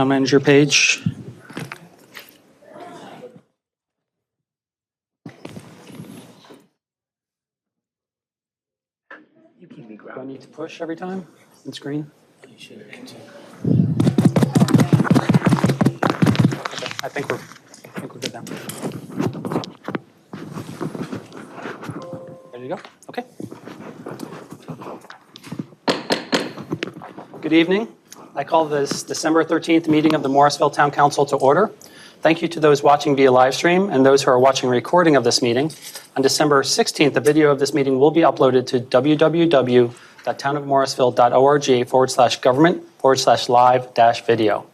town manager page. Do I need to push every time on screen? Okay, I think we're good now. Ready to go? Okay. Good evening. I call this December 13th meeting of the Morrisville Town Council to order. Thank you to those watching via live stream and those who are watching a recording of this meeting. On December 16th, the video of this meeting will be uploaded to www.townofmorrisville.org/government/live-video.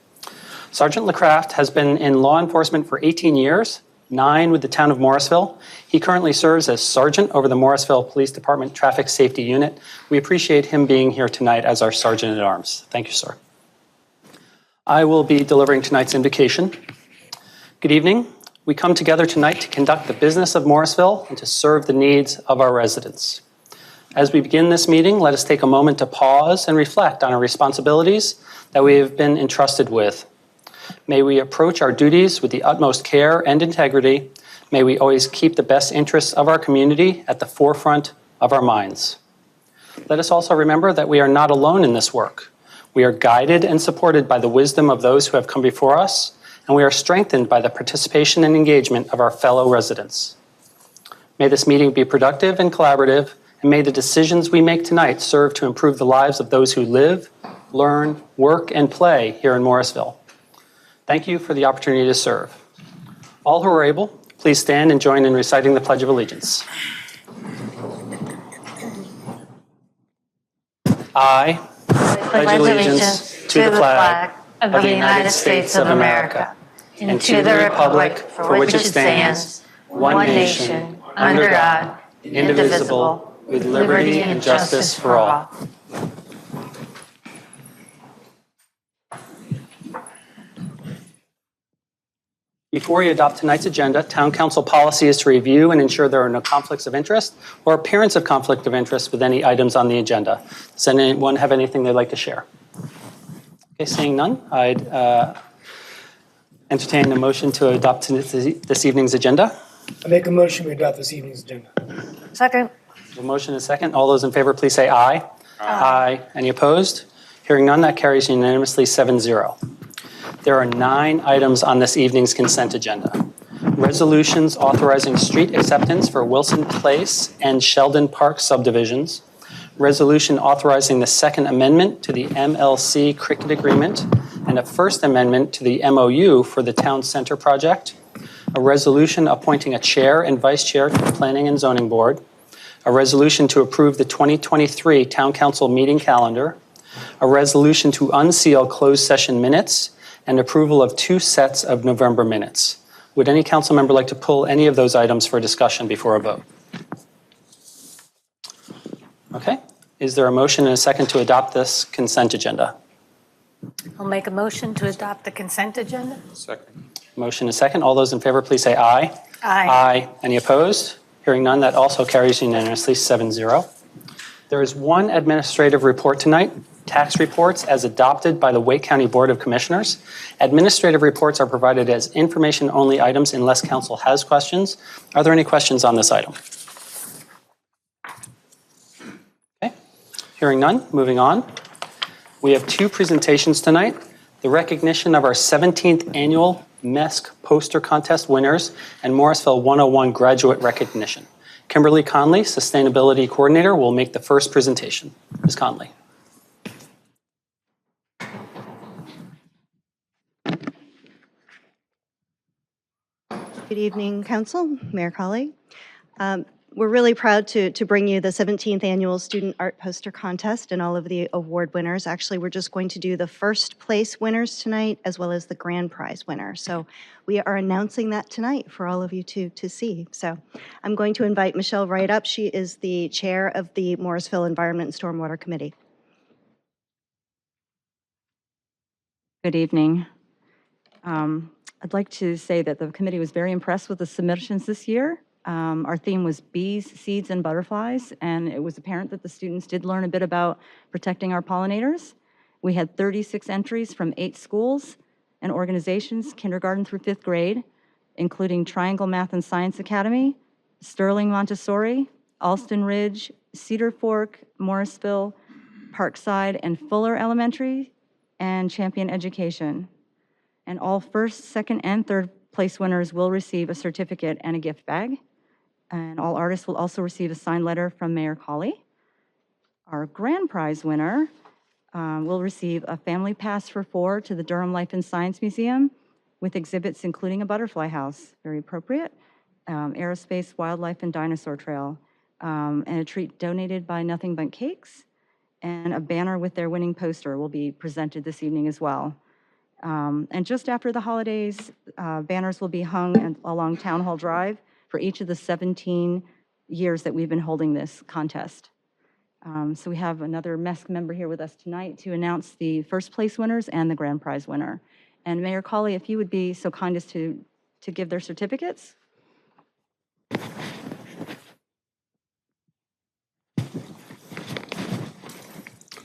Sergeant LeCraft has been in law enforcement for 18 years, 9 with the town of Morrisville. He currently serves as sergeant over the Morrisville Police Department Traffic Safety Unit. We appreciate him being here tonight as our sergeant at arms. Thank you, sir. I will be delivering tonight's invocation. Good evening. We come together tonight to conduct the business of Morrisville and to serve the needs of our residents. As we begin this meeting, let us take a moment to pause and reflect on our responsibilities that we have been entrusted with. May we approach our duties with the utmost care and integrity. May we always keep the best interests of our community at the forefront of our minds. Let us also remember that we are not alone in this work. We are guided and supported by the wisdom of those who have come before us, and we are strengthened by the participation and engagement of our fellow residents. May this meeting be productive and collaborative, and may the decisions we make tonight serve to improve the lives of those who live, learn, work, and play here in Morrisville. Thank you for the opportunity to serve. All who are able, please stand and join in reciting the Pledge of Allegiance. I pledge allegiance to the flag of the United States of America and to the republic for which it stands, one nation, under God, indivisible, with liberty and justice for all. Before we adopt tonight's agenda, Town Council policy is to review and ensure there are no conflicts of interest or appearance of conflict of interest with any items on the agenda. Does anyone have anything they'd like to share? Okay, seeing none, I'd entertain a motion to adopt this evening's agenda. I make a motion to adopt this evening's agenda. Second. A motion and a second. All those in favor, please say aye. Aye. Any opposed? Hearing none, that carries unanimously 7-0. There are 9 items on this evening's consent agenda. Resolutions authorizing street acceptance for Wilson Place and Sheldon Park subdivisions. Resolution authorizing the Second Amendment to the MLC Cricket Agreement and a First Amendment to the MOU for the Town Center project. A resolution appointing a chair and vice chair to the Planning and Zoning Board. A resolution to approve the 2023 Town Council meeting calendar. A resolution to unseal closed session minutes, and approval of 2 sets of November minutes. Would any council member like to pull any of those items for discussion before a vote? Okay. Is there a motion and a second to adopt this consent agenda? I'll make a motion to adopt the consent agenda. Second. Motion and second. All those in favor, please say aye. Aye. Aye. Any opposed? Hearing none, that also carries unanimously 7-0. There is one administrative report tonight. Tax reports as adopted by the Wake County Board of Commissioners. Administrative reports are provided as information-only items unless council has questions. Are there any questions on this item? Okay. Hearing none, moving on. We have 2 presentations tonight. The recognition of our 17th annual MESC poster contest winners and Morrisville 101 graduate recognition. Kimberly Conley, Sustainability Coordinator, will make the first presentation. Ms. Conley. Good evening, Council, Mayor Colley. We're really proud to bring you the 17th Annual Student Art Poster Contest and all of the award winners. Actually, we're just going to do the first place winners tonight as well as the grand prize winner. So we are announcing that tonight for all of you to see. So I'm going to invite Michelle right up. She is the chair of the Morrisville Environment and Stormwater Committee. Good evening. I'd like to say that the committee was very impressed with the submissions this year. Our theme was bees, seeds, and butterflies, and it was apparent that the students did learn a bit about protecting our pollinators. We had 36 entries from 8 schools. and organizations, kindergarten through 5th grade, including Triangle Math and Science Academy, Sterling Montessori, Alston Ridge, Cedar Fork, Morrisville, Parkside, and Fuller Elementary, and Champion Education. And all first, second, and third place winners will receive a certificate and a gift bag. And all artists will also receive a signed letter from Mayor Colley. Our grand prize winner will receive a family pass for 4 to the Durham Life and Science Museum with exhibits including a butterfly house, very appropriate, aerospace, wildlife, and dinosaur trail, and a treat donated by Nothing But Cakes, and a banner with their winning poster will be presented this evening as well. And just after the holidays, banners will be hung along Town Hall Drive for each of the 17 years that we've been holding this contest. So we have another MESC member here with us tonight to announce the first place winners and the grand prize winner. And Mayor Colley, if you would be so kind as to give their certificates.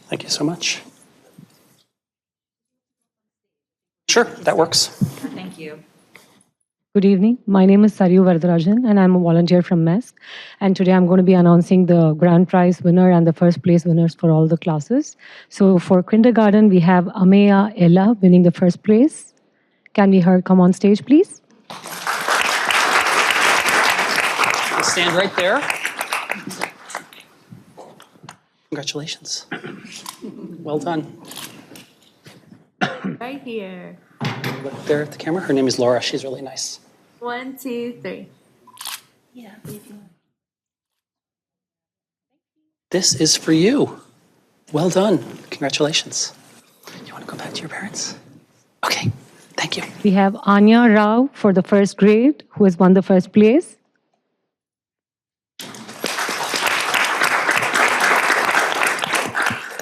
Thank you so much. Sure, that works. Thank you. Good evening. My name is Saryu Varadarajan, and I'm a volunteer from MESC. And today I'm going to be announcing the grand prize winner and the first place winners for all the classes. So for kindergarten, we have Ameya Ella winning the first place. Can we her come on stage, please? Stand right there. Congratulations. Well done. Right here. Look there at the camera. Her name is Laura. She's really nice. 1, 2, 3. This is for you. Well done. Congratulations. You want to go back to your parents? Okay. Thank you. We have Anya Rao for the first grade, who has won the first place.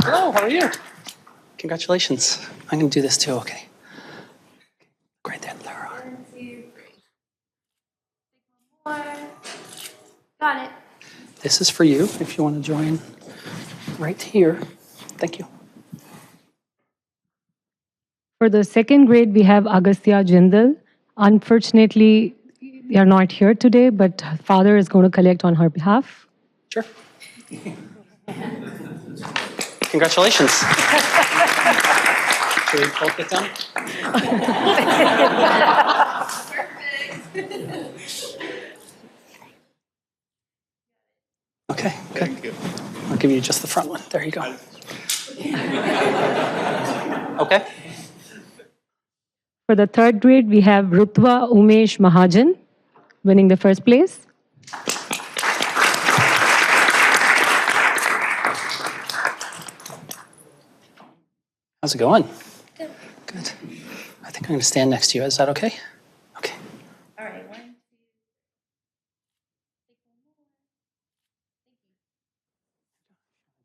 Hello, how are you? Congratulations. I'm going to do this too, okay? Right there, Laura. 1, 2, 3. More. Got it. This is for you if you want to join right here. Thank you. For the second grade, we have Agastya Jindal. Unfortunately, they are not here today, but father is going to collect on her behalf. Sure. Congratulations. Should we both get down? Okay, good. Thank you. I'll give you just the front one. There you go. Okay. For the third grade, we have Rutva Umesh Mahajan winning the first place. How's it going? Good. Good. I think I'm going to stand next to you. Is that okay? Okay. All right. 1.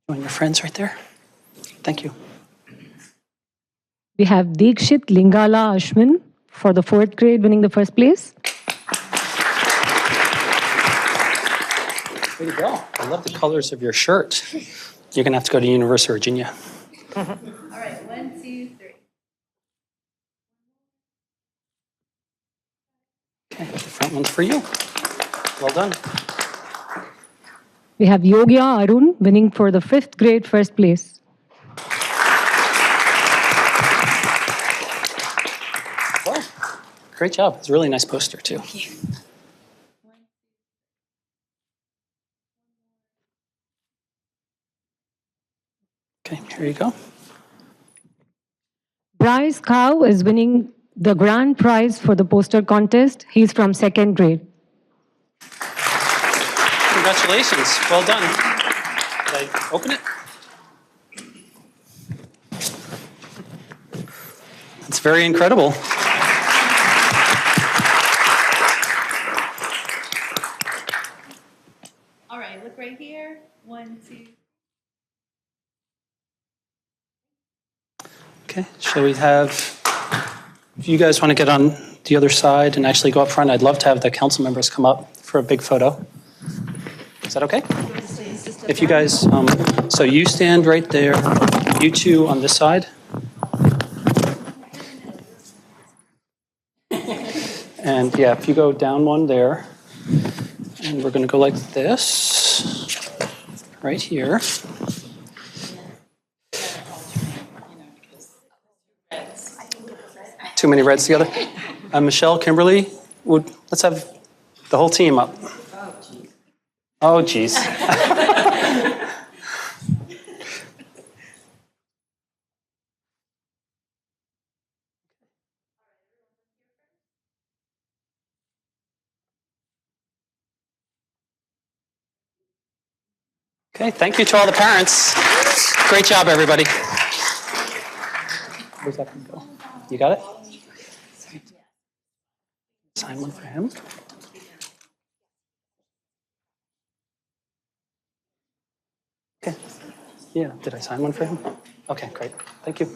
Join your friends right there. Thank you. We have Dikshit Lingala Ashwin for the fourth grade winning the first place. Way to go. I love the colors of your shirt. You're going to have to go to University of Virginia. All right. 1, 2, 3. Okay, the front one's for you. Well done. We have Yogya Arun winning for the fifth grade first place. Well, great job. It's a really nice poster, too. Okay, here you go. Bryce Cow is winning the grand prize for the poster contest. He's from second grade. Congratulations. Well done. Did I open it? That's very incredible. All right. Look right here. 1, 2. Okay, shall we have, if you guys want to get on the other side and actually go up front, I'd love to have the council members come up for a big photo. Is that okay? If you guys, so you stand right there, you two on this side. And yeah, if you go down one there, and we're going to go like this, right here. Too many reds together. Michelle, Kimberly, let's have the whole team up. Oh, geez. Okay, thank you to all the parents. Great job, everybody. Where's that going to go? You got it? Sign one for him. Okay. Yeah, did I sign one for him? Okay, great. Thank you.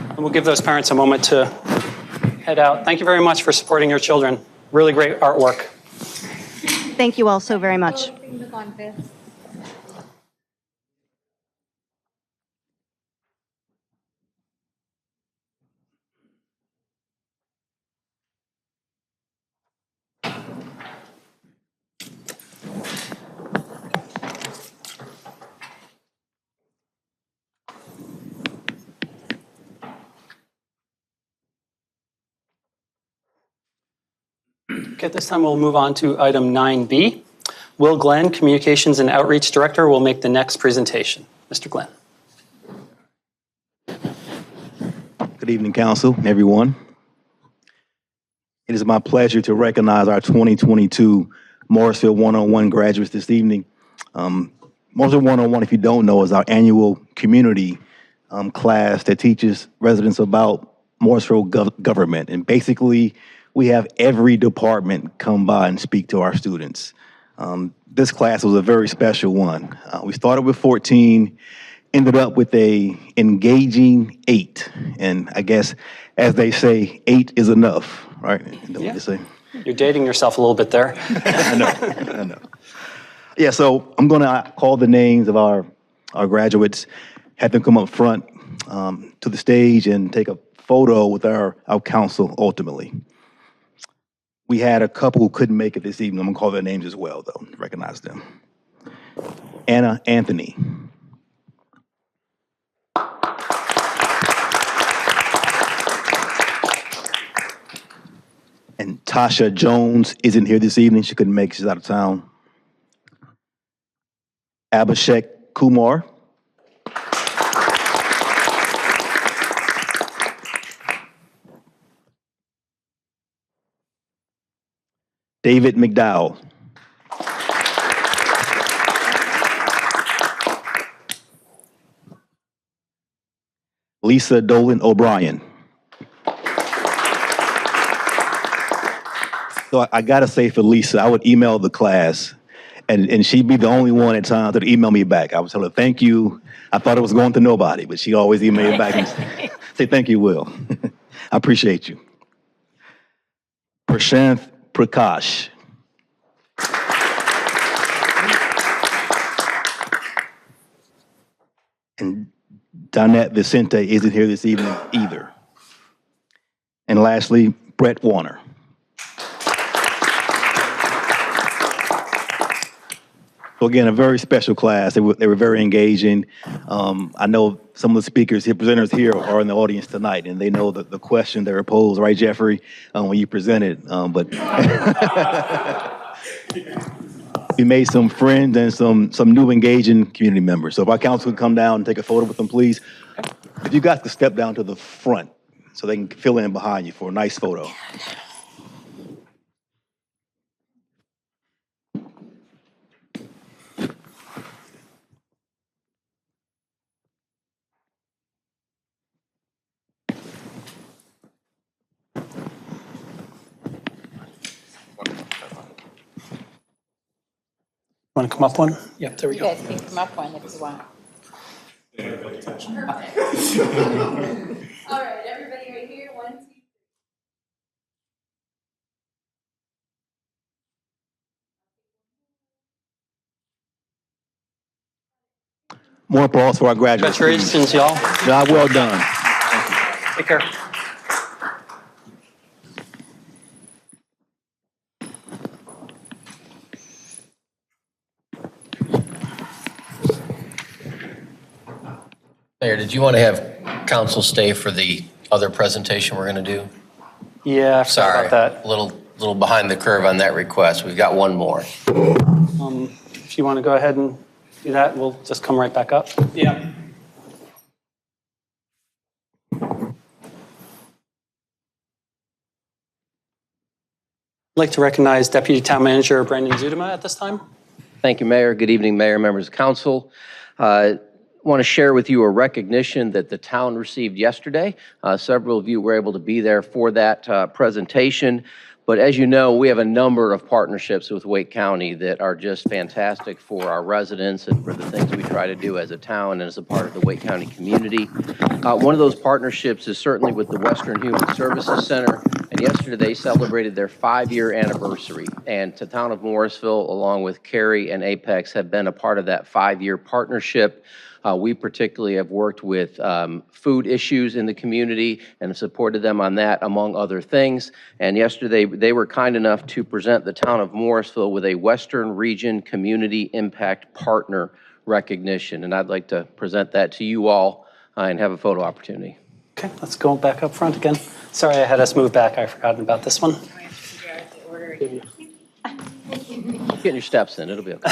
And we'll give those parents a moment to head out. Thank you very much for supporting your children. Really great artwork. Thank you all so very much. Closing the contest. Okay, this time we'll move on to item 9B. Will Glenn, Communications and Outreach Director, will make the next presentation. Mr. Glenn. Good evening, Council, everyone. It is my pleasure to recognize our 2022 Morrisville 101 graduates this evening. Morrisville 101, if you don't know, is our annual community class that teaches residents about Morrisville government. And basically, we have every department come by and speak to our students. This class was a very special one. We started with 14, ended up with a engaging 8. And I guess, as they say, 8 is enough, right? Is that what they say? You're dating yourself a little bit there. I know. Yeah, so I'm gonna call the names of our graduates, have them come up front to the stage and take a photo with our council ultimately. We had a couple who couldn't make it this evening. I'm gonna call their names as well, though, recognize them. Anna Anthony. And Tasha Jones isn't here this evening. She couldn't make it. She's out of town. Abhishek Kumar. David McDowell. Lisa Dolan O'Brien. So I gotta say for Lisa, I would email the class and she'd be the only one at times that would email me back. I would tell her, thank you. I thought it was going to nobody, but she always emailed me back and say, thank you, Will. I appreciate you. Prashanth Prakash. And Donette Vicente isn't here this evening either. And lastly, Brett Warner. So again, a very special class. They were very engaging. I know some of the speakers here, presenters here are in the audience tonight, and they know the question they were posed, right, Jeffrey, when you presented. But we made some friends and some new engaging community members. So if our council would come down and take a photo with them, please. If you guys could step down to the front so they can fill in behind you for a nice photo. Want to come up one? Yep, there we You go. guys can come up one if you want. All right, everybody right here, 1, 2. More applause for our graduates, please. Congratulations, y'all. Job well done. Take care. Mayor, did you want to have council stay for the other presentation we're going to do? Yeah, I forgot Sorry, about a little behind the curve on that request. We've got one more. that. If you want to go ahead and do that, we'll just come right back up. Yeah. I'd like to recognize Deputy Town Manager Brandon Zudema at this time. Thank you, Mayor. Good evening, Mayor, members of council. Want to share with you a recognition that the town received yesterday. Several of you were able to be there for that presentation. But as you know, we have a number of partnerships with Wake County that are just fantastic for our residents and for the things we try to do as a town and as a part of the Wake County community. One of those partnerships is certainly with the Western Human Services Center. And yesterday they celebrated their 5-year anniversary. And the town of Morrisville, along with Cary and Apex, have been a part of that 5-year partnership. We particularly have worked with food issues in the community and have supported them on that, among other things. And yesterday, they were kind enough to present the town of Morrisville with a Western Region Community Impact Partner recognition. And I'd like to present that to you all and have a photo opportunity. Okay, let's go back up front again. Sorry, I had us move back. I've forgotten about this one. Getting your steps in, it'll be okay.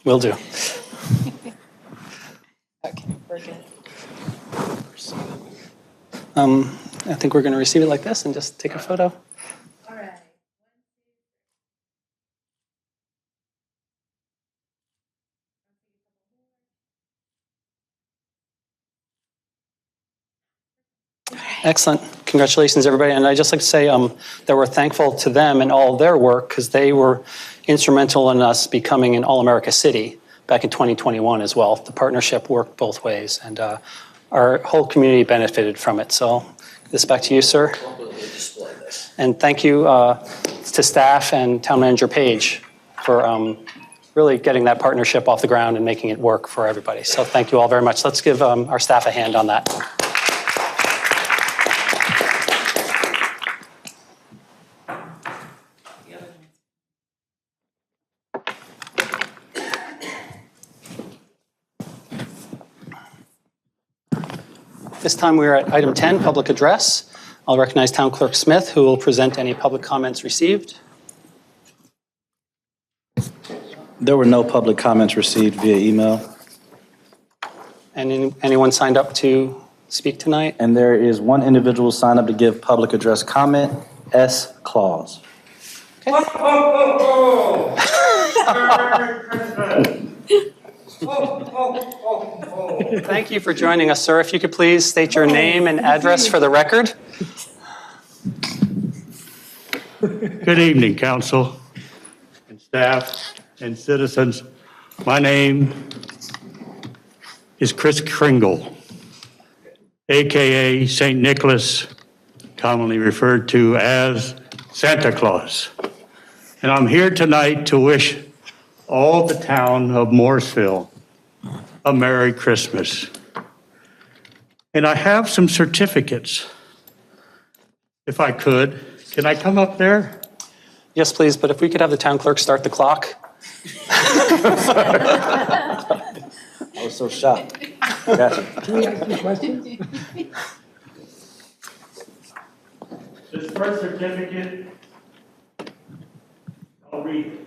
Will do. Okay, we're good. I think we're going to receive it like this and just take a photo. All right. Excellent. Congratulations, everybody. And I'd just like to say that we're thankful to them and all of their work because they were instrumental in us becoming an All-America city back in 2021 as well. The partnership worked both ways, and our whole community benefited from it. So this back to you, sir. And thank you to staff and Town Manager Page for really getting that partnership off the ground and making it work for everybody. So thank you all very much. Let's give our staff a hand on that. This time we are at item 10, public address. I'll recognize Town Clerk Smith, who will present any public comments received. There were no public comments received via email. And anyone signed up to speak tonight? And there is one individual signed up to give public address comment, S. Claus. Thank you for joining us, sir. If you could please state your name and address for the record. Good evening, council and staff and citizens. My name is Chris Kringle, AKA St. Nicholas, commonly referred to as Santa Claus. And I'm here tonight to wish all the town of Morrisville a Merry Christmas. And I have some certificates. If I could, can I come up there? Yes, please, but if we could have the town clerk start the clock. I was so shocked. Gotcha. This first certificate, I'll read it.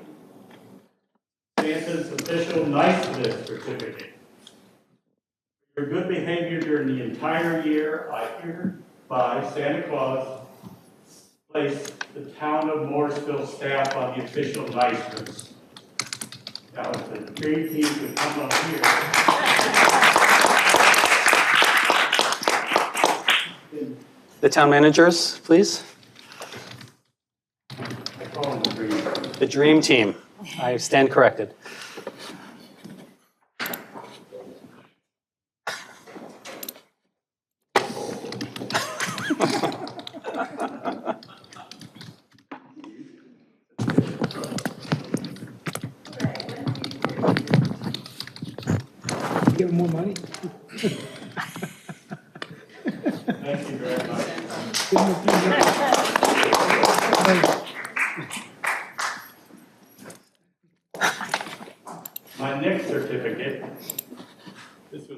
Santa's official nice list certificate. For your good behavior during the entire year, I hereby, Santa Claus, place the town of Morrisville staff on the official nice list. Now, if the dream team could come up here. The town managers, please. I call them the dream team. The dream team. I stand corrected. Give him more money. Thank you very much. Give him a few more. My next certificate, this was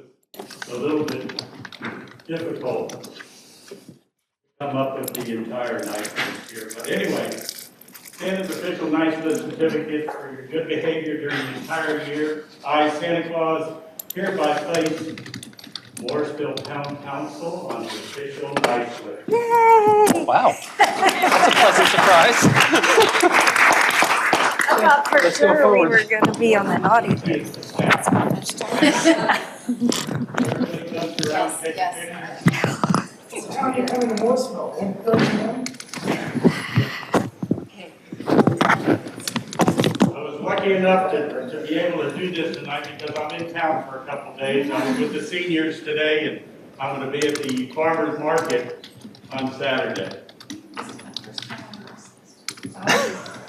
a little bit difficult to come up with the entire night here. But anyway, Santa's official Niceville certificate for your good behavior during the entire year. I, Santa Claus, hereby place Morrisville Town Council on the official Niceville. Wow. That's a pleasant surprise. I thought for Let's go sure we forward. were going to be on the naughty list. Everybody comes around, take a picture. Tom, you're coming to Morrisville, 1:31? I was lucky enough to be able to do this tonight because I'm in town for a couple days. I'm with the seniors today, and I'm going to be at the farmer's market on Saturday.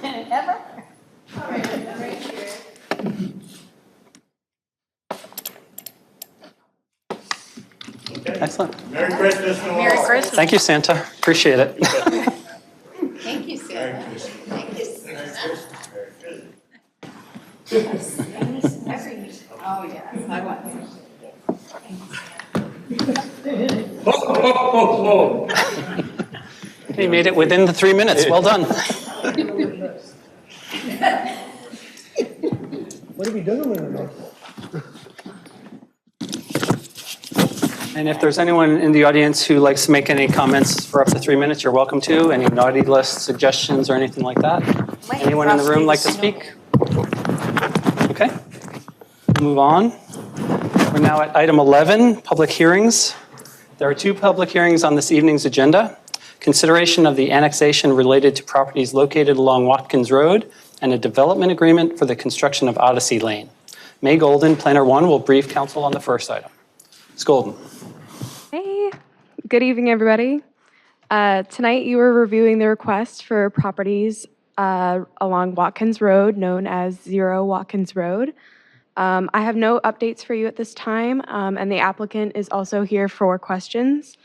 Ever? All right, I'm right here. Okay? Excellent. Merry Christmas to all. Merry Christmas. Thank you, Santa. Appreciate it. Thank you, Sarah. Thank you, Sarah. Oh, yes, I want to. You made it within the 3 minutes. Well done. What are we doing with him? And if there's anyone in the audience who likes to make any comments for up to 3 minutes, you're welcome to. Any naughty list suggestions or anything like that? Anyone in the room like to speak? Okay. Move on. We're now at item 11, public hearings. There are 2 public hearings on this evening's agenda. Consideration of the annexation related to properties located along Watkins Road and a development agreement for the construction of Odyssey Lane. May Golden, Planner 1, will brief council on the first item. Ms. Golden. Hey, good evening, everybody. Tonight you are reviewing the request for properties along Watkins Road, known as 0 Watkins Road. I have no updates for you at this time, and the applicant is also here for questions.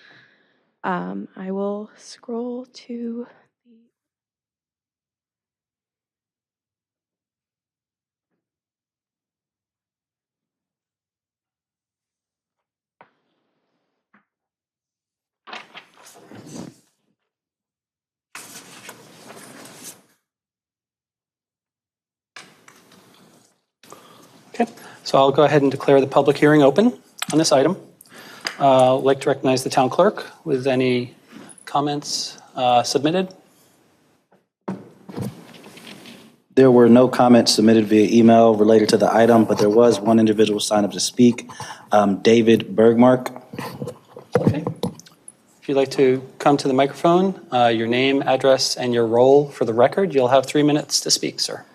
I will scroll to Okay, so I'll go ahead and declare the public hearing open on this item. I'd like to recognize the town clerk with any comments submitted. There were no comments submitted via email related to the item, but there was one individual signed up to speak, David Bergmark. Okay. If you'd like to come to the microphone, your name, address, and your role for the record, you'll have 3 minutes to speak, sir.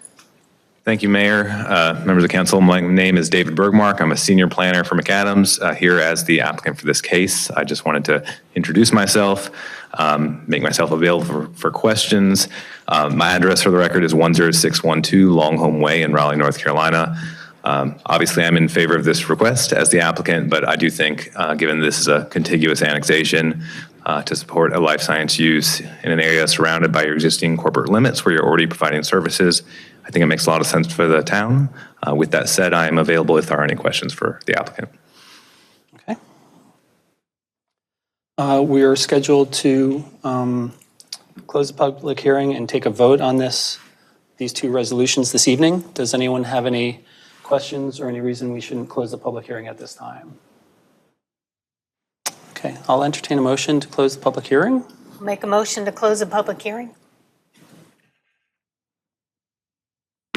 Thank you, Mayor, members of council. My name is David Bergmark. I'm a senior planner for McAdams here as the applicant for this case. I just wanted to introduce myself, make myself available for questions. My address for the record is 10612 Longholm Way in Raleigh, North Carolina. Obviously, I'm in favor of this request as the applicant, but I do think, given this is a contiguous annexation, to support a life science use in an area surrounded by your existing corporate limits where you're already providing services, I think it makes a lot of sense for the town. With that said, I am available if there are any questions for the applicant. Okay. We are scheduled to close the public hearing and take a vote on these 2 resolutions this evening. Does anyone have any questions or any reason we shouldn't close the public hearing at this time? Okay, I'll entertain a motion to close the public hearing. Make a motion to close the public hearing.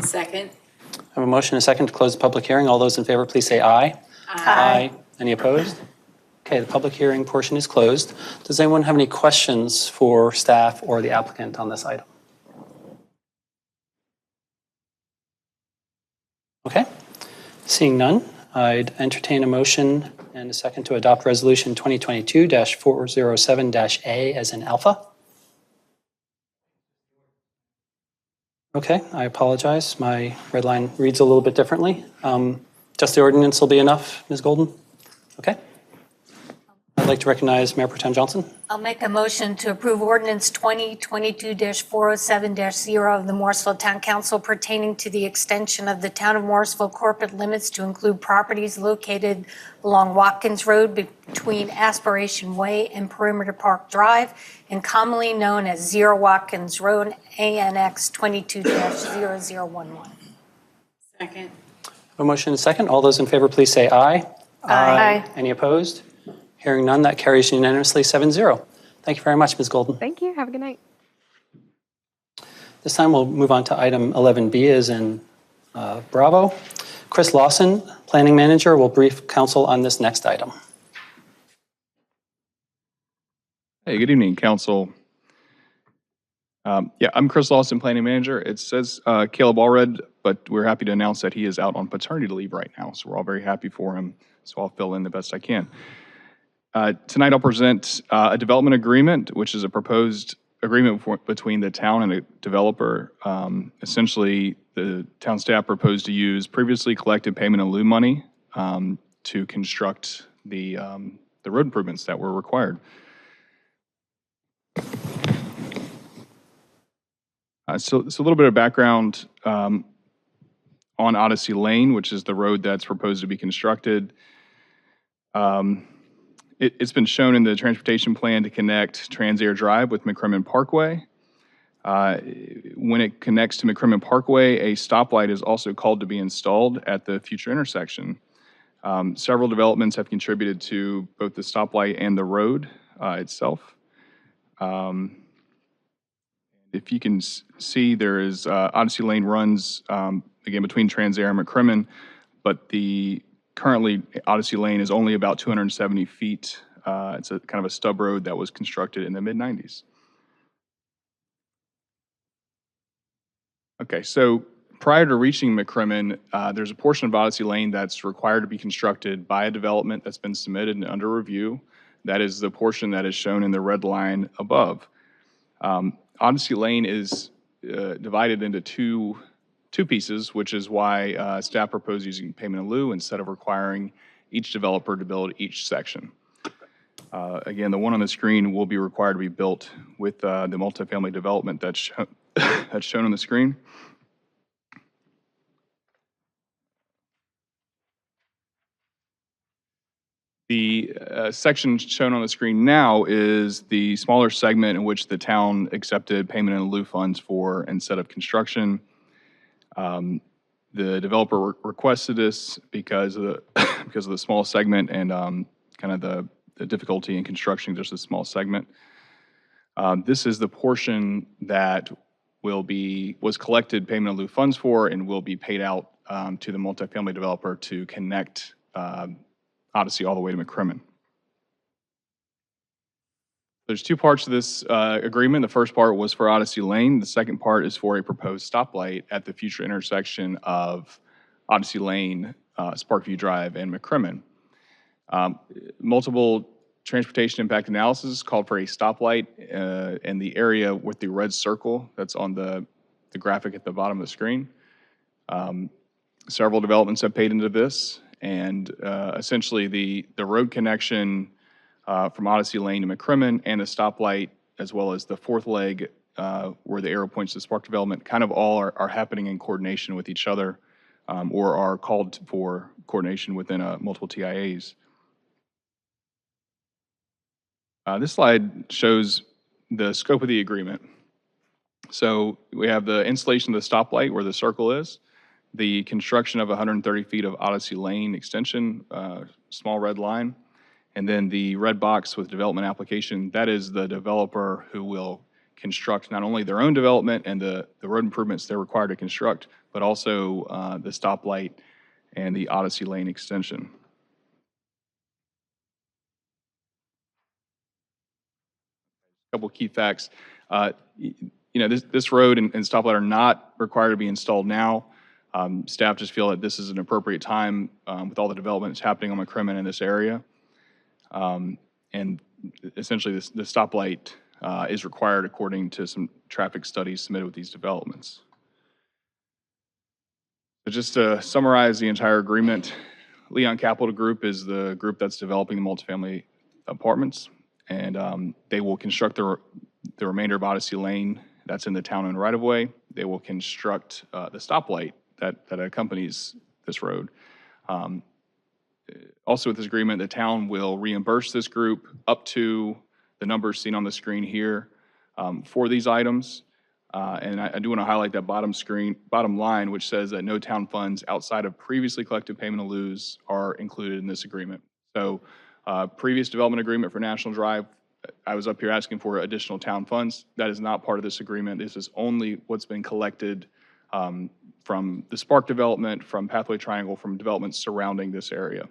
Second. I have a motion and a second to close the public hearing. All those in favor, please say aye. Aye. Any opposed? Okay, the public hearing portion is closed. Does anyone have any questions for staff or the applicant on this item? Okay, seeing none, I'd entertain a motion and a second to adopt Resolution 2022-407-A as in alpha. Okay, I apologize. My red line reads a little bit differently. Just the ordinance will be enough, Ms. Golden? Okay. I'd like to recognize Mayor Pro Tem Johnson. I'll make a motion to approve ordinance 2022-407-0 of the Morrisville Town Council pertaining to the extension of the Town of Morrisville corporate limits to include properties located along Watkins Road between Aspiration Way and Perimeter Park Drive, and commonly known as 0 Watkins Road, ANX 22-0011. Second. A motion and a second. All those in favor, please say aye. Aye. Any opposed? Hearing none, that carries unanimously 7-0. Thank you very much, Ms. Golden. Thank you. Have a good night. This time we'll move on to item 11B as in Bravo. Chris Lawson, Planning Manager, will brief council on this next item. Hey, good evening, council. Yeah, I'm Chris Lawson, Planning Manager. It says Caleb Allred, but we're happy to announce that he is out on paternity leave right now, so we're all very happy for him, so I'll fill in the best I can. Tonight I'll present a development agreement, which is a proposed agreement between the town and a developer. Essentially, the town staff proposed to use previously collected payment in lieu money to construct the road improvements that were required. So a little bit of background on Odyssey Lane, which is the road that's proposed to be constructed. It's been shown in the transportation plan to connect Transair Drive with McCrimmon Parkway. When it connects to McCrimmon Parkway, a stoplight is also called to be installed at the future intersection. Several developments have contributed to both the stoplight and the road itself. If you can see, there is Odyssey Lane runs, again, between Transair and McCrimmon, but currently Odyssey Lane is only about 270 feet. It's a kind of a stub road that was constructed in the mid-90s. Okay, so prior to reaching McCrimmon, there's a portion of Odyssey Lane that's required to be constructed by a development that's been submitted and under review. That is the portion that is shown in the red line above. Odyssey Lane is divided into two pieces, which is why staff proposed using payment in lieu instead of requiring each developer to build each section. Again, the one on the screen will be required to be built with the multifamily development that's shown on the screen. The section shown on the screen now is the smaller segment in which the town accepted payment in lieu funds for instead of construction. The developer requested this because of the small segment and kind of the difficulty in constructing just a small segment. This is the portion that was collected payment in lieu funds for and will be paid out to the multifamily developer to connect Odyssey all the way to McCrimmon. There's two parts to this agreement. The first part was for Odyssey Lane. The second part is for a proposed stoplight at the future intersection of Odyssey Lane, Sparkview Drive, and McCrimmon. Multiple transportation impact analysis called for a stoplight in the area with the red circle that's on the graphic at the bottom of the screen. Several developments have paid into this, and essentially the road connection from Odyssey Lane to McCrimmon and the stoplight, as well as the fourth leg where the arrow points to Spark Development, kind of all are happening in coordination with each other or are called for coordination within multiple TIAs. This slide shows the scope of the agreement. So we have the installation of the stoplight where the circle is, the construction of 130 feet of Odyssey Lane extension, small red line, and then the red box with development application. That is the developer who will construct not only their own development and the road improvements they're required to construct, but also the stoplight and the Odyssey Lane extension. A couple key facts. This road and stoplight are not required to be installed now. Staff just feel that this is an appropriate time with all the development that's happening on McCrimmon in this area. And essentially, the stoplight is required according to some traffic studies submitted with these developments. So just to summarize the entire agreement, Leon Capital Group is the group that's developing the multifamily apartments, and they will construct the remainder of Odyssey Lane that's in the town-owned right-of-way. They will construct the stoplight that accompanies this road. Also with this agreement, the town will reimburse this group up to the numbers seen on the screen here for these items. And I do want to highlight that bottom line, which says that no town funds outside of previously collected payment in lieu are included in this agreement. So previous development agreement for National Drive, I was up here asking for additional town funds. That is not part of this agreement. This is only what's been collected from the Spark development, from Pathway Triangle, from developments surrounding this area.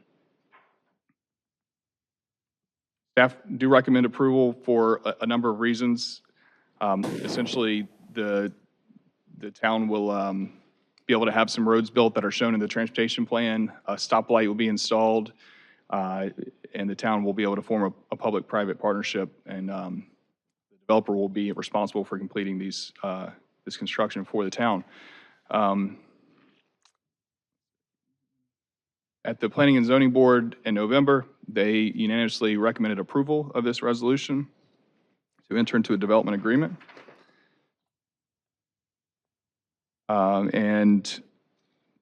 Staff do recommend approval for a number of reasons. Essentially, the town will be able to have some roads built that are shown in the transportation plan. A stoplight will be installed, and the town will be able to form a public-private partnership, and the developer will be responsible for completing this construction for the town. At the Planning and Zoning Board in November, they unanimously recommended approval of this resolution to enter into a development agreement. And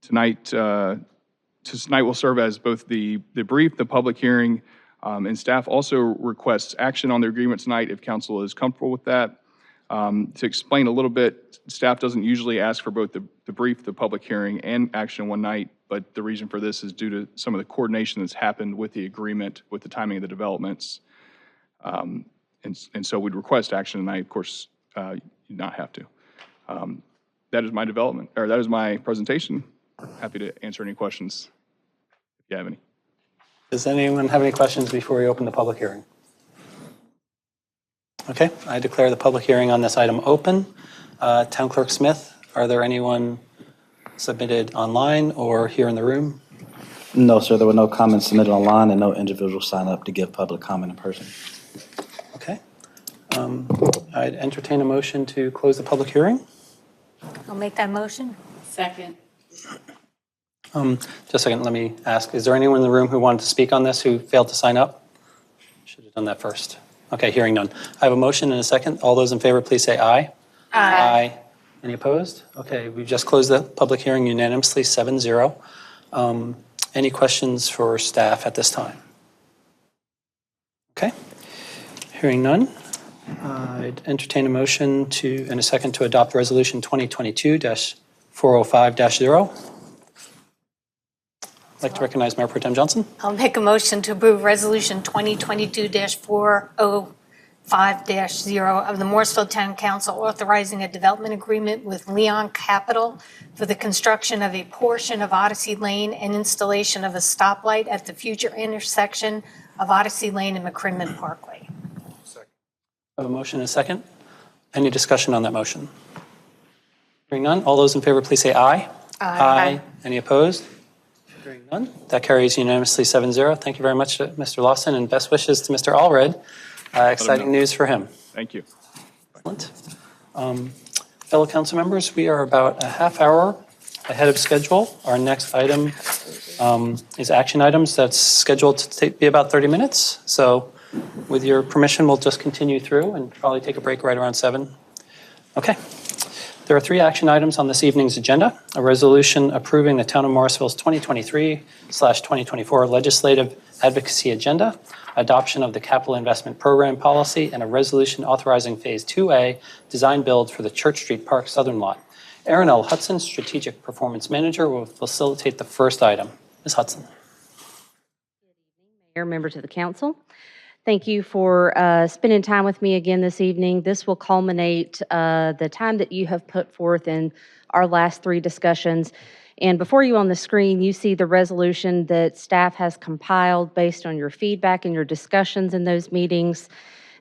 tonight will serve as both the brief, the public hearing, and staff also requests action on the agreement tonight if council is comfortable with that. To explain a little bit, staff doesn't usually ask for both the brief, the public hearing, and action one night, but the reason for this is due to some of the coordination that's happened with the agreement, with the timing of the developments. And so we'd request action tonight. Of course, you do not have to. That is my that is my presentation. Happy to answer any questions if you have any. Does anyone have any questions before we open the public hearing? Okay, I declare the public hearing on this item open. Town Clerk Smith, are there anyone submitted online or here in the room? No, sir, there were no comments submitted online and no individuals signed up to give public comment in person. Okay. I'd entertain a motion to close the public hearing. I'll make that motion. Second. Just a second, let me ask, is there anyone in the room who wanted to speak on this who failed to sign up? Should have done that first. Okay, hearing none. I have a motion and a second. All those in favor, please say aye. Aye. Any opposed? Okay, we've just closed the public hearing unanimously, 7-0. Any questions for staff at this time? Okay, hearing none. I'd entertain a motion and a second to adopt resolution 2022-405-0. I'd like to recognize Mayor Pro Tem Johnson. I'll make a motion to approve Resolution 2022-405-0 of the Morrisville Town Council authorizing a development agreement with Leon Capital for the construction of a portion of Odyssey Lane and installation of a stoplight at the future intersection of Odyssey Lane and McCrimmon Parkway. I have a motion and a second. Any discussion on that motion? Hearing none. All those in favor, please say aye. Aye. Any opposed? Hearing none. That carries unanimously 7-0. Thank you very much to Mr. Lawson, and best wishes to Mr. Allred. Exciting news for him. Thank you. Excellent. Fellow council members, we are about a half hour ahead of schedule. Our next item is action items. That's scheduled to be about 30 minutes. So with your permission, we'll just continue through and probably take a break right around 7. Okay. There are 3 action items on this evening's agenda: a resolution approving the Town of Morrisville's 2023/2024 legislative advocacy agenda, adoption of the capital investment program policy, and a resolution authorizing Phase 2A design build for the Church Street Park Southern Lot. Erin L. Hudson, Strategic Performance Manager, will facilitate the first item. Ms. Hudson. Mayor, members of the council. Thank you for spending time with me again this evening. This will culminate the time that you have put forth in our last 3 discussions. And before you on the screen, you see the resolution that staff has compiled based on your feedback and your discussions in those meetings.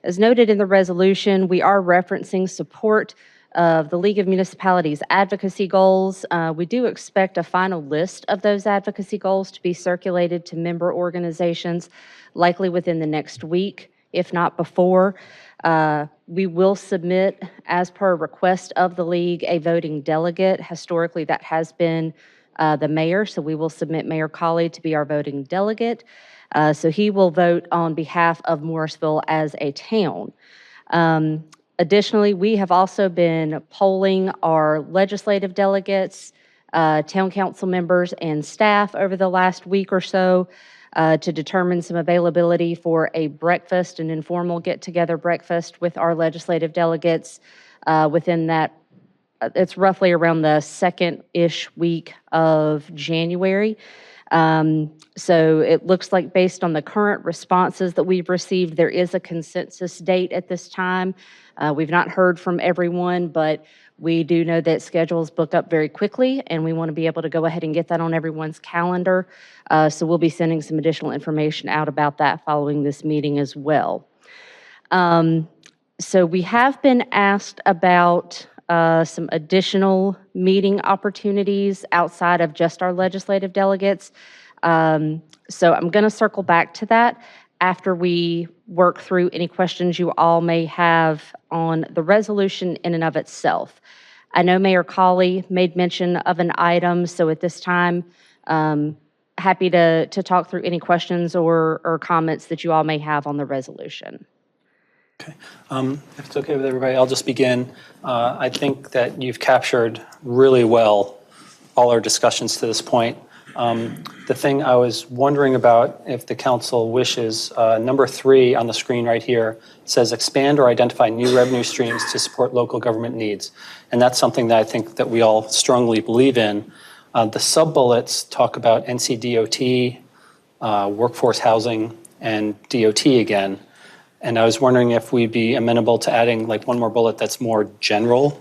As noted in the resolution, we are referencing support of the League of Municipalities advocacy goals. We do expect a final list of those advocacy goals to be circulated to member organizations likely within the next week, if not before. We will submit, as per request of the League, a voting delegate. Historically, that has been the mayor. So we will submit Mayor Colley to be our voting delegate. So he will vote on behalf of Morrisville as a town. Additionally, we have also been polling our legislative delegates, town council members, and staff over the last week or so to determine some availability for a breakfast, an informal get-together breakfast with our legislative delegates within that. It's roughly around the second-ish week of January. So it looks like based on the current responses that we've received, there is a consensus date at this time. We've not heard from everyone, but we do know that schedules book up very quickly, and we want to be able to go ahead and get that on everyone's calendar. So we'll be sending some additional information out about that following this meeting as well. So we have been asked about some additional meeting opportunities outside of just our legislative delegates. So I'm going to circle back to that after we work through any questions you all may have on the resolution in and of itself. I know Mayor Colley made mention of an item, so at this time, happy to talk through any questions or comments that you all may have on the resolution. Okay. If it's okay with everybody, I'll just begin. I think that you've captured really well all our discussions to this point. The thing I was wondering about, if the council wishes, number 3 on the screen right here says expand or identify new revenue streams to support local government needs. And that's something that I think that we all strongly believe in. The sub-bullets talk about NCDOT, workforce housing, and DOT again. And I was wondering if we'd be amenable to adding like one more bullet that's more general,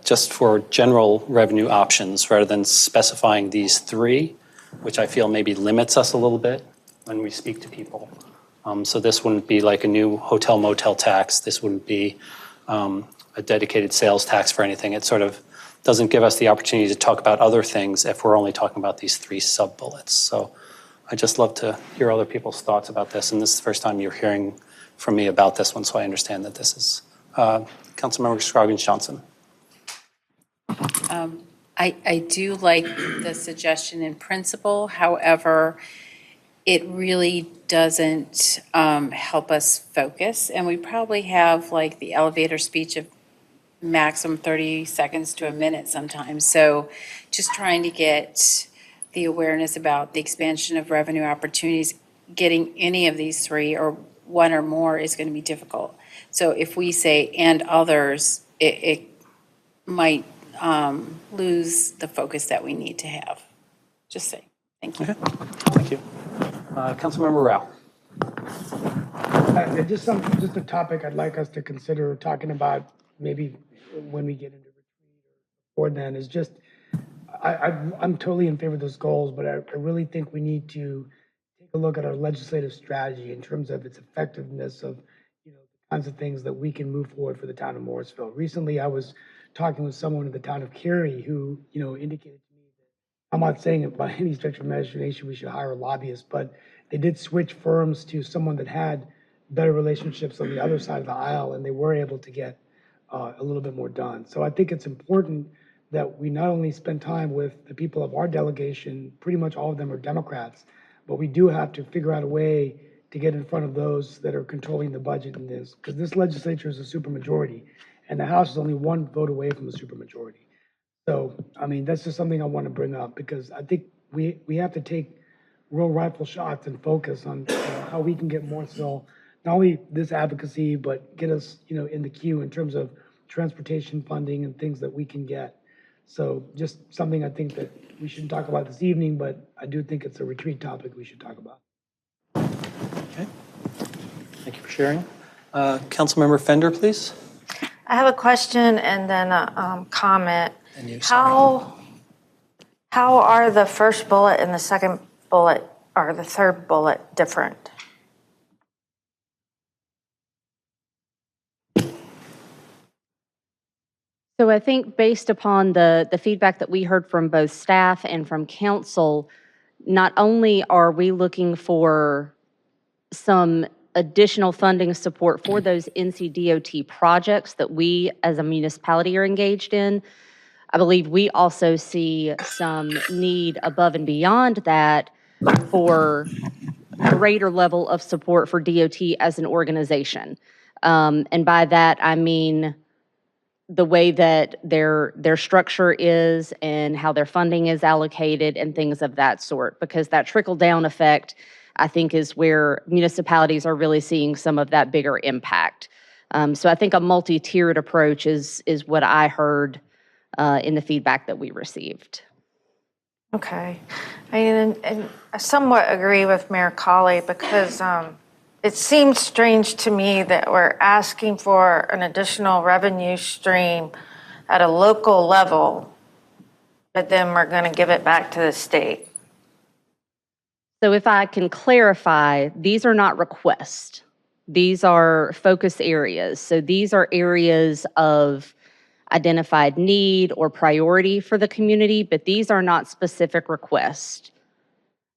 just for general revenue options rather than specifying these 3, which I feel maybe limits us a little bit when we speak to people. So this wouldn't be like a new hotel motel tax. This wouldn't be a dedicated sales tax for anything. It sort of doesn't give us the opportunity to talk about other things if we're only talking about these 3 sub-bullets. So I'd just love to hear other people's thoughts about this. And this is the first time you're hearing from me about this one, so I understand that this is Councilmember Scroggins-Johnson. I do like the suggestion in principle. However, it really doesn't help us focus. And we probably have like the elevator speech of maximum 30 seconds to a minute sometimes. So just trying to get the awareness about the expansion of revenue opportunities, getting any of these 3 or one or more is going to be difficult. So if we say and others, it might lose the focus that we need to have. Just say. Thank you. Okay. Thank you. Councilmember Rao. Just a topic I'd like us to consider talking about maybe when we get into retreat or then is just, I'm totally in favor of those goals, but I really think we need to take a look at our legislative strategy in terms of its effectiveness of, the kinds of things that we can move forward for the town of Morrisville. Recently, I was talking with someone in the town of Cary who, indicated to me that I'm not saying it by any stretch of imagination we should hire a lobbyist, but they did switch firms to someone that had better relationships on the other side of the aisle, and they were able to get a little bit more done. So I think it's important that we not only spend time with the people of our delegation, pretty much all of them are Democrats, but we do have to figure out a way to get in front of those that are controlling the budget in this, because this legislature is a supermajority, and the House is only 1 vote away from a supermajority. So, that's just something I want to bring up, because I think we have to take real rifle shots and focus on how we can get Morrisville, not only this advocacy, but get us, in the queue in terms of transportation funding and things that we can get. So just something I think that we shouldn't talk about this evening, but I do think it's a retreat topic we should talk about. Okay. Thank you for sharing. Councilmember Fender, please. I have a question and then a comment. How are the first bullet and the second bullet or the third bullet different? So I think based upon the feedback that we heard from both staff and from council, not only are we looking for some additional funding support for those NCDOT projects that we as a municipality are engaged in, I believe we also see some need above and beyond that for greater level of support for DOT as an organization. And by that, I mean the way that their structure is and how their funding is allocated and things of that sort, because that trickle-down effect, I think, is where municipalities are really seeing some of that bigger impact. So I think a multi-tiered approach is what I heard in the feedback that we received. Okay. And I somewhat agree with Mayor Colley because it seems strange to me that we're asking for an additional revenue stream at a local level, but then we're going to give it back to the state. So if I can clarify, these are not requests. These are focus areas. So these are areas of identified need or priority for the community, but these are not specific requests.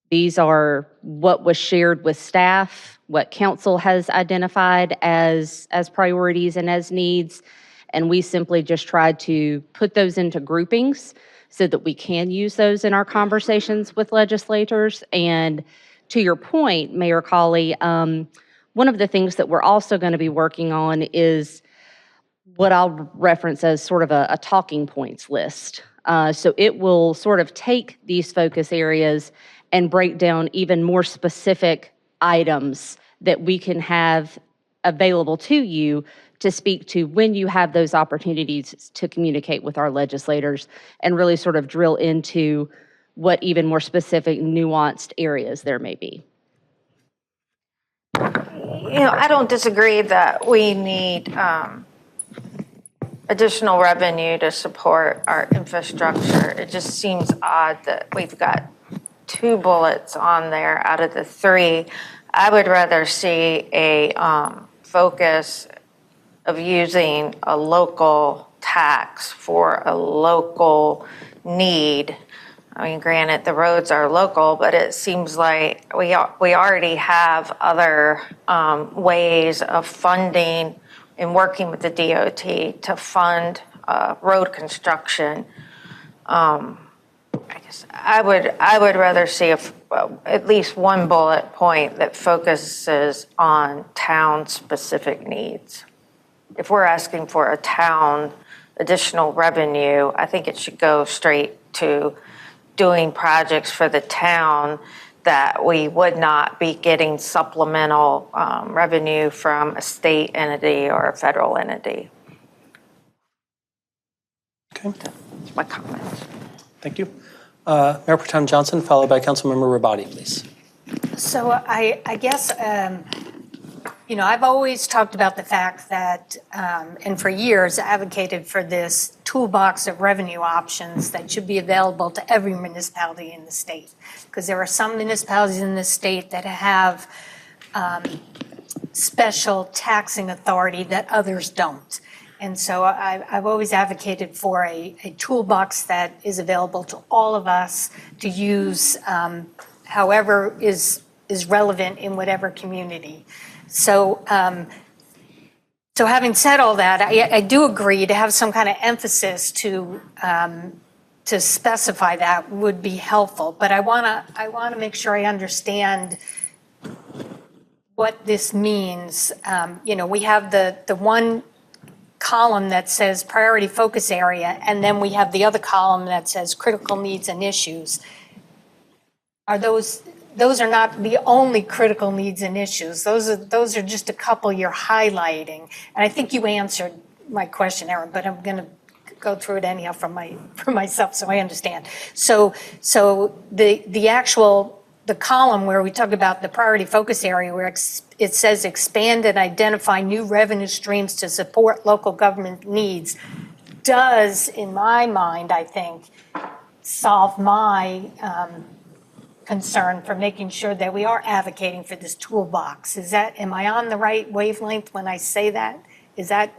These are what was shared with staff, what council has identified as priorities and as needs, and we simply just tried to put those into groupings so that we can use those in our conversations with legislators. And to your point, Mayor Colley, one of the things that we're also going to be working on is what I'll reference as sort of a talking points list. So it will sort of take these focus areas and break down even more specific items that we can have available to you to speak to when you have those opportunities to communicate with our legislators and really sort of drill into what even more specific, nuanced areas there may be. I don't disagree that we need additional revenue to support our infrastructure. It just seems odd that we've got 2 bullets on there out of the 3. I would rather see a focus of using a local tax for a local need. I mean, granted, the roads are local, but it seems like we already have other ways of funding and working with the DOT to fund road construction. I guess I would rather see at least one bullet point that focuses on town-specific needs. If we're asking for a town additional revenue, I think it should go straight to doing projects for the town that we would not be getting supplemental revenue from a state entity or a federal entity. Okay. That's my comment. Thank you. Mayor Pro Tem Johnson, followed by Councilmember Rabati, please. So I guess, I've always talked about the fact that, and for years advocated for this toolbox of revenue options that should be available to every municipality in the state. Because there are some municipalities in the state that have special taxing authority that others don't. And so I've always advocated for a toolbox that is available to all of us to use however is relevant in whatever community. So having said all that, I do agree to have some kind of emphasis to specify that would be helpful. But I wanna make sure I understand what this means. We have the one column that says priority focus area, and then we have the other column that says critical needs and issues. Are those are not the only critical needs and issues. Those are just a couple you're highlighting. And I think you answered my question, Aaron, but I'm gonna go through it anyhow for myself so I understand. So the column where we talk about the priority focus area where it says expand and identify new revenue streams to support local government needs does, in my mind, I think, solve my concern for making sure that we are advocating for this toolbox. Am I on the right wavelength when I say that? Is that?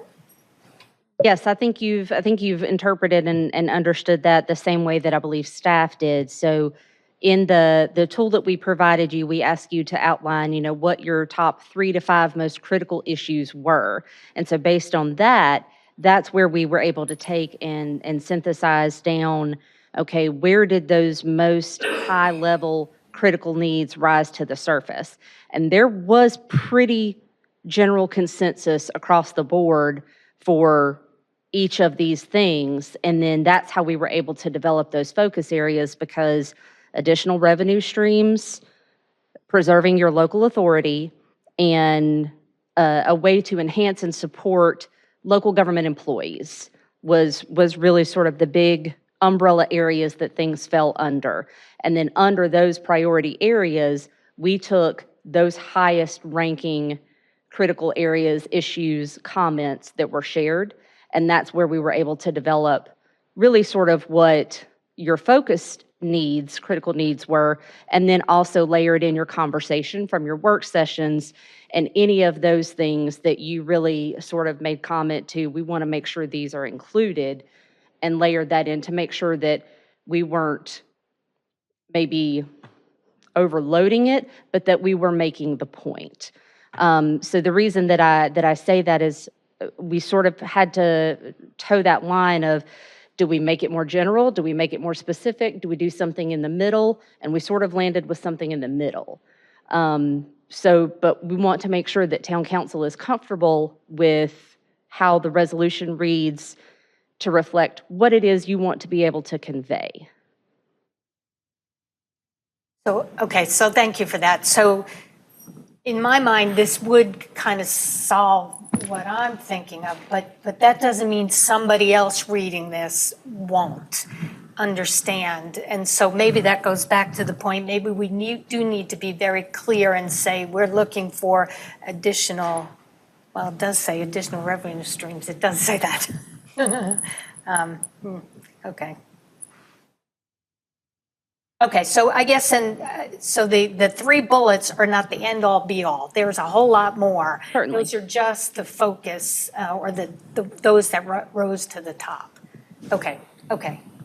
Yes, I think you've interpreted and understood that the same way that I believe staff did. So in the tool that we provided you, we asked you to outline, what your top 3 to 5 most critical issues were. And so based on that, that's where we were able to take and synthesize down, okay, where did those most high-level critical needs rise to the surface? And there was pretty general consensus across the board for each of these things. And then that's how we were able to develop those focus areas, because additional revenue streams, preserving your local authority, and a way to enhance and support local government employees was really sort of the big umbrella areas that things fell under. And then under those priority areas, we took those highest ranking critical areas, issues, comments that were shared, and that's where we were able to develop really sort of what your focused needs, critical needs were, and then also layered in your conversation from your work sessions and any of those things that you really sort of made comment to. We want to make sure these are included, and layered that in to make sure that we weren't maybe overloading it, but that we were making the point. So the reason that I say that is we sort of had to toe that line of, do we make it more general? Do we make it more specific? Do we do something in the middle? And we sort of landed with something in the middle. But we want to make sure that town council is comfortable with how the resolution reads to reflect what it is you want to be able to convey. So, okay, so thank you for that. So in my mind, this would kind of solve what I'm thinking of, but that doesn't mean somebody else reading this won't understand. And so maybe that goes back to the point, maybe we do need to be very clear and say we're looking for additional, well, it does say additional revenue streams. It does say that. Okay. Okay, so I guess, so the 3 bullets are not the end all be all. There's a whole lot more. Certainly. Those are just the focus or those that rose to the top. Okay. All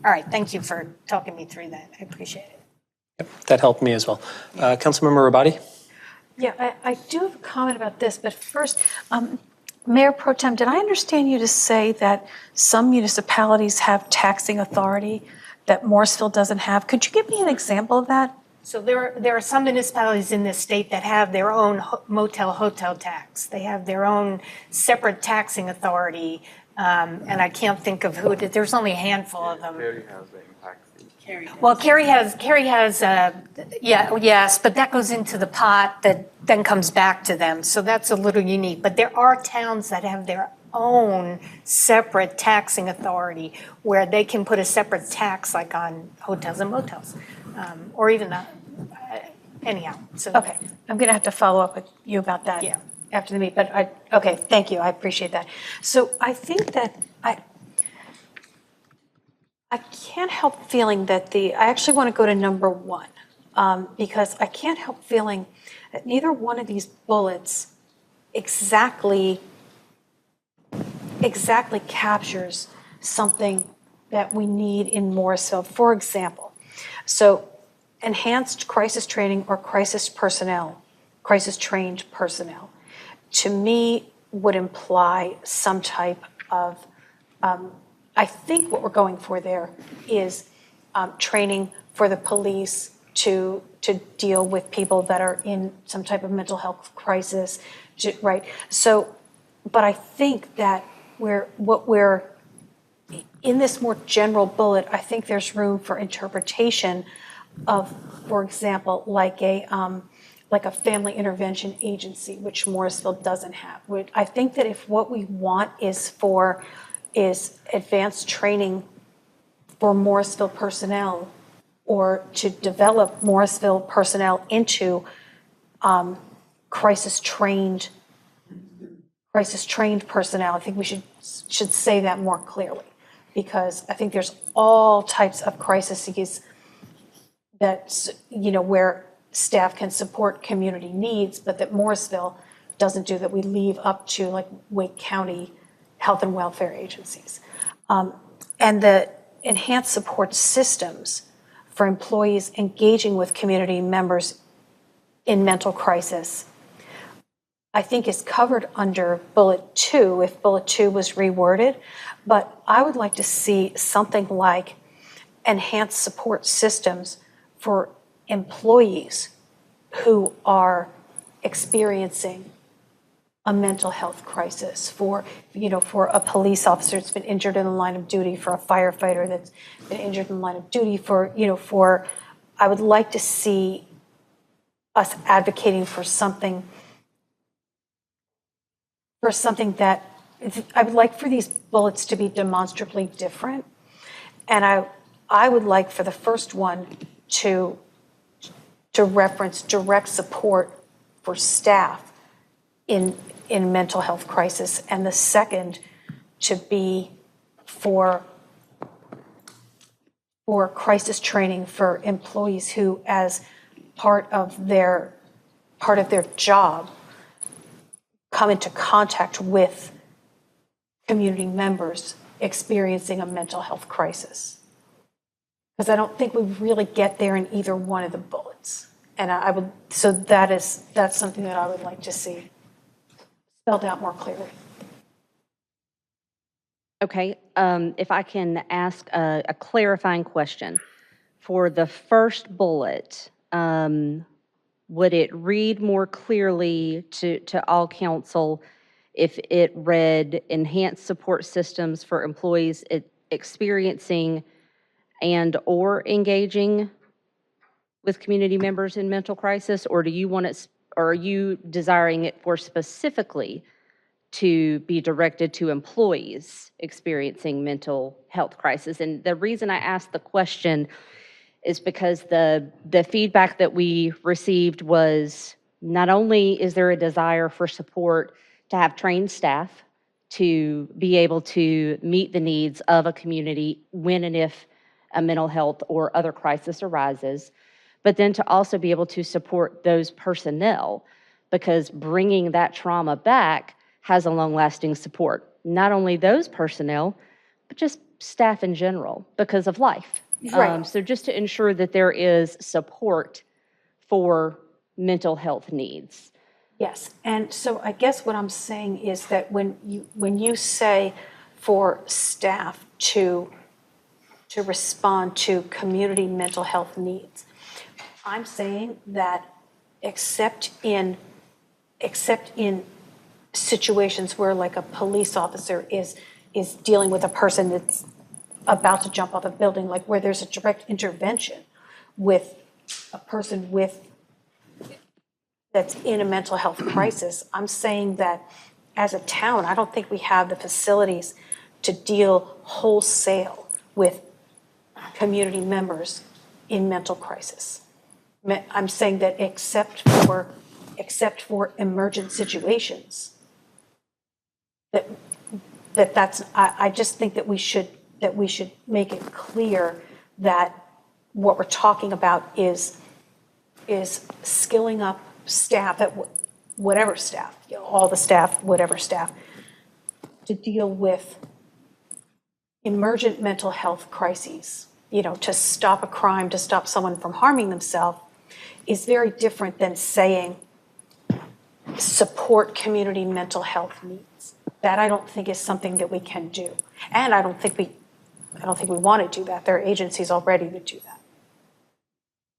right, thank you for talking me through that. I appreciate it. Yep, that helped me as well. Councilmember Rabadi? Yeah, I do have a comment about this, but first, Mayor Pro Tem, did I understand you to say that some municipalities have taxing authority that Morrisville doesn't have? Could you give me an example of that? So there are some municipalities in this state that have their own motel hotel tax. They have their own separate taxing authority, and I can't think of who it is. There's only a handful of them. Well, Cary has, yes, but that goes into the pot that then comes back to them. So that's a little unique. But there are towns that have their own separate taxing authority where they can put a separate tax like on hotels and motels, or even anyhow. So Okay, I'm going to have to follow up with you about that after the meeting. But okay, thank you. I appreciate that. So I think that I can't help feeling that I actually want to go to number 1 because I can't help feeling that neither one of these bullets exactly captures something that we need in Morrisville. For example, so enhanced crisis training or crisis trained personnel, to me would imply some type of, I think what we're going for there is training for the police to deal with people that are in some type of mental health crisis, right? So, but I think that we're in this more general bullet, I think there's room for interpretation of, for example, like a family intervention agency, which Morrisville doesn't have. I think that if what we want is advanced training for Morrisville personnel, or to develop Morrisville personnel into crisis trained personnel, I think we should say that more clearly, because I think there's all types of crises that, where staff can support community needs, but that Morrisville doesn't do, that we leave up to like Wake County health and welfare agencies. And the enhanced support systems for employees engaging with community members in mental crisis. I think is covered under bullet 2 if bullet 2 was reworded, but I would like to see something like enhanced support systems for employees who are experiencing a mental health crisis, for a police officer that's been injured in the line of duty, for a firefighter that's been injured in the line of duty, I would like to see us advocating for something that, I would like for these bullets to be demonstrably different. And I would like for the first one to reference direct support for staff in mental health crisis, and the second to be for crisis training for employees who, as part of their job, come into contact with community members experiencing a mental health crisis. Because I don't think we really get there in either one of the bullets. And that's something that I would like to see spelled out more clearly. Okay, if I can ask a clarifying question. For the first bullet, would it read more clearly to all council if it read enhanced support systems for employees experiencing and or engaging with community members in mental crisis, or do you want it, or are you desiring it for specifically to be directed to employees experiencing mental health crisis? And the reason I asked the question is because the feedback that we received was, not only is there a desire for support to have trained staff to be able to meet the needs of a community when and if a mental health or other crisis arises, but then to also be able to support those personnel, because bringing that trauma back has a long-lasting support. Not only those personnel, but just staff in general because of life. Right. So just to ensure that there is support for mental health needs. Yes, and so I guess what I'm saying is that when you say for staff to respond to community mental health needs, I'm saying that except in situations where, like, a police officer is dealing with a person that's about to jump off a building, like where there's a direct intervention with a person that's in a mental health crisis, I'm saying that as a town, I don't think we have the facilities to deal wholesale with community members in mental crisis. I'm saying that except for emergent situations, that's I just think that we should make it clear that what we're talking about is skilling up staff, at whatever staff, all the staff, whatever staff, to deal with emergent mental health crises, to stop a crime, to stop someone from harming themselves, is very different than saying support community mental health needs. That I don't think is something that we can do. And I don't think we want to do that. There are agencies already that do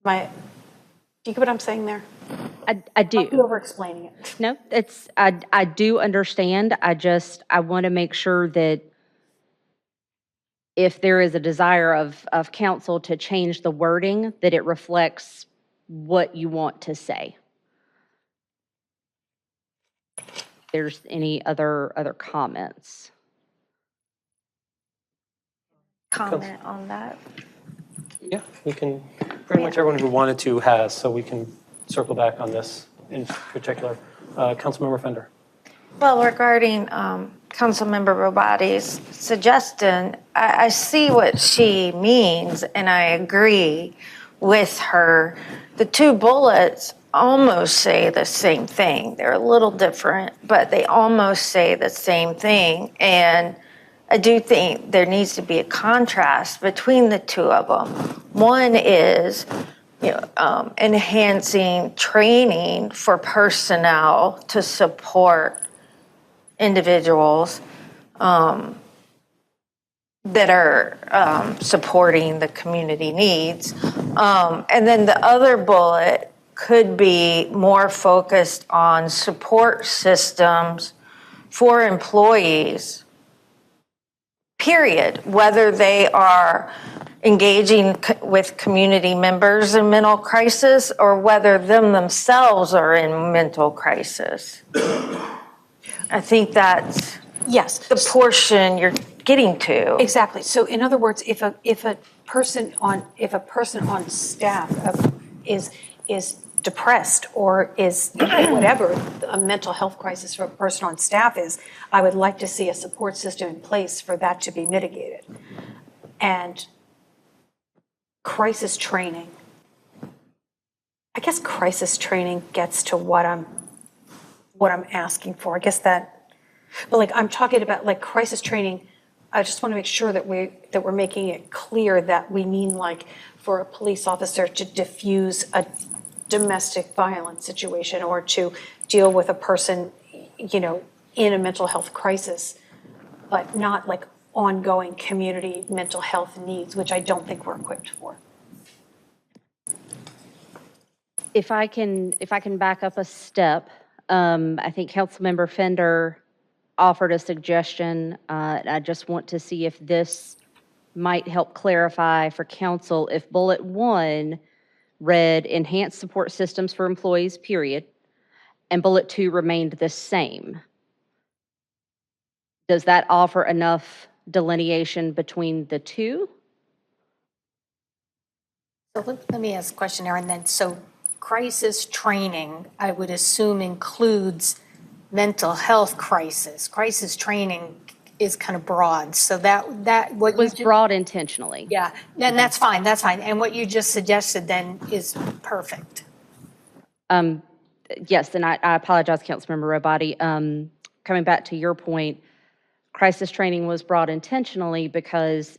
that. Do you get what I'm saying there? I do. I'll be over-explaining it. No, I do understand. I want to make sure that if there is a desire of council to change the wording, that it reflects what you want to say. There's any other comments? Comment on that. Yeah, we can, pretty much everyone who wanted to has, so we can circle back on this in particular. Councilmember Fender. Well, regarding Councilmember Robati's suggestion, I see what she means, and I agree with her. The two bullets almost say the same thing. They're a little different, but they almost say the same thing. And I do think there needs to be a contrast between the two of them. One is enhancing training for personnel to support individuals that are supporting the community needs. And then the other bullet could be more focused on support systems for employees, period, whether they are engaging with community members in mental crisis or whether them themselves are in mental crisis. I think that's the portion you're getting to. Exactly. So in other words, if a person on staff is depressed or is whatever a mental health crisis for a person on staff is, I would like to see a support system in place for that to be mitigated. And crisis training. I guess crisis training gets to what I'm asking for. I guess that, but like I'm talking about like crisis training. I just want to make sure that we're making it clear that we mean like for a police officer to diffuse a domestic violence situation or to deal with a person, in a mental health crisis, but not like ongoing community mental health needs, which I don't think we're equipped for. If I can back up a step, I think Councilmember Fender offered a suggestion. I just want to see if this might help clarify for council if bullet 1 read enhanced support systems for employees, period, and bullet 2 remained the same. Does that offer enough delineation between the two? So let me ask a question, Erin, then. So crisis training, I would assume, includes mental health crisis. Crisis training is kind of broad. So that what was broad intentionally. Yeah, and that's fine. That's fine. And what you just suggested then is perfect. Yes, and I apologize, Councilmember Robati. Coming back to your point, crisis training was broad intentionally because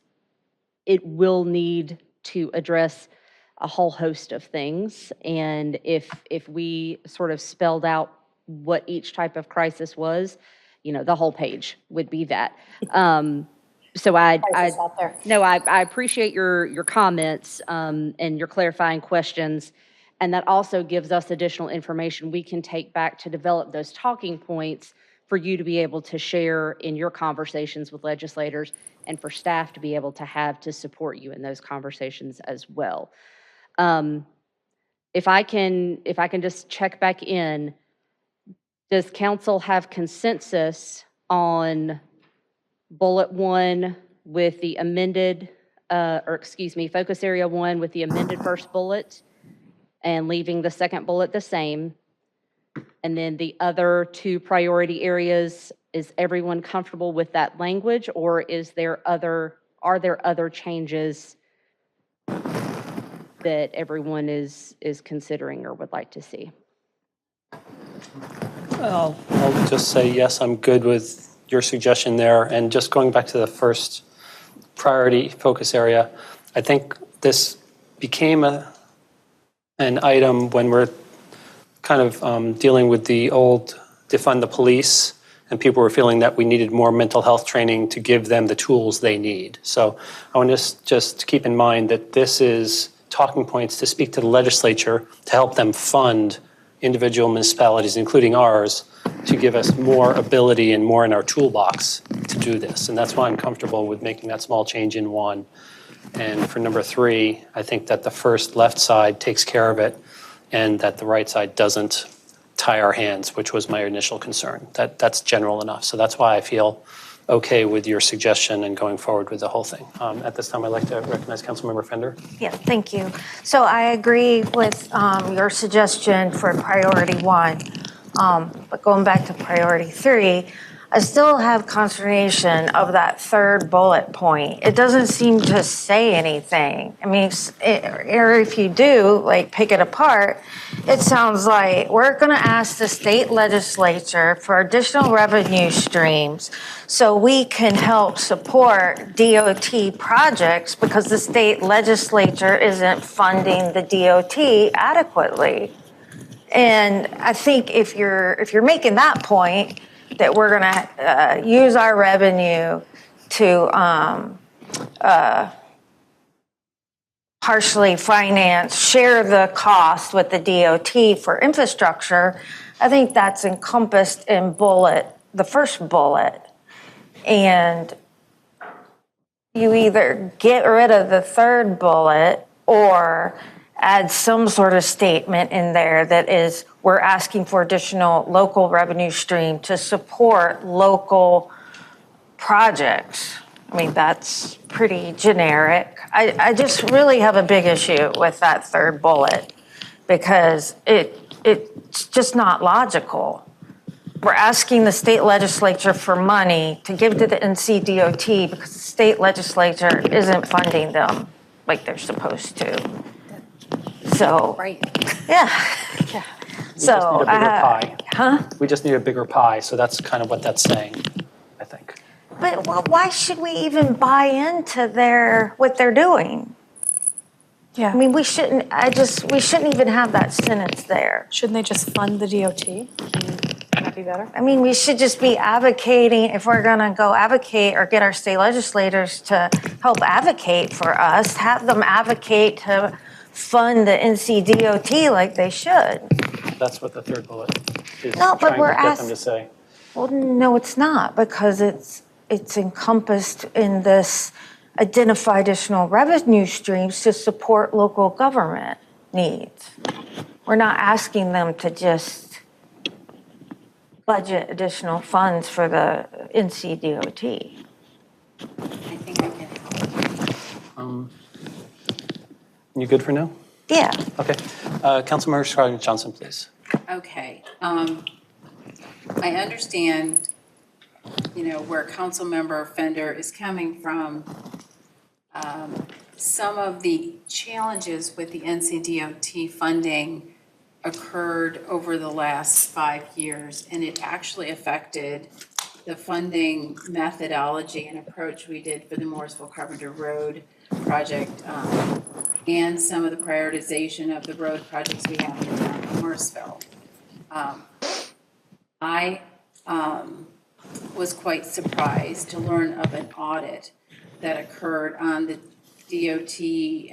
it will need to address a whole host of things. And if we sort of spelled out what each type of crisis was, the whole page would be that. So I appreciate your comments and your clarifying questions. And that also gives us additional information we can take back to develop those talking points for you to be able to share in your conversations with legislators and for staff to be able to have to support you in those conversations as well. If I can just check back in, does council have consensus on bullet 1 with the amended, focus area 1 with the amended first bullet and leaving the second bullet the same? And then the other 2 priority areas, is everyone comfortable with that language, or are there other changes that everyone is considering or would like to see? I'll just say yes, I'm good with your suggestion there. And just going back to the first priority focus area, I think this became an item when we're kind of dealing with the old defund the police, and people were feeling that we needed more mental health training to give them the tools they need. So I want to just keep in mind that this is talking points to speak to the legislature to help them fund individual municipalities, including ours, to give us more ability and more in our toolbox to do this. And that's why I'm comfortable with making that small change in 1. And for number 3, I think that the first left side takes care of it and that the right side doesn't tie our hands, which was my initial concern. That's general enough. So that's why I feel okay with your suggestion and going forward with the whole thing. At this time, I'd like to recognize Councilmember Fender. Yeah, thank you. So I agree with your suggestion for priority 1, but going back to priority 3, I still have consternation of that third bullet point. It doesn't seem to say anything. I mean, or if you do, like, pick it apart, it sounds like we're going to ask the state legislature for additional revenue streams so we can help support DOT projects because the state legislature isn't funding the DOT adequately. And I think if you're making that point, that we're going to use our revenue to partially finance, share the cost with the DOT for infrastructure, I think that's encompassed in the first bullet. And you either get rid of the third bullet or add some sort of statement in there that is, we're asking for additional local revenue stream to support local projects. I mean, that's pretty generic. I just really have a big issue with that third bullet because it's just not logical. We're asking the state legislature for money to give to the NCDOT because the state legislature isn't funding them like they're supposed to. So, Right. yeah. We just need a bigger pie. Huh? We just need a bigger pie, so that's kind of what that's saying, I think. But why should we even buy into what they're doing? Yeah. I mean, we shouldn't even have that sentence there. Shouldn't they just fund the DOT? Wouldn't that be better? I mean, we should just be advocating, if we're gonna go advocate or get our state legislators to help advocate for us, have them advocate to fund the NCDOT like they should. That's what the third bullet is No, but trying we're to get them to say. Well, no, it's not, because it's encompassed in this identify additional revenue streams to support local government needs. We're not asking them to just budget additional funds for the NCDOT. I think I can. You good for now? Yeah. Okay. Councilmember Scarlett Johnson, please. Okay. I understand, where Councilmember Fender is coming from. Some of the challenges with the NCDOT funding occurred over the last 5 years, and it actually affected the funding methodology and approach we did for the Morrisville Carpenter Road project, and some of the prioritization of the road projects we have in the town of Morrisville. I was quite surprised to learn of an audit that occurred on the DOT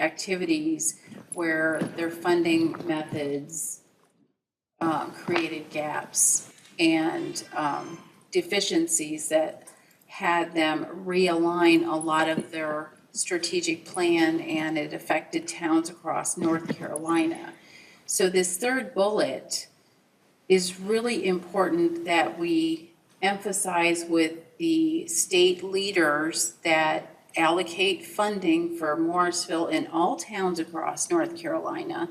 activities where their funding methods created gaps and deficiencies that had them realign a lot of their strategic plan, and it affected towns across North Carolina. So this third bullet is really important that we emphasize with the state leaders that allocate funding for Morrisville and all towns across North Carolina,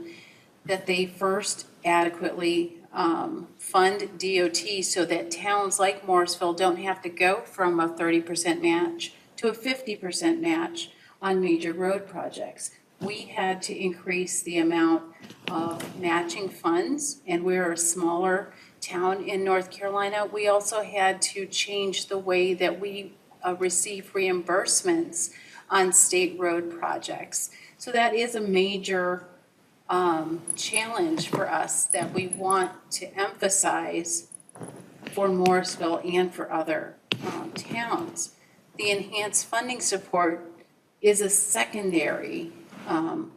that they first adequately fund DOT so that towns like Morrisville don't have to go from a 30% match to a 50% match on major road projects. We had to increase the amount of matching funds, and we're a smaller town in North Carolina. We also had to change the way that we receive reimbursements on state road projects. So that is a major challenge for us that we want to emphasize for Morrisville and for other towns. The enhanced funding support is a secondary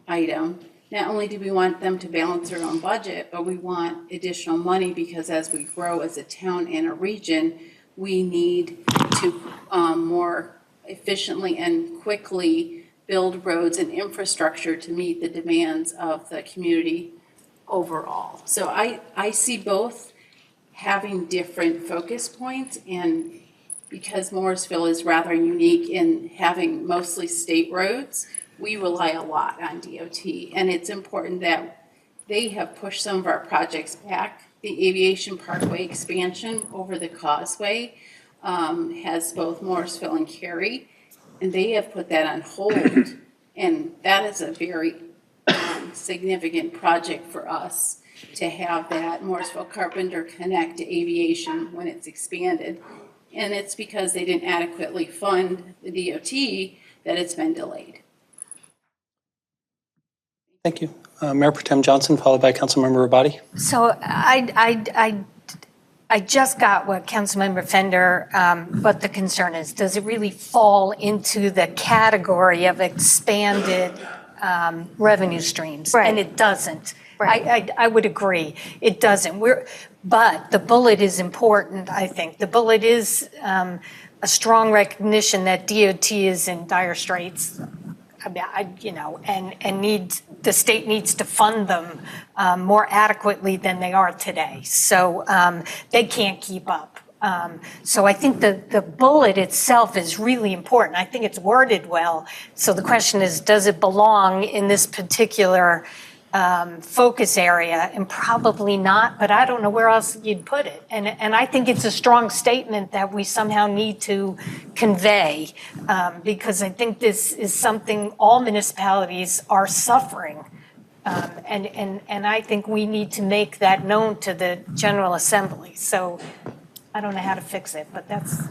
item. Not only do we want them to balance their own budget, but we want additional money because as we grow as a town and a region, we need to more efficiently and quickly build roads and infrastructure to meet the demands of the community overall. So I see both having different focus points, and because Morrisville is rather unique in having mostly state roads, we rely a lot on DOT, and it's important that they have pushed some of our projects back. The Aviation Parkway expansion over the causeway has both Morrisville and Cary, and they have put that on hold. And that is a very significant project for us to have that Morrisville Carpenter connect to aviation when it's expanded. And it's because they didn't adequately fund the DOT that it's been delayed. Thank you. Mayor Pro Tem Johnson, followed by Councilmember Rabati. So I just got what Councilmember Fender, but the concern is, does it really fall into the category of expanded revenue streams? Right. And it doesn't. Right. I would agree. It doesn't. But the bullet is important, I think. The bullet is a strong recognition that DOT is in dire straits. I mean, and the state needs to fund them more adequately than they are today. So they can't keep up. So I think the bullet itself is really important. I think it's worded well. So the question is, does it belong in this particular focus area? And probably not, but I don't know where else you'd put it. And I think it's a strong statement that we somehow need to convey, because I think this is something all municipalities are suffering. And I think we need to make that known to the General Assembly. So I don't know how to fix it, but that's.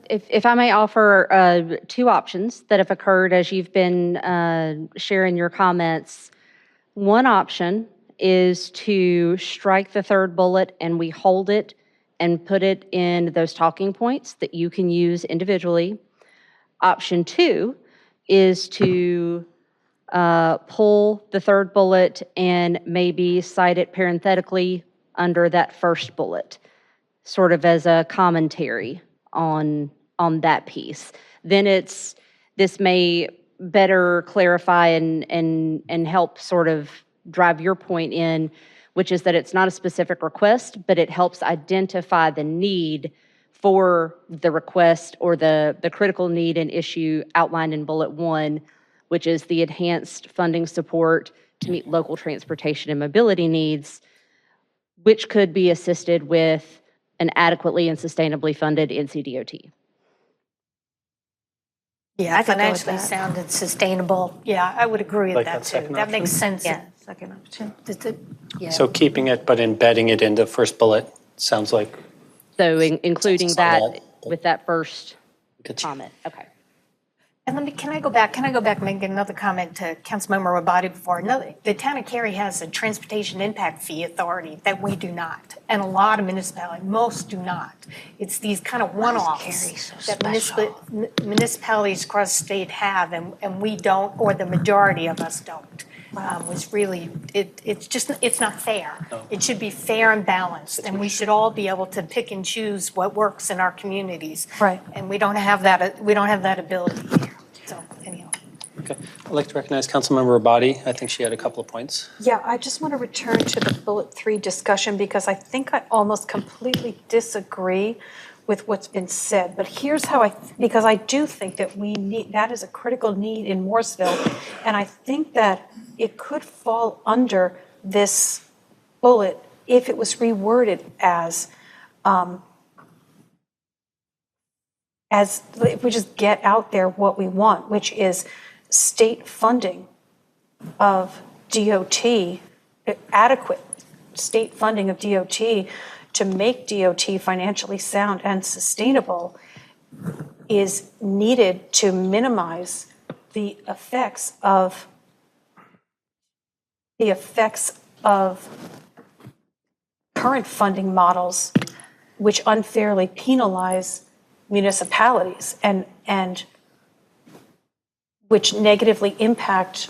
If I may offer two options that have occurred as you've been sharing your comments. One option is to strike the third bullet and we hold it and put it in those talking points that you can use individually. Option two is to pull the third bullet and maybe cite it parenthetically under that first bullet, sort of as a commentary on that piece. Then this may better clarify and help sort of drive your point in, which is that it's not a specific request, but it helps identify the need for the request or the critical need and issue outlined in bullet one, which is the enhanced funding support to meet local transportation and mobility needs, which could be assisted with an adequately and sustainably funded NCDOT. Yeah, financially sound and sustainable. Yeah, I would agree with that too. That makes sense. Yeah, second option. Yeah. So keeping it, but embedding it into first bullet sounds like. So including that Small. with that first comment. Okay. And can I go back and make another comment to Councilmember Rabati before? The town of Cary has a transportation impact fee authority that we do not. And a lot of municipalities, most do not. It's these kind of one-offs that municipalities across the state have and we don't, or the majority of us don't. Was really, it's not fair. No. It should be fair and balanced, and we should all be able to pick and choose what works in our communities. Right. And we don't have that ability here. So anyhow. Okay. I'd like to recognize Councilmember Rabati. I think she had a couple of points. Yeah, I just want to return to the bullet 3 discussion because I think I almost completely disagree with what's been said. But here's how because I do think that that is a critical need in Morrisville. And I think that it could fall under this bullet if it was reworded as if we just get out there what we want, which is state funding of DOT, adequate state funding of DOT to make DOT financially sound and sustainable is needed to minimize the effects of current funding models which unfairly penalize municipalities and which negatively impact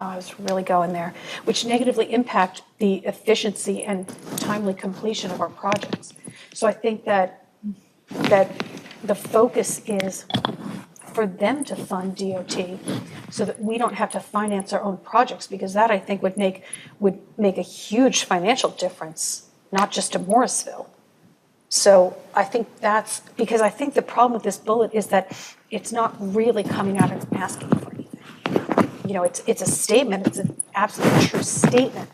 I was really going there, which negatively impact the efficiency and timely completion of our projects. So I think that the focus is for them to fund DOT so that we don't have to finance our own projects, because that I think would make a huge financial difference, not just to Morrisville. So I think that's because I think the problem with this bullet is that it's not really coming out and asking for anything. You know, it's a statement, it's an absolutely true statement,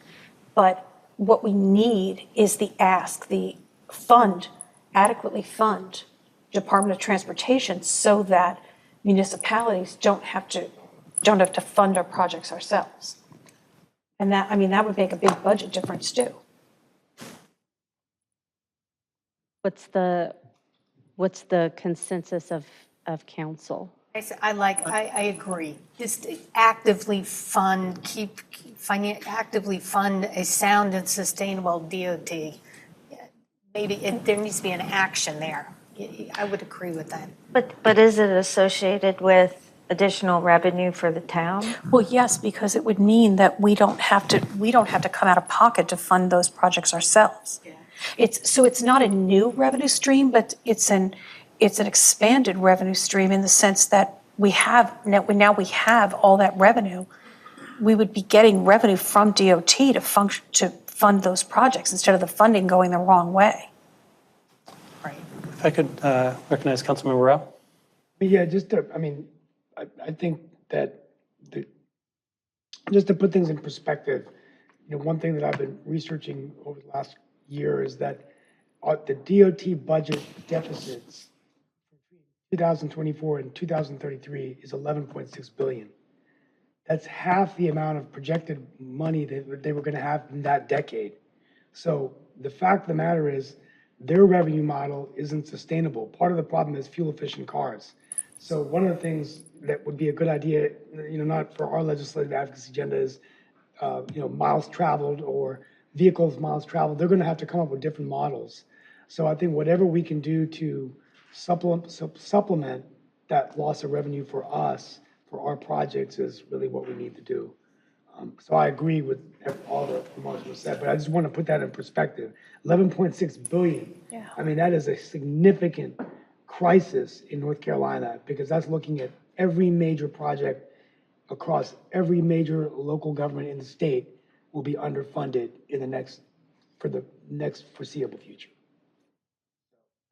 but what we need is the ask, the fund, adequately fund Department of Transportation so that municipalities don't have to fund our projects ourselves. And that, I mean, that would make a big budget difference too. What's the consensus of council? I agree. Just actively fund, actively fund a sound and sustainable DOT. Maybe there needs to be an action there. I would agree with that. But is it associated with additional revenue for the town? Well, yes, because it would mean that we don't have to come out of pocket to fund those projects ourselves. It's not a new revenue stream, but it's an expanded revenue stream in the sense that we have all that revenue. We would be getting revenue from DOT to fund those projects instead of the funding going the wrong way. If I could recognize Councilmember Rao. Yeah, I think that just to put things in perspective, one thing that I've been researching over the last year is that the DOT budget deficits between 2024 and 2033 is 11.6 billion. That's half the amount of projected money that they were going to have in that decade. So the fact of the matter is their revenue model isn't sustainable. Part of the problem is fuel efficient cars. So one of the things that would be a good idea, not for our legislative advocacy agenda is, miles traveled or vehicles miles traveled. They're going to have to come up with different models. So I think whatever we can do to supplement that loss of revenue for us, for our projects, is really what we need to do. So I agree with all the remarks were said, but I just want to put that in perspective. 11.6 billion. Yeah. I mean, that is a significant crisis in North Carolina because that's looking at every major project across every major local government in the state will be underfunded for the next foreseeable future.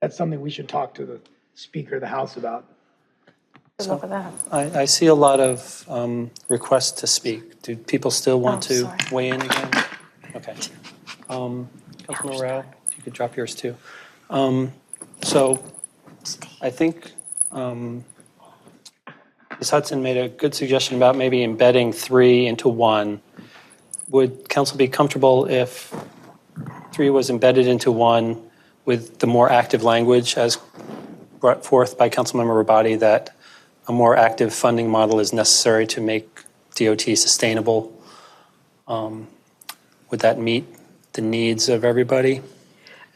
That's something we should talk to the Speaker of the House about. Good luck with that. I see a lot of requests to speak. Do people still want to weigh in again? Okay. Councilmember Rao, if you could drop yours too. So I think Ms. Hudson made a good suggestion about maybe embedding 3 into 1. Would council be comfortable if 3 was embedded into 1 with the more active language as brought forth by Councilmember Rabadi that a more active funding model is necessary to make DOT sustainable? Would that meet the needs of everybody?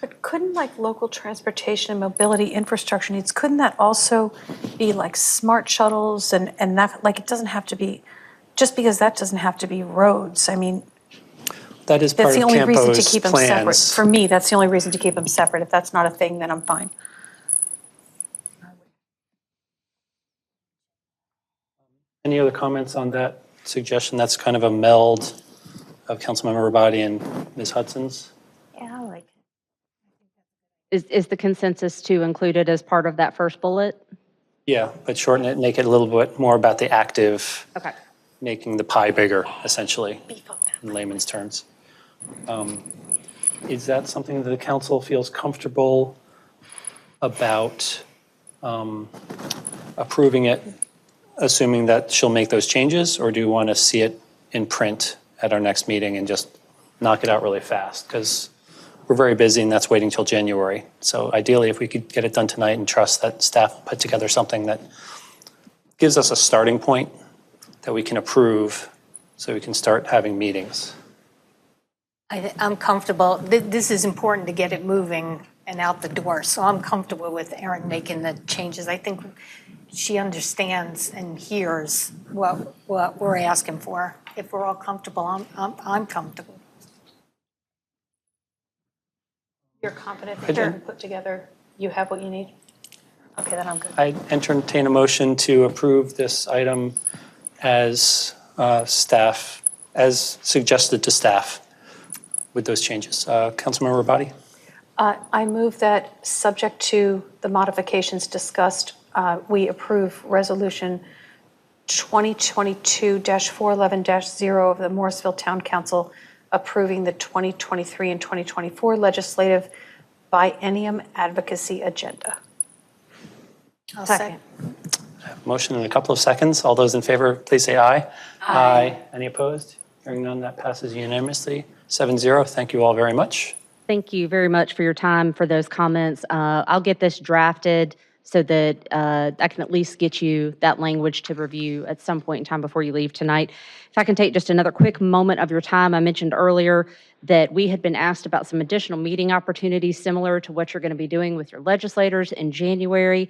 But couldn't local transportation and mobility infrastructure needs, couldn't that also be smart shuttles and that, it doesn't have to be, just because that doesn't have to be roads. I mean, that is part that's the of only reason to Campo's keep them plans. separate. For me, that's the only reason to keep them separate. If that's not a thing, then I'm fine. Any other comments on that suggestion? That's kind of a meld of Councilmember Rabadi and Ms. Hudson's. Yeah, I like it. Is the consensus to include it as part of that first bullet? Yeah, but shorten it, make it a little bit more about the active, Okay. making the pie bigger, essentially, in layman's terms. Is that something that the council feels comfortable about approving it, assuming that she'll make those changes, or do you want to see it in print at our next meeting and just knock it out really fast? Because we're very busy and that's waiting till January. So ideally, if we could get it done tonight and trust that staff put together something that gives us a starting point that we can approve so we can start having meetings. I'm comfortable. This is important to get it moving and out the door. So I'm comfortable with Erin making the changes. I think she understands and hears what we're asking for. If we're all comfortable, I'm comfortable. You're confident that you're put together, you have what you need? Okay, then I'm good. I entertain a motion to approve this item as staff, as suggested to staff with those changes. Councilmember Rabadi? I move that, subject to the modifications discussed, we approve Resolution 2022-411-0 of the Morrisville Town Council approving the 2023 and 2024 legislative biennium advocacy agenda. I'll second. Motion in a couple of seconds. All those in favor, please say aye. Aye. Any opposed? Hearing none, that passes unanimously, 7-0. Thank you all very much. Thank you very much for your time, for those comments. I'll get this drafted so that I can at least get you that language to review at some point in time before you leave tonight. If I can take just another quick moment of your time, I mentioned earlier that we had been asked about some additional meeting opportunities similar to what you're going to be doing with your legislators in January.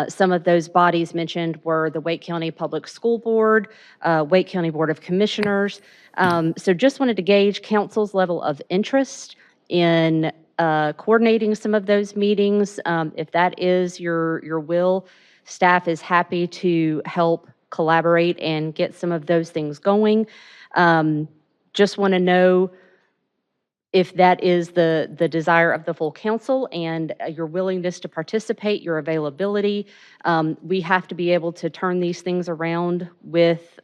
Some of those bodies mentioned were the Wake County Public School Board, Wake County Board of Commissioners. So just wanted to gauge council's level of interest in coordinating some of those meetings. If that is your will, staff is happy to help collaborate and get some of those things going. Just want to know if that is the desire of the full council and your willingness to participate, your availability. We have to be able to turn these things around with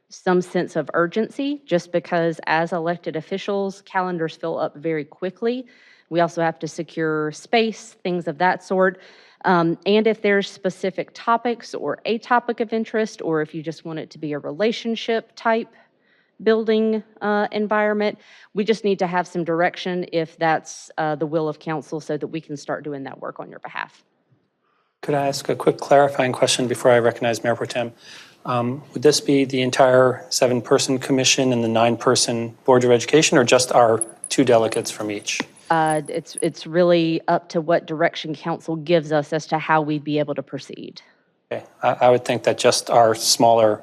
some sense of urgency, just because as elected officials, calendars fill up very quickly. We also have to secure space, things of that sort. And if there's specific topics or a topic of interest, or if you just want it to be a relationship type building environment, we just need to have some direction if that's the will of council so that we can start doing that work on your behalf. Could I ask a quick clarifying question before I recognize Mayor Pro Tem? Would this be the entire 7-person commission and the 9-person Board of Education, or just our 2 delegates from each? It's really up to what direction council gives us as to how we'd be able to proceed. Okay, I would think that just our smaller,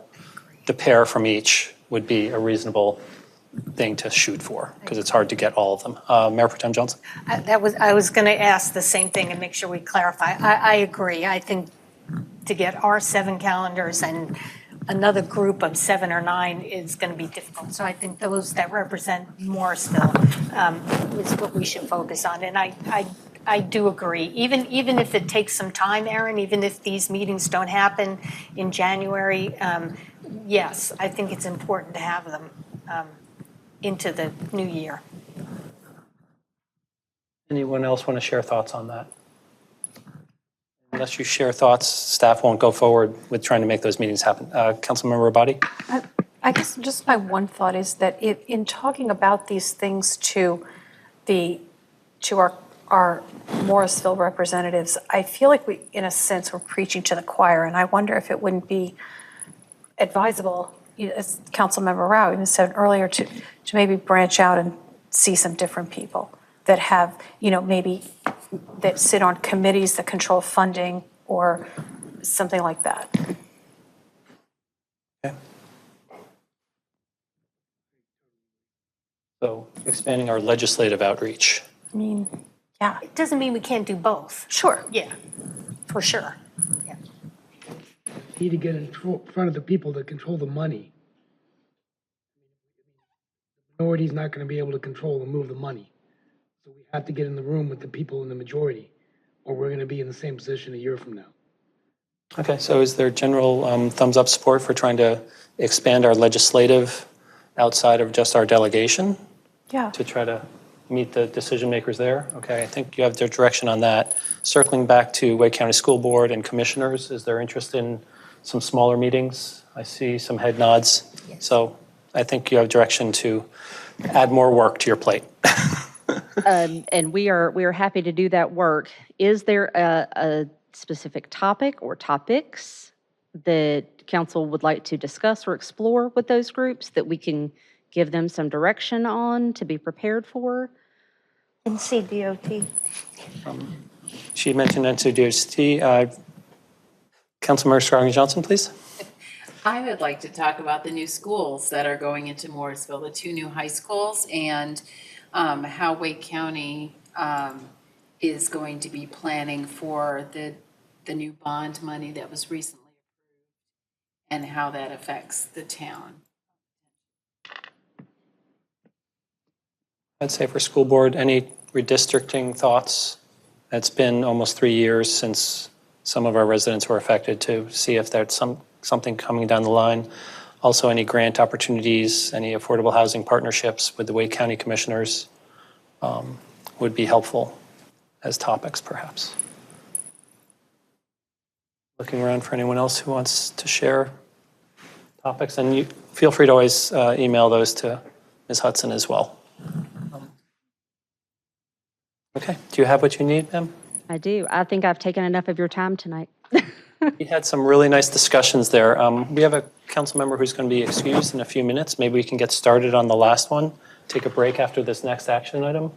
the pair from each would be a reasonable thing to shoot for, because it's hard to get all of them. Mayor Pro Tem Johnson? I was going to ask the same thing and make sure we clarify. I agree. I think to get our 7 calendars and another group of 7 or 9 is going to be difficult. So I think those that represent Morrisville is what we should focus on. And I do agree. Even if it takes some time, Aaron, even if these meetings don't happen in January, yes, I think it's important to have them into the new year. Anyone else want to share thoughts on that? Unless you share thoughts, staff won't go forward with trying to make those meetings happen. Councilmember Abadi? I guess just my one thought is that in talking about these things to our Morrisville representatives, I feel like we, in a sense, we're preaching to the choir, and I wonder if it wouldn't be advisable, as Councilmember Rao even said earlier, to maybe branch out and see some different people that have, maybe that sit on committees that control funding or something like that. Okay. So expanding our legislative outreach. I mean, yeah. It doesn't mean we can't do both. Sure. Yeah, for sure. Yeah. Need to get in front of the people that control the money. The minority's not going to be able to control and move the money. So we have to get in the room with the people in the majority, or we're going to be in the same position a year from now. Okay, so is there general thumbs up support for trying to expand our legislative outside of just our delegation? Yeah. To try to meet the decision makers there? Okay, I think you have the direction on that. Circling back to Wake County School Board and commissioners, is there interest in some smaller meetings? I see some head nods. Yes. So I think you have direction to add more work to your plate. And we are happy to do that work. Is there a specific topic or topics that council would like to discuss or explore with those groups that we can give them some direction on to be prepared for? NCDOT. She mentioned NCDOT. Councilmember Scroggins-Johnson, please. I would like to talk about the new schools that are going into Morrisville, the 2 new high schools, and how Wake County is going to be planning for the new bond money that was recently approved and how that affects the town. I'd say for school board, any redistricting thoughts? It's been almost 3 years since some of our residents were affected, to see if there's something coming down the line. Also, any grant opportunities, any affordable housing partnerships with the Wake County Commissioners would be helpful as topics, perhaps. Looking around for anyone else who wants to share topics, and you feel free to always email those to Ms. Hudson as well. Okay, do you have what you need, ma'am? I do. I think I've taken enough of your time tonight. We had some really nice discussions there. We have a council member who's going to be excused in a few minutes. Maybe we can get started on the last one, take a break after this next action item.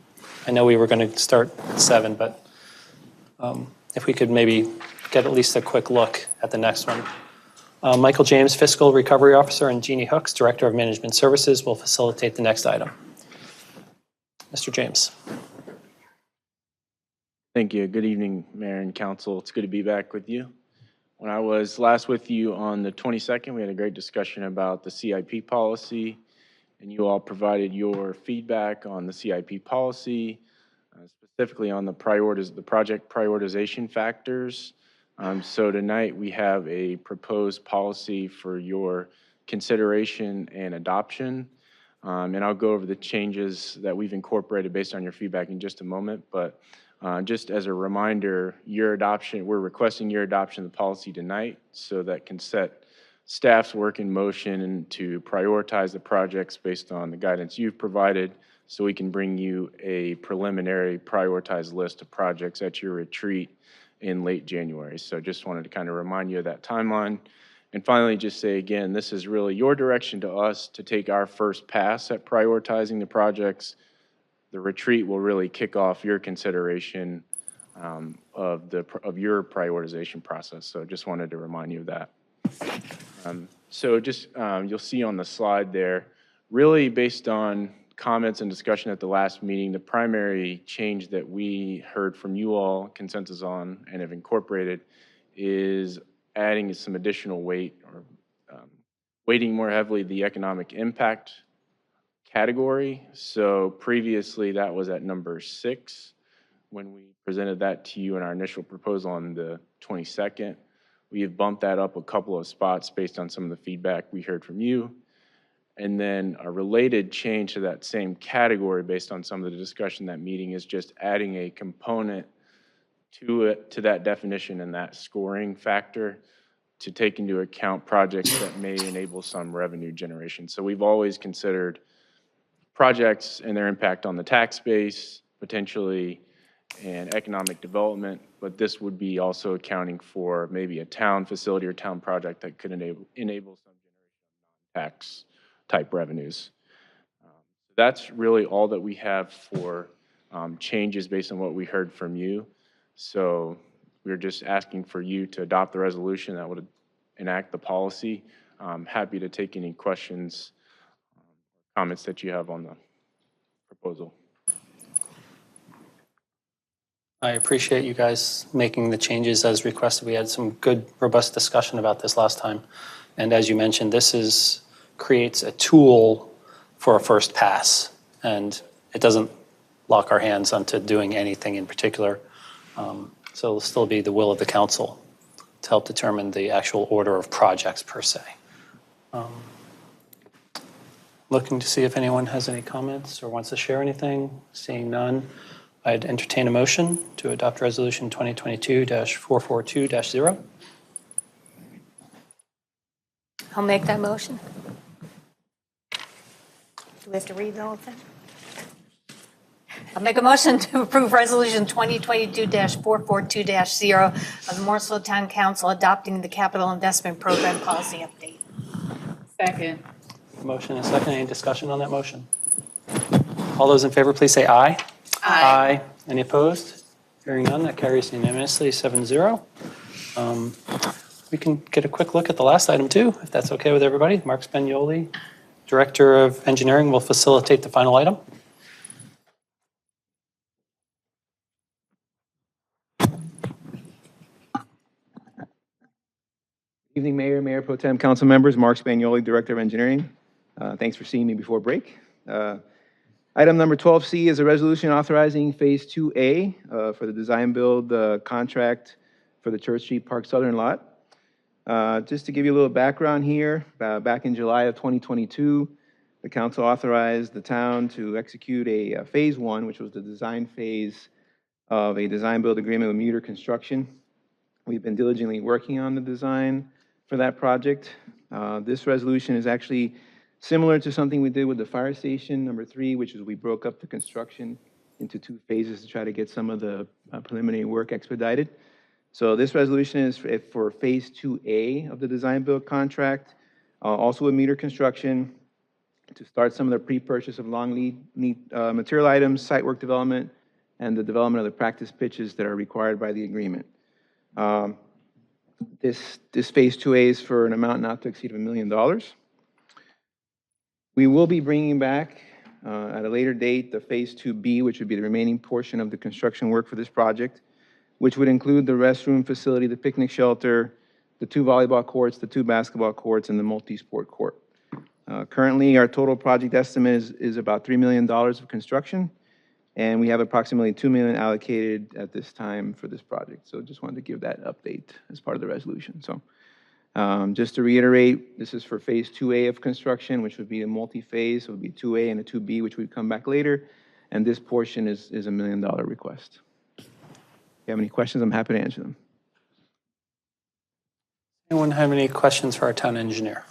I know we were going to start at 7, but if we could maybe get at least a quick look at the next one. Michael James, Fiscal Recovery Officer, and Jeannie Hooks, Director of Management Services, will facilitate the next item. Mr. James. Thank you. Good evening, Mayor and Council. It's good to be back with you. When I was last with you on the 22nd, we had a great discussion about the CIP policy, and you all provided your feedback on the CIP policy, specifically on the project prioritization factors. So tonight we have a proposed policy for your consideration and adoption. And I'll go over the changes that we've incorporated based on your feedback in just a moment. But just as a reminder, we're requesting your adoption of the policy tonight so that can set staff's work in motion and to prioritize the projects based on the guidance you've provided, so we can bring you a preliminary prioritized list of projects at your retreat in late January. So just wanted to kind of remind you of that timeline. And finally, just say again, this is really your direction to us to take our first pass at prioritizing the projects. The retreat will really kick off your consideration of your prioritization process. So just wanted to remind you of that. So just you'll see on the slide there, really based on comments and discussion at the last meeting, the primary change that we heard from you all consensus on and have incorporated is adding some additional weight or weighting more heavily the economic impact category. So previously that was at number 6 when we presented that to you in our initial proposal on the 22nd. We have bumped that up a couple of spots based on some of the feedback we heard from you. And then a related change to that same category based on some of the discussion that meeting is just adding a component to that definition and that scoring factor to take into account projects that may enable some revenue generation. So we've always considered projects and their impact on the tax base, potentially, and economic development, but this would be also accounting for maybe a town facility or town project that could enable some tax type revenues. That's really all that we have for changes based on what we heard from you. So we're just asking for you to adopt the resolution that would enact the policy. I'm happy to take any questions, comments that you have on the proposal. I appreciate you guys making the changes as requested. We had some good, robust discussion about this last time. And as you mentioned, this creates a tool for a first pass, and it doesn't lock our hands onto doing anything in particular. So it'll still be the will of the council to help determine the actual order of projects per se. Looking to see if anyone has any comments or wants to share anything. Seeing none, I'd entertain a motion to adopt Resolution 2022-442-0. I'll make that motion. Do we have to read the whole thing? I'll make a motion to approve Resolution 2022-442-0 of the Morrisville Town Council adopting the Capital Investment Program Policy Update. Second. Motion and second. Any discussion on that motion? All those in favor, please say aye. Aye. Any opposed? Hearing none, that carries unanimously 7-0. We can get a quick look at the last item too, if that's okay with everybody. Mark Spagnoli, Director of Engineering, will facilitate the final item. Evening, Mayor, Mayor Pro Tem, Council members. Mark Spagnoli, Director of Engineering. Thanks for seeing me before break. Item number 12C is a resolution authorizing Phase 2A for the design build contract for the Church Street Park Southern Lot. Just to give you a little background here, back in July of 2022, the council authorized the town to execute a phase one, which was the design phase of a design-build agreement with Muter Construction. We've been diligently working on the design for that project. This resolution is actually similar to something we did with the fire station number 3, which is we broke up the construction into 2 phases to try to get some of the preliminary work expedited. So this resolution is for phase 2A of the design-build contract, also with Muter Construction, to start some of the pre-purchase of long lead material items, site work development, and the development of the practice pitches that are required by the agreement. This phase 2A is for an amount not to exceed $1 million. We will be bringing back at a later date the phase 2B, which would be the remaining portion of the construction work for this project, which would include the restroom facility, the picnic shelter, the 2 volleyball courts, the 2 basketball courts, and the multi-sport court. Currently, our total project estimate is about $3 million of construction, and we have approximately $2 million allocated at this time for this project. So just wanted to give that update as part of the resolution. So just to reiterate, this is for phase 2A of construction, which would be a multi-phase. So it would be 2A and a 2B, which would come back later. And this portion is a $1 million request. If you have any questions, I'm happy to answer them. Anyone have any questions for our town engineer?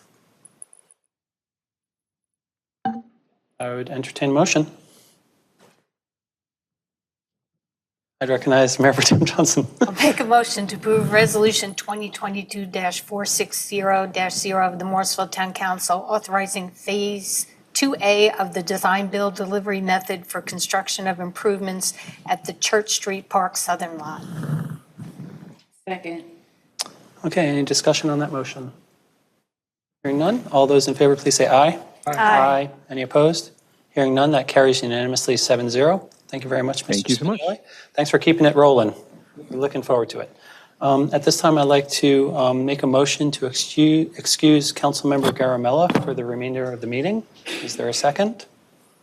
I would entertain a motion. I'd recognize Mayor Pro Tem Johnson. I'll make a motion to approve Resolution 2022-460-0 of the Morrisville Town Council authorizing Phase 2A of the design-build delivery method for construction of improvements at the Church Street Park Southern Lot. Second. Okay, any discussion on that motion? Hearing none, all those in favor, please say aye. Aye. Any opposed? Hearing none, that carries unanimously 7-0. Thank you very much, Mr. Thank you so much. Spinelli. Thanks for keeping it rolling. We're looking forward to it. At this time, I'd like to make a motion to excuse Councilmember Garamella for the remainder of the meeting. Is there a second?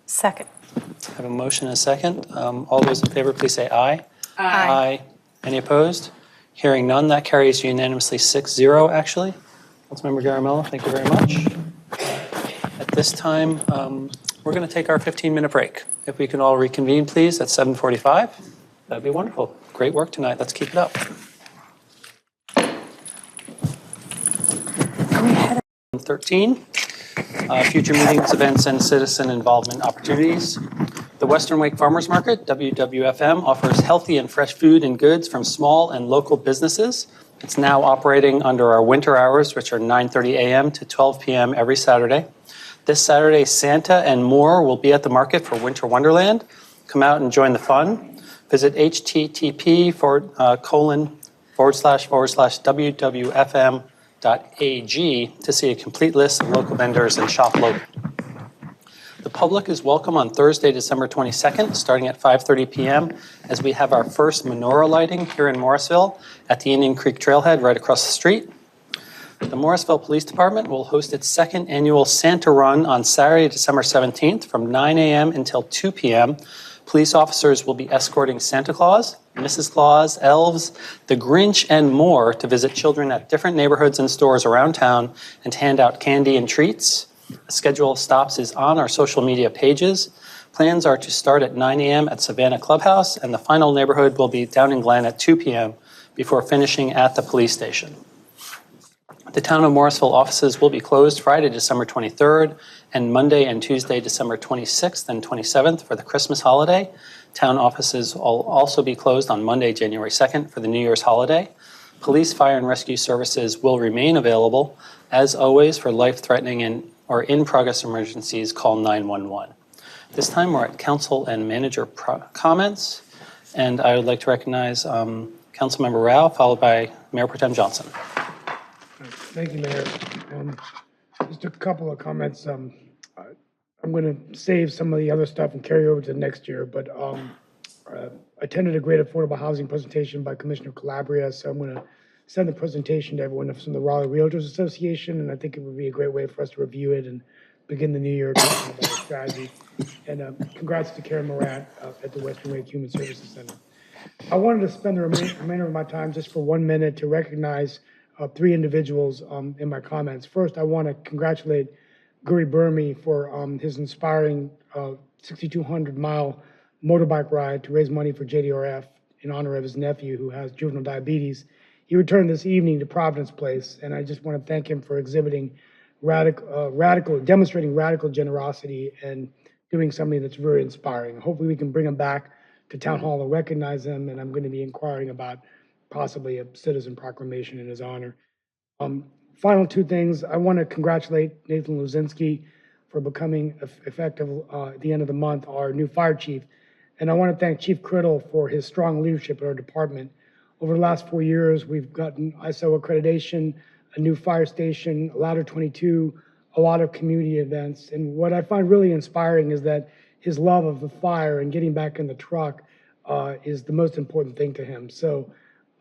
Second. I have a motion and a second. All those in favor, please say aye. Aye. Any opposed? Hearing none, that carries unanimously 6-0, actually. Councilmember Garamella, thank you very much. At this time, we're going to take our 15-minute break. If we can all reconvene, please, at 7:45, that'd be wonderful. Great work tonight. Let's keep it up. 13, future meetings, events, and citizen involvement opportunities. The Western Wake Farmers Market, WWFM, offers healthy and fresh food and goods from small and local businesses. It's now operating under our winter hours, which are 9:30 a.m. to 12 p.m. every Saturday. This Saturday, Santa and more will be at the market for Winter Wonderland. Come out and join the fun. Visit http://wwfm.ag to see a complete list of local vendors and shop local. The public is welcome on Thursday, December 22nd, starting at 5:30 p.m. as we have our first menorah lighting here in Morrisville at the Indian Creek Trailhead right across the street. The Morrisville Police Department will host its second annual Santa Run on Saturday, December 17th from 9 a.m. until 2 p.m. Police officers will be escorting Santa Claus, Mrs. Claus, elves, the Grinch, and more to visit children at different neighborhoods and stores around town and to hand out candy and treats. A schedule of stops is on our social media pages. Plans are to start at 9 a.m. at Savannah Clubhouse, and the final neighborhood will be down in Glen at 2 p.m. before finishing at the police station. The Town of Morrisville offices will be closed Friday, December 23rd, and Monday and Tuesday, December 26th and 27th for the Christmas holiday. Town offices will also be closed on Monday, January 2nd for the New Year's holiday. Police, fire, and rescue services will remain available. As always, for life-threatening or in-progress emergencies, call 911. This time, we're at council and manager comments, and I would like to recognize Councilmember Rao, followed by Mayor Pro Tem Johnson. Thank you, Mayor. Just a couple of comments. I'm going to save some of the other stuff and carry over to next year, but attended a great affordable housing presentation by Commissioner Calabria, so I'm going to send the presentation to everyone from the Raleigh Realtors Association, and I think it would be a great way for us to review it and begin the new year talking about our strategy. And congrats to Karen Moran at the Western Wake Human Services Center. I wanted to spend the remainder of my time just for 1 minute to recognize three individuals in my comments. First, I want to congratulate Guri Burmi for his inspiring 6,200-mile motorbike ride to raise money for JDRF in honor of his nephew who has juvenile diabetes. He returned this evening to Providence Place, and I just want to thank him for exhibiting demonstrating radical generosity and doing something that's very inspiring. Hopefully we can bring him back to Town Hall and recognize him, and I'm going to be inquiring about possibly a citizen proclamation in his honor. Final two things. I want to congratulate Nathan Luzinski for becoming effective at the end of the month, our new fire chief. And I want to thank Chief Criddle for his strong leadership at our department. Over the last 4 years, we've gotten ISO accreditation, a new fire station, a Ladder 22, a lot of community events. And what I find really inspiring is that his love of the fire and getting back in the truck is the most important thing to him. So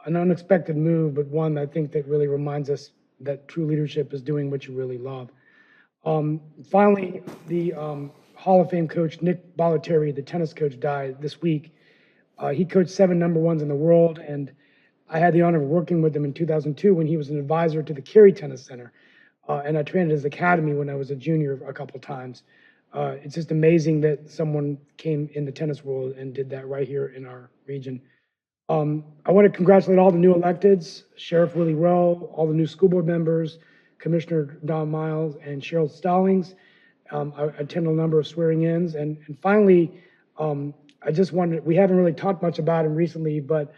an unexpected move, but one I think that really reminds us that true leadership is doing what you really love. Finally, the Hall of Fame coach, Nick Bollettieri, the tennis coach, died this week. He coached 7 number ones in the world, and I had the honor of working with him in 2002 when he was an advisor to the Cary Tennis Center. And I trained at his academy when I was a junior a couple of times. It's just amazing that someone came in the tennis world and did that right here in our region. I want to congratulate all the new electeds, Sheriff Willie Rowe, all the new school board members, Commissioner Don Miles, and Cheryl Stallings. I attended a number of swearing-ins. And finally, I just wanted, we haven't really talked much about him recently, but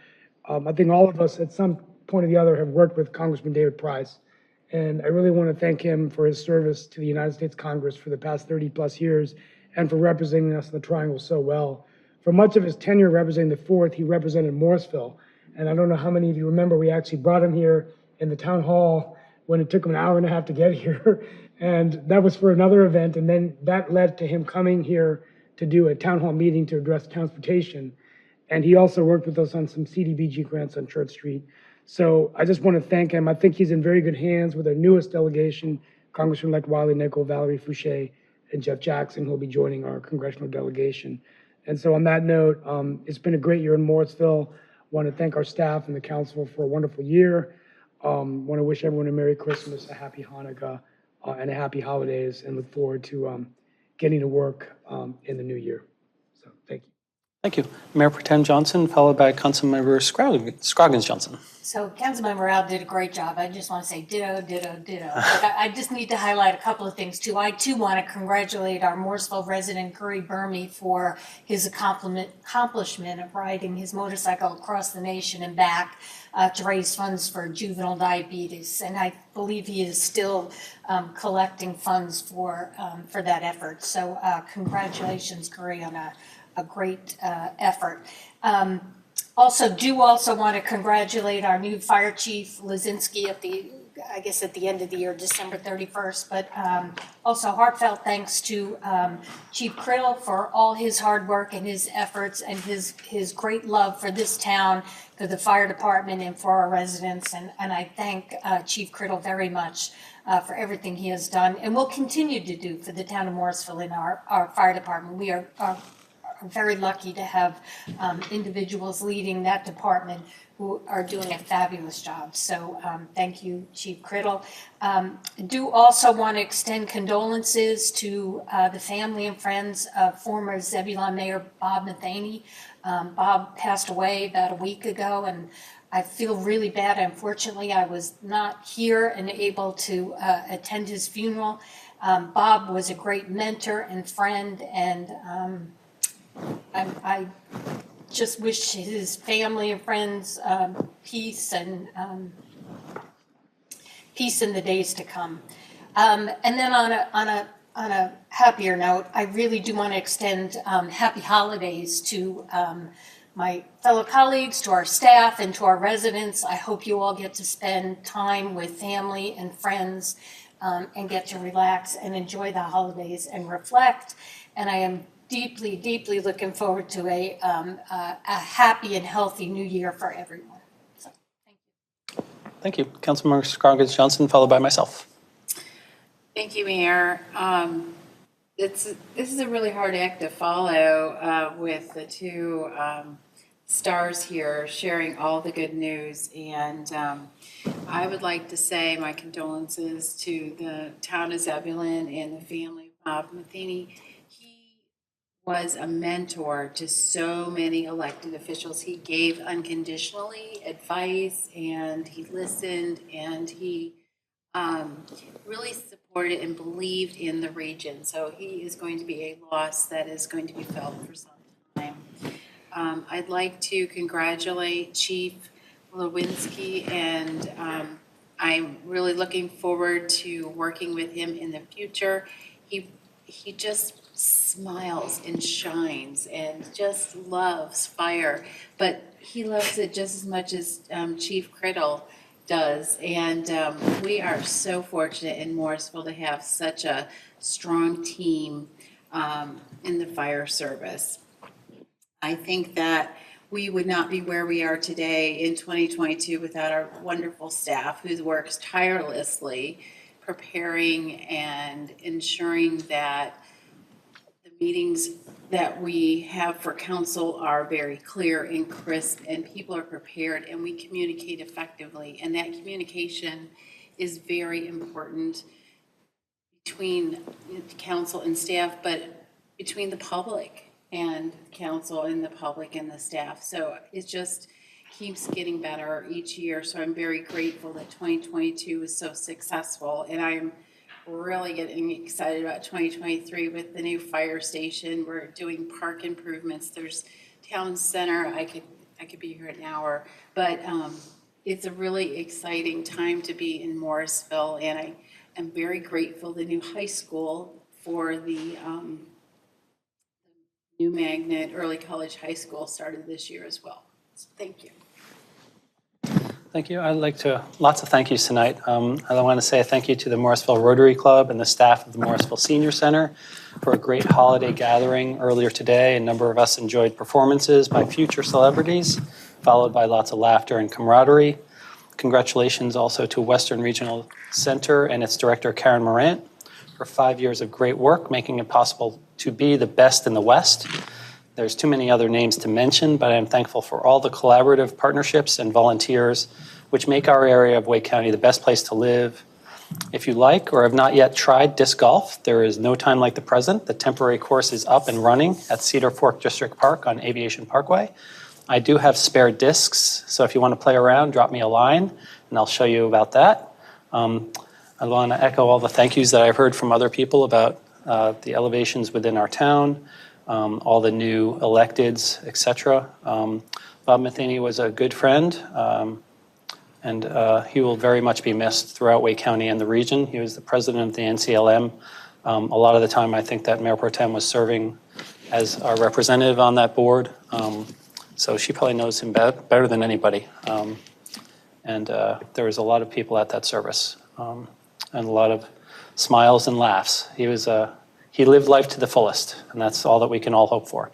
I think all of us at some point or the other have worked with Congressman David Price. And I really want to thank him for his service to the United States Congress for the past 30+ years and for representing us in the Triangle so well. For much of his tenure representing the 4th, he represented Morrisville. And I don't know how many of you remember, we actually brought him here in the town hall when it took him an hour and a half to get here. And that was for another event. And then that led to him coming here to do a town hall meeting to address transportation. And he also worked with us on some CDBG grants on Church Street. So I just want to thank him. I think he's in very good hands with our newest delegation, Congressman-elect Wiley Nickel, Valerie Fouché, and Jeff Jackson, who will be joining our congressional delegation. And so on that note, it's been a great year in Morrisville. I want to thank our staff and the council for a wonderful year. Want to wish everyone a Merry Christmas, a Happy Hanukkah, and a Happy Holidays, and look forward to getting to work in the new year. So thank you. Thank you. Mayor Pro Tem Johnson, followed by Councilmember Scroggins Johnson. So Councilmember Al did a great job. I just want to say ditto, ditto, ditto. But I just need to highlight a couple of things too. I too want to congratulate our Morrisville resident Guri Burmi for his accomplishment of riding his motorcycle across the nation and back to raise funds for juvenile diabetes. And I believe he is still collecting funds for that effort. So congratulations, Guri, on a great effort. Also want to congratulate our new fire chief, Luzinski, at the end of the year, December 31st. But also heartfelt thanks to Chief Criddle for all his hard work and his efforts and his great love for this town, for the fire department, and for our residents. And I thank Chief Criddle very much for everything he has done and will continue to do for the town of Morrisville in our fire department. We are very lucky to have individuals leading that department who are doing a fabulous job. So thank you, Chief Criddle. Do also want to extend condolences to the family and friends of former Zebulon Mayor Bob Matheny. Bob passed away about a week ago, and I feel really bad. Unfortunately, I was not here and able to attend his funeral. Bob was a great mentor and friend, and I just wish his family and friends peace and peace in the days to come. And then on a happier note, I really do want to extend happy holidays to my fellow colleagues, to our staff, and to our residents. I hope you all get to spend time with family and friends and get to relax and enjoy the holidays and reflect. And I am deeply, deeply looking forward to a happy and healthy new year for everyone. So, thank you. Thank you. Councilmember Scroggins Johnson, followed by myself. Thank you, Mayor. This is a really hard act to follow with the two stars here sharing all the good news. And I would like to say my condolences to the town of Zebulon and the family of Bob Matheny. He was a mentor to so many elected officials. He gave unconditionally advice, and he listened, and he really supported and believed in the region. So he is going to be a loss that is going to be felt for some time. I'd like to congratulate Chief Lewinsky, and I'm really looking forward to working with him in the future. He just smiles and shines and just loves fire, but he loves it just as much as Chief Criddle does. And we are so fortunate in Morrisville to have such a strong team in the fire service. I think that we would not be where we are today in 2022 without our wonderful staff who works tirelessly preparing and ensuring that the meetings that we have for council are very clear and crisp, and people are prepared, and we communicate effectively. And that communication is very important between council and staff, but between the public and council and the public and the staff. So it just keeps getting better each year. So I'm very grateful that 2022 was so successful, and I'm really getting excited about 2023 with the new fire station. We're doing park improvements. There's town center. I could be here an hour, but it's a really exciting time to be in Morrisville, and I am very grateful the new high school for the new magnet early college high school started this year as well. So thank you. Thank you. I'd like to, lots of thank yous tonight. I want to say a thank you to the Morrisville Rotary Club and the staff of the Morrisville Senior Center for a great holiday gathering earlier today. A number of us enjoyed performances by future celebrities, followed by lots of laughter and camaraderie. Congratulations also to Western Regional Center and its director, Karen Morant, for 5 years of great work, making it possible to be the best in the West. There's too many other names to mention, but I'm thankful for all the collaborative partnerships and volunteers which make our area of Wake County the best place to live. If you like or have not yet tried disc golf, there is no time like the present. The temporary course is up and running at Cedar Fork District Park on Aviation Parkway. I do have spare discs, so if you want to play around, drop me a line, and I'll show you about that. I want to echo all the thank yous that I've heard from other people about the elevations within our town, all the new electeds, etc. Bob Matheny was a good friend, and he will very much be missed throughout Wake County and the region. He was the president of the NCLM. A lot of the time, I think that Mayor Pro Tem was serving as our representative on that board. So she probably knows him better than anybody. And there was a lot of people at that service, and a lot of smiles and laughs. He lived life to the fullest, and that's all that we can all hope for.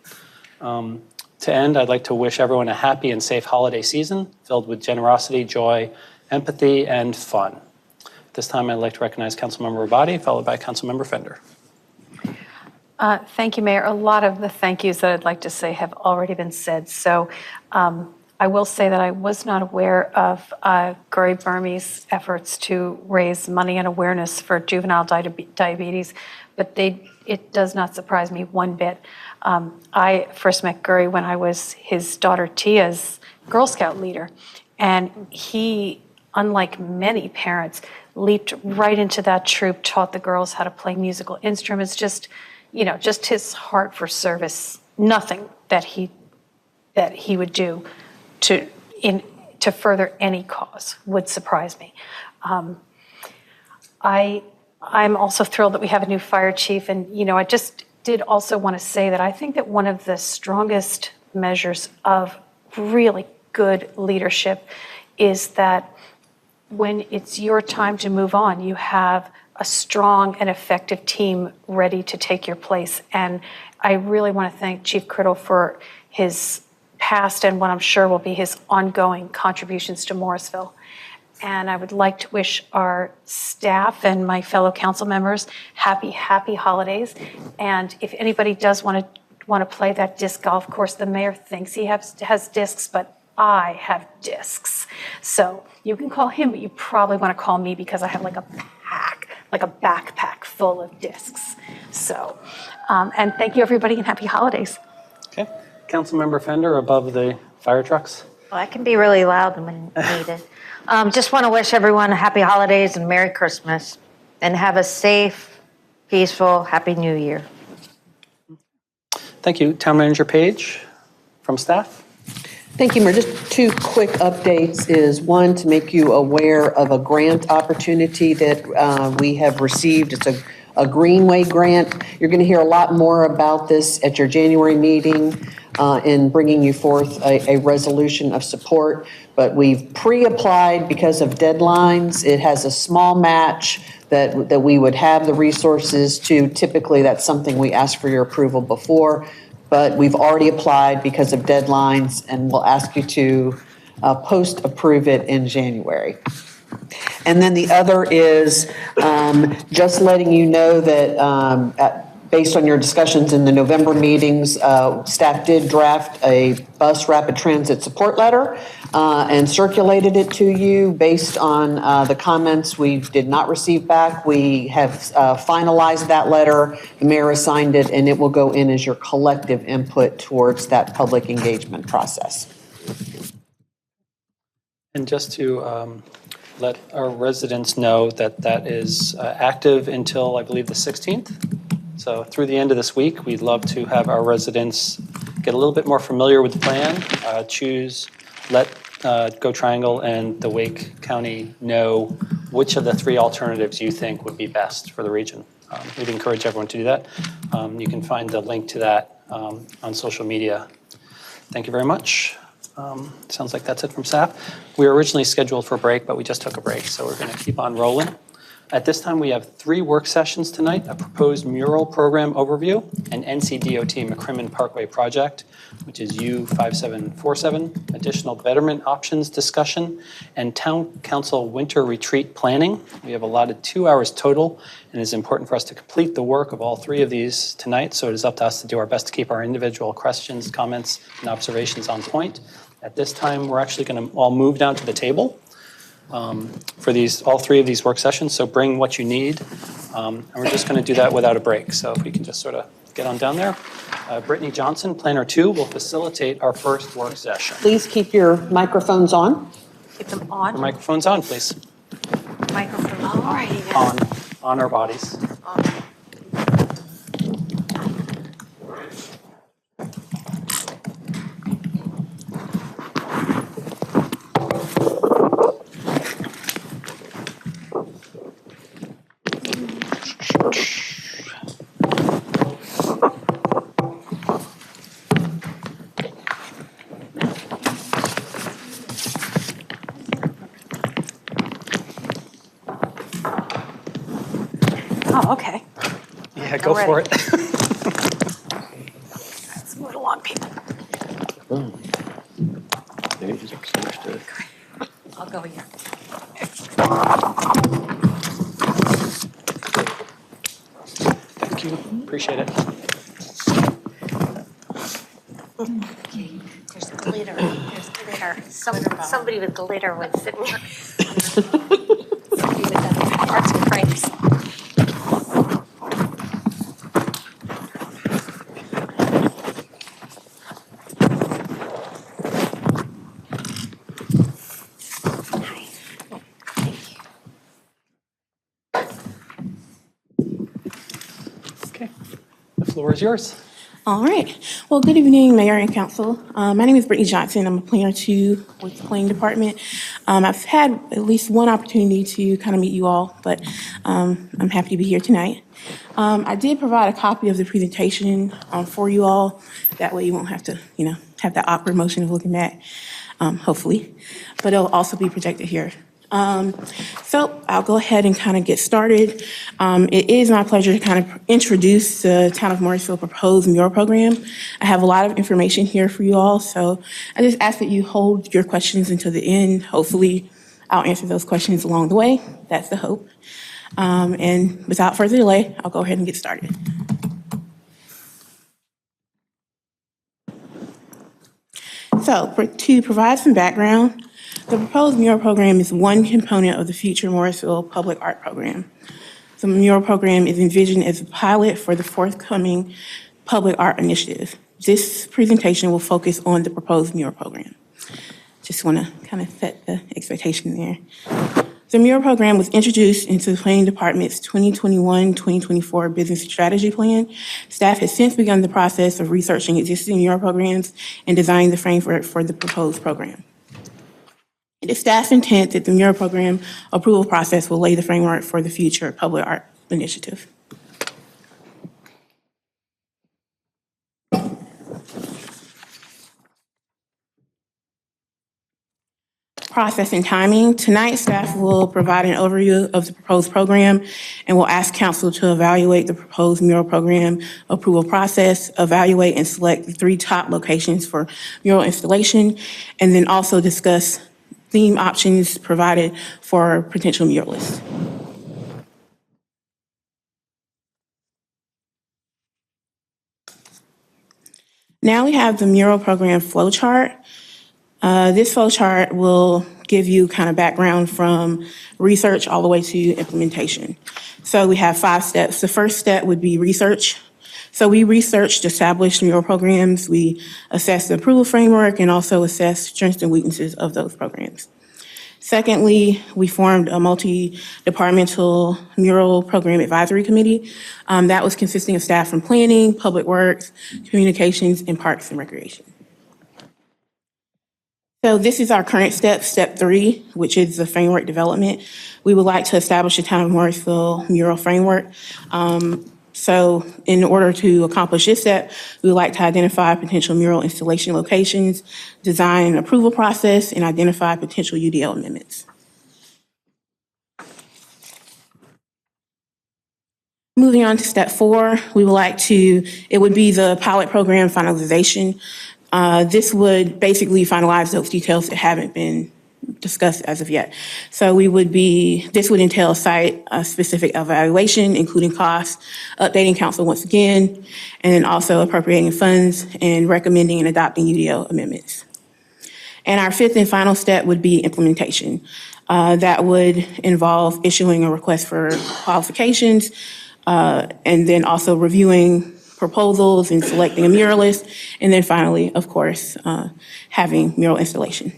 To end, I'd like to wish everyone a happy and safe holiday season filled with generosity, joy, empathy, and fun. At this time, I'd like to recognize Councilmember Abadi, followed by Councilmember Fender. Thank you, Mayor. A lot of the thank yous that I'd like to say have already been said. So I will say that I was not aware of Gary Burmese' efforts to raise money and awareness for juvenile diabetes, but it does not surprise me one bit. I first met Gary when I was his daughter Tia's Girl Scout leader, and he, unlike many parents, leaped right into that troop, taught the girls how to play musical instruments, just his heart for service. Nothing that he would do to further any cause would surprise me. I'm also thrilled that we have a new fire chief, and I just did also want to say that I think that one of the strongest measures of really good leadership is that when it's your time to move on, you have a strong and effective team ready to take your place. And I really want to thank Chief Criddle for his past and what I'm sure will be his ongoing contributions to Morrisville. And I would like to wish our staff and my fellow council members happy holidays. And if anybody does want want to play that disc golf course. The mayor thinks he has discs, but I have discs. So you can call him, but you probably want to call me because I have like a backpack full of discs. So, and thank you everybody and happy holidays. Okay. Councilmember Fender above the fire trucks. Well, I can be really loud when needed. Just want to wish everyone happy holidays and Merry Christmas and have a safe, peaceful, Happy New Year. Thank you. Town Manager Page from staff. Thank you, Mayor. Just two quick updates is one, to make you aware of a grant opportunity that we have received. It's a Greenway grant. You're going to hear a lot more about this at your January meeting in bringing you forth a resolution of support. But we've pre-applied because of deadlines. It has a small match that we would have the resources to. Typically, that's something we ask for your approval before. But we've already applied because of deadlines, and we'll ask you to post-approve it in January. And then the other is just letting you know that based on your discussions in the November meetings, staff did draft a bus rapid transit support letter and circulated it to you. Based on the comments we did not receive back, we have finalized that letter. The mayor assigned it, and it will go in as your collective input towards that public engagement process. And just to let our residents know that that is active until, I believe, the 16th. So through the end of this week, we'd love to have our residents get a little bit more familiar with the plan, let Go Triangle and the Wake County know which of the three alternatives you think would be best for the region. We'd encourage everyone to do that. You can find the link to that on social media. Thank you very much. Sounds like that's it from staff. We were originally scheduled for a break, but we just took a break, so we're going to keep on rolling. At this time, we have 3 work sessions tonight: a proposed mural program overview, an NCDOT McCrimmon Parkway project, which is U5747, additional betterment options discussion, and town council winter retreat planning. We have allotted 2 hours total, and it is important for us to complete the work of all 3 of these tonight, so it is up to us to do our best to keep our individual questions, comments, and observations on point. At this time, we're actually going to all move down to the table for all 3 of these work sessions, so bring what you need. And we're just going to do that without a break, so if we can just sort of get on down there. Brittany Johnson, Planner 2, will facilitate our first work session. Please keep your microphones on. Keep them on. Your microphones on, please. Microphone. All right. On our bodies. Oh, okay. Yeah, go for it. Let's move it along, people. Maybe just misunderstood. I'll go here. Thank you. Appreciate it. Okay, there's glitter. There's glitter. Somebody with glitter was sitting here. Somebody with the arts and crafts. Okay, the floor is yours. All right. Well, good evening, Mayor and Council. My name is Brittany Johnson. I'm a planner 2 with the Planning Department. I've had at least one opportunity to kind of meet you all, but I'm happy to be here tonight. I did provide a copy of the presentation for you all. That way you won't have to, have that awkward motion of looking back, hopefully. But it'll also be projected here. So I'll go ahead and kind of get started. It is my pleasure to kind of introduce the Town of Morrisville proposed mural program. I have a lot of information here for you all, so I just ask that you hold your questions until the end. Hopefully, I'll answer those questions along the way. That's the hope. And without further delay, I'll go ahead and get started. To provide some background, the proposed mural program is one component of the future Morrisville Public Art Program. The mural program is envisioned as a pilot for the forthcoming public art initiative. This presentation will focus on the proposed mural program. Just want to kind of set the expectation there. The mural program was introduced into the Planning Department's 2021-2024 Business Strategy Plan. Staff has since begun the process of researching existing mural programs and designing the framework for the proposed program. It is staff's intent that the mural program approval process will lay the framework for the future public art initiative. Process and timing. Tonight, staff will provide an overview of the proposed program and will ask council to evaluate the proposed mural program approval process, evaluate and select the 3 top locations for mural installation, and then also discuss theme options provided for potential muralists. Now we have the mural program flowchart. This flowchart will give you kind of background from research all the way to implementation. So we have 5 steps. The first step would be research. So we researched established mural programs. We assessed the approval framework and also assessed strengths and weaknesses of those programs. Secondly, we formed a multi-departmental mural program advisory committee that was consisting of staff from planning, public works, communications, and parks and recreation. So this is our current step, step 3, which is the framework development. We would like to establish a Town of Morrisville mural framework. So in order to accomplish this step, we would like to identify potential mural installation locations, design and approval process, and identify potential UDL amendments. Moving on to step 4, we would like to, it would be the pilot program finalization. This would basically finalize those details that haven't been discussed as of yet. So this would entail site-specific evaluation, including costs, updating council once again, and then also appropriating funds and recommending and adopting UDO amendments. And our 5th and final step would be implementation. That would involve issuing a request for qualifications, and then also reviewing proposals and selecting a muralist, and then finally, of course, having mural installation.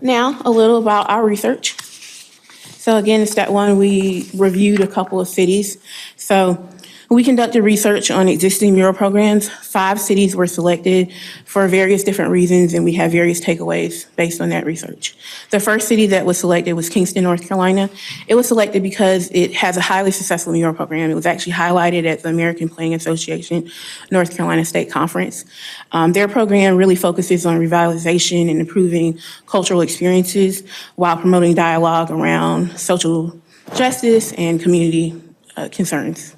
Now, a little about our research. So again, in step 1, we reviewed a couple of cities. So we conducted research on existing mural programs. 5 cities were selected for various different reasons, and we have various takeaways based on that research. The first city that was selected was Kingston, North Carolina. It was selected because it has a highly successful mural program. It was actually highlighted at the American Planning Association North Carolina State Conference. Their program really focuses on revitalization and improving cultural experiences while promoting dialogue around social justice and community concerns.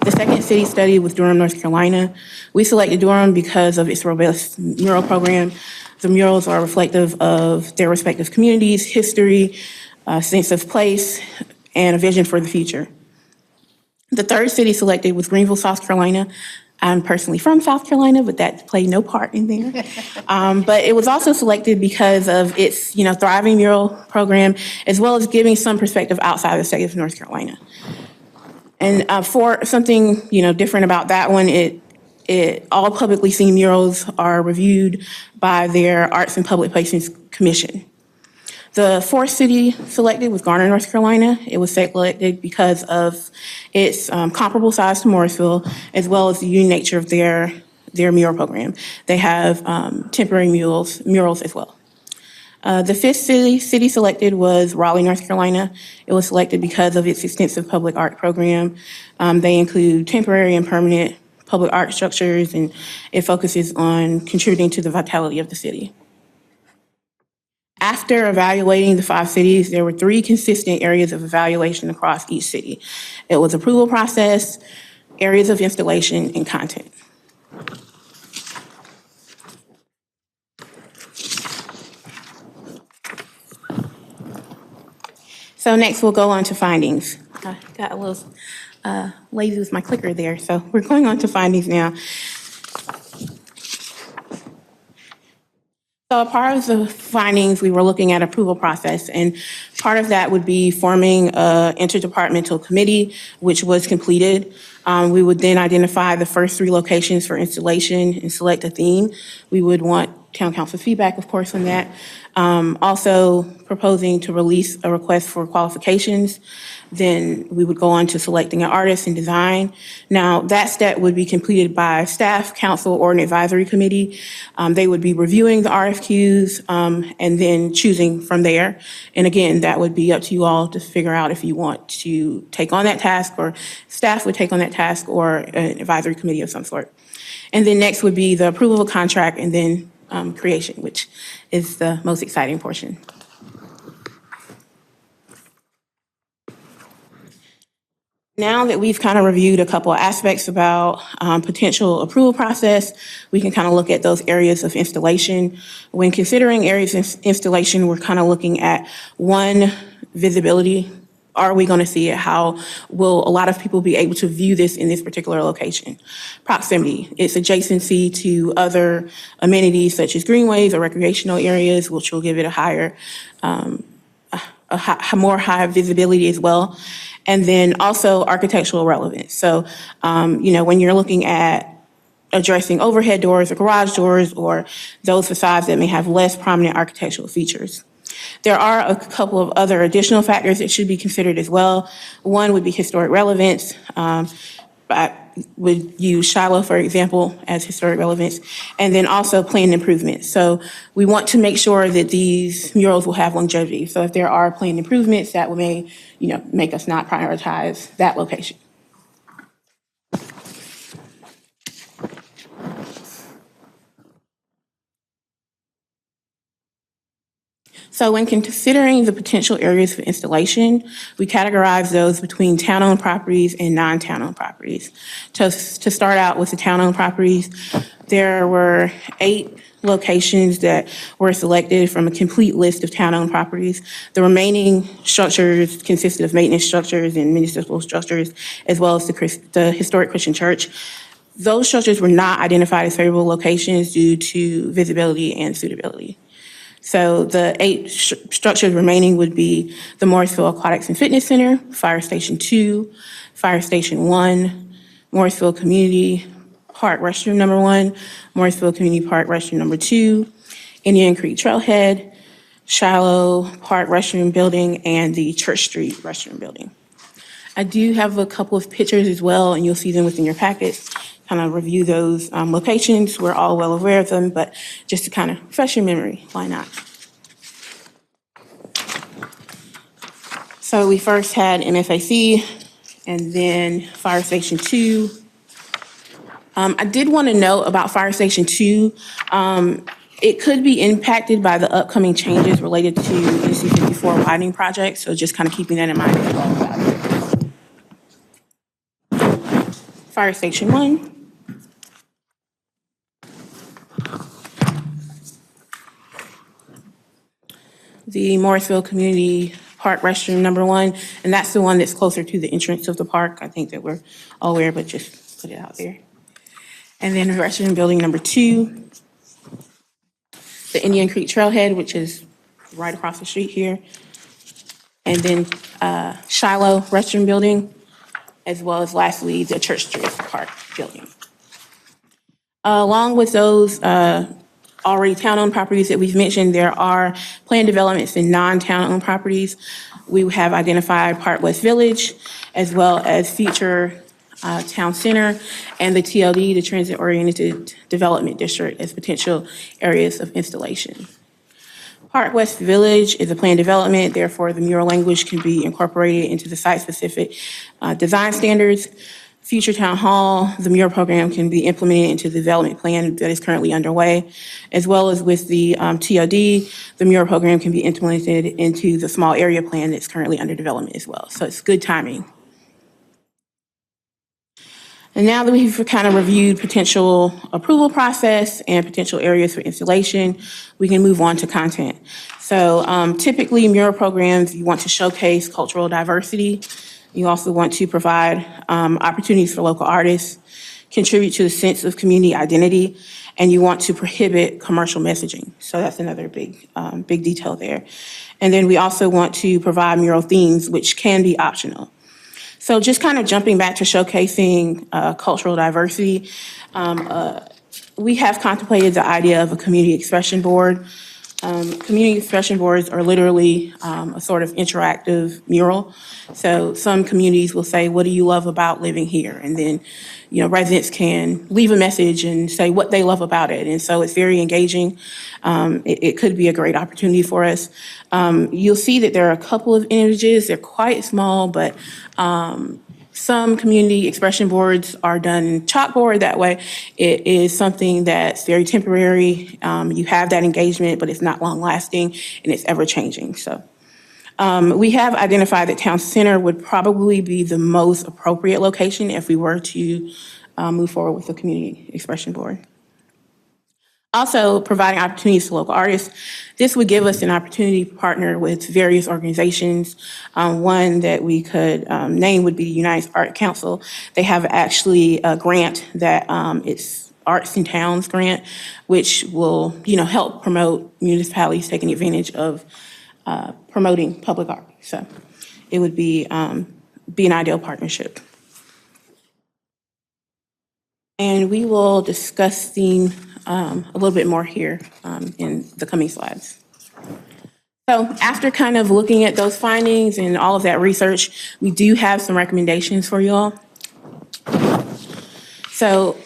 The second city study was Durham, North Carolina. We selected Durham because of its robust mural program. The murals are reflective of their respective communities, history, sense of place, and a vision for the future. The third city selected was Greenville, South Carolina. I'm personally from South Carolina, but that played no part in there. But it was also selected because of its, thriving mural program, as well as giving some perspective outside the state of North Carolina. And for something, different about that one, all publicly seen murals are reviewed by their Arts and Public Places Commission. The fourth city selected was Garner, North Carolina. It was selected because of its comparable size to Morrisville, as well as the unique nature of their mural program. They have temporary murals as well. The fifth city selected was Raleigh, North Carolina. It was selected because of its extensive public art program. They include temporary and permanent public art structures, and it focuses on contributing to the vitality of the city. After evaluating the 5 cities, there were 3 consistent areas of evaluation across each city. It was approval process, areas of installation, and content. So next we'll go on to findings. I got a little lazy with my clicker there, so we're going on to findings now. So a part of the findings, we were looking at approval process, and part of that would be forming an interdepartmental committee, which was completed. We would then identify the first 3 locations for installation and select a theme. We would want town council feedback, of course, on that. Also proposing to release a request for qualifications. Then we would go on to selecting an artist and design. Now, that step would be completed by staff, council, or an advisory committee. They would be reviewing the RFQs and then choosing from there. And again, that would be up to you all to figure out if you want to take on that task, or staff would take on that task, or an advisory committee of some sort. And then next would be the approval of a contract, and then creation, which is the most exciting portion. Now that we've kind of reviewed a couple of aspects about potential approval process, we can kind of look at those areas of installation. When considering areas of installation, we're kind of looking at, one, visibility. Are we going to see it? How will a lot of people be able to view this in this particular location? Proximity, its adjacency to other amenities such as greenways or recreational areas, which will give it a higher, more high visibility as well. And then also architectural relevance. So, when you're looking at addressing overhead doors or garage doors or those facades that may have less prominent architectural features. There are a couple of other additional factors that should be considered as well. One would be historic relevance. I would use Shiloh, for example, as historic relevance, and then also planned improvements. So we want to make sure that these murals will have longevity. So if there are planned improvements, that may, make us not prioritize that location. So when considering the potential areas for installation, we categorize those between town-owned properties and non-town-owned properties. To start out with the town-owned properties, there were 8 locations that were selected from a complete list of town-owned properties. The remaining structures consisted of maintenance structures and municipal structures, as well as the historic Christian church. Those structures were not identified as favorable locations due to visibility and suitability. So the 8 structures remaining would be the Morrisville Aquatics and Fitness Center, Fire Station 2, Fire Station 1, Morrisville Community Park Restroom Number 1, Morrisville Community Park Restroom Number 2, Indian Creek Trailhead, Shiloh Park Restroom Building, and the Church Street Restroom Building. I do have a couple of pictures as well, and you'll see them within your packets. Kind of review those locations. We're all well aware of them, but just to kind of refresh your memory, why not? So we first had MFAC, and then Fire Station 2. I did want to note about Fire Station 2, it could be impacted by the upcoming changes related to NC 54 widening project, so just kind of keeping that in mind as well. Fire Station 1. The Morrisville Community Park Restroom Number 1, and that's the one that's closer to the entrance of the park. I think that we're all aware, but just put it out there. And then Restroom Building Number 2, the Indian Creek Trailhead, which is right across the street here. And then Shiloh Restroom Building, as well as lastly, the Church Street Park Building. Along with those already town-owned properties that we've mentioned, there are planned developments in non-town-owned properties. We have identified Park West Village, as well as future Town Center, and the TLD, the Transit Oriented Development District, as potential areas of installation. Park West Village is a planned development, therefore the mural language can be incorporated into the site-specific design standards. Future Town Hall, the mural program can be implemented into the development plan that is currently underway, as well as with the TLD, the mural program can be implemented into the small area plan that's currently under development as well. So it's good timing. And now that we've kind of reviewed potential approval process and potential areas for installation, we can move on to content. So typically mural programs, you want to showcase cultural diversity. You also want to provide opportunities for local artists, contribute to a sense of community identity, and you want to prohibit commercial messaging. So that's another big detail there. And then we also want to provide mural themes, which can be optional. So just kind of jumping back to showcasing cultural diversity, we have contemplated the idea of a community expression board. Community expression boards are literally a sort of interactive mural. So some communities will say, what do you love about living here? And then, residents can leave a message and say what they love about it. And so it's very engaging. It could be a great opportunity for us. You'll see that there are a couple of images. They're quite small, but some community expression boards are done chalkboard. That way, it is something that's very temporary. You have that engagement, but it's not long lasting and it's ever changing. So we have identified that Town Center would probably be the most appropriate location if we were to move forward with a community expression board. Also, providing opportunities to local artists. This would give us an opportunity to partner with various organizations. One that we could name would be the United Art Council. They have actually a grant that it's Arts in Towns grant, which will help promote municipalities taking advantage of promoting public art. So it would be an ideal partnership. And we will discuss theme a little bit more here in the coming slides. So after kind of looking at those findings and all of that research, we do have some recommendations for you all. So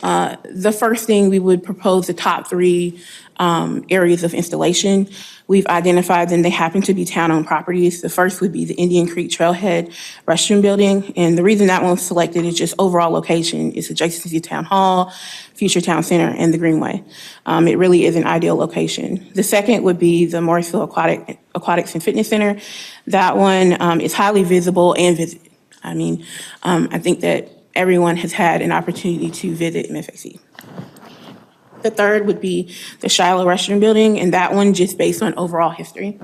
the first thing, we would propose the top 3 areas of installation. We've identified them. They happen to be town-owned properties. The first would be the Indian Creek Trailhead restroom building. And the reason that one's selected is just overall location. It's adjacent to Town Hall, future Town Center, and the Greenway. It really is an ideal location. The second would be the Morrisville Aquatics and Fitness Center. That one is highly visible and visited. I mean, I think that everyone has had an opportunity to visit MFAC. The third would be the Shiloh Restroom Building, and that one just based on overall history.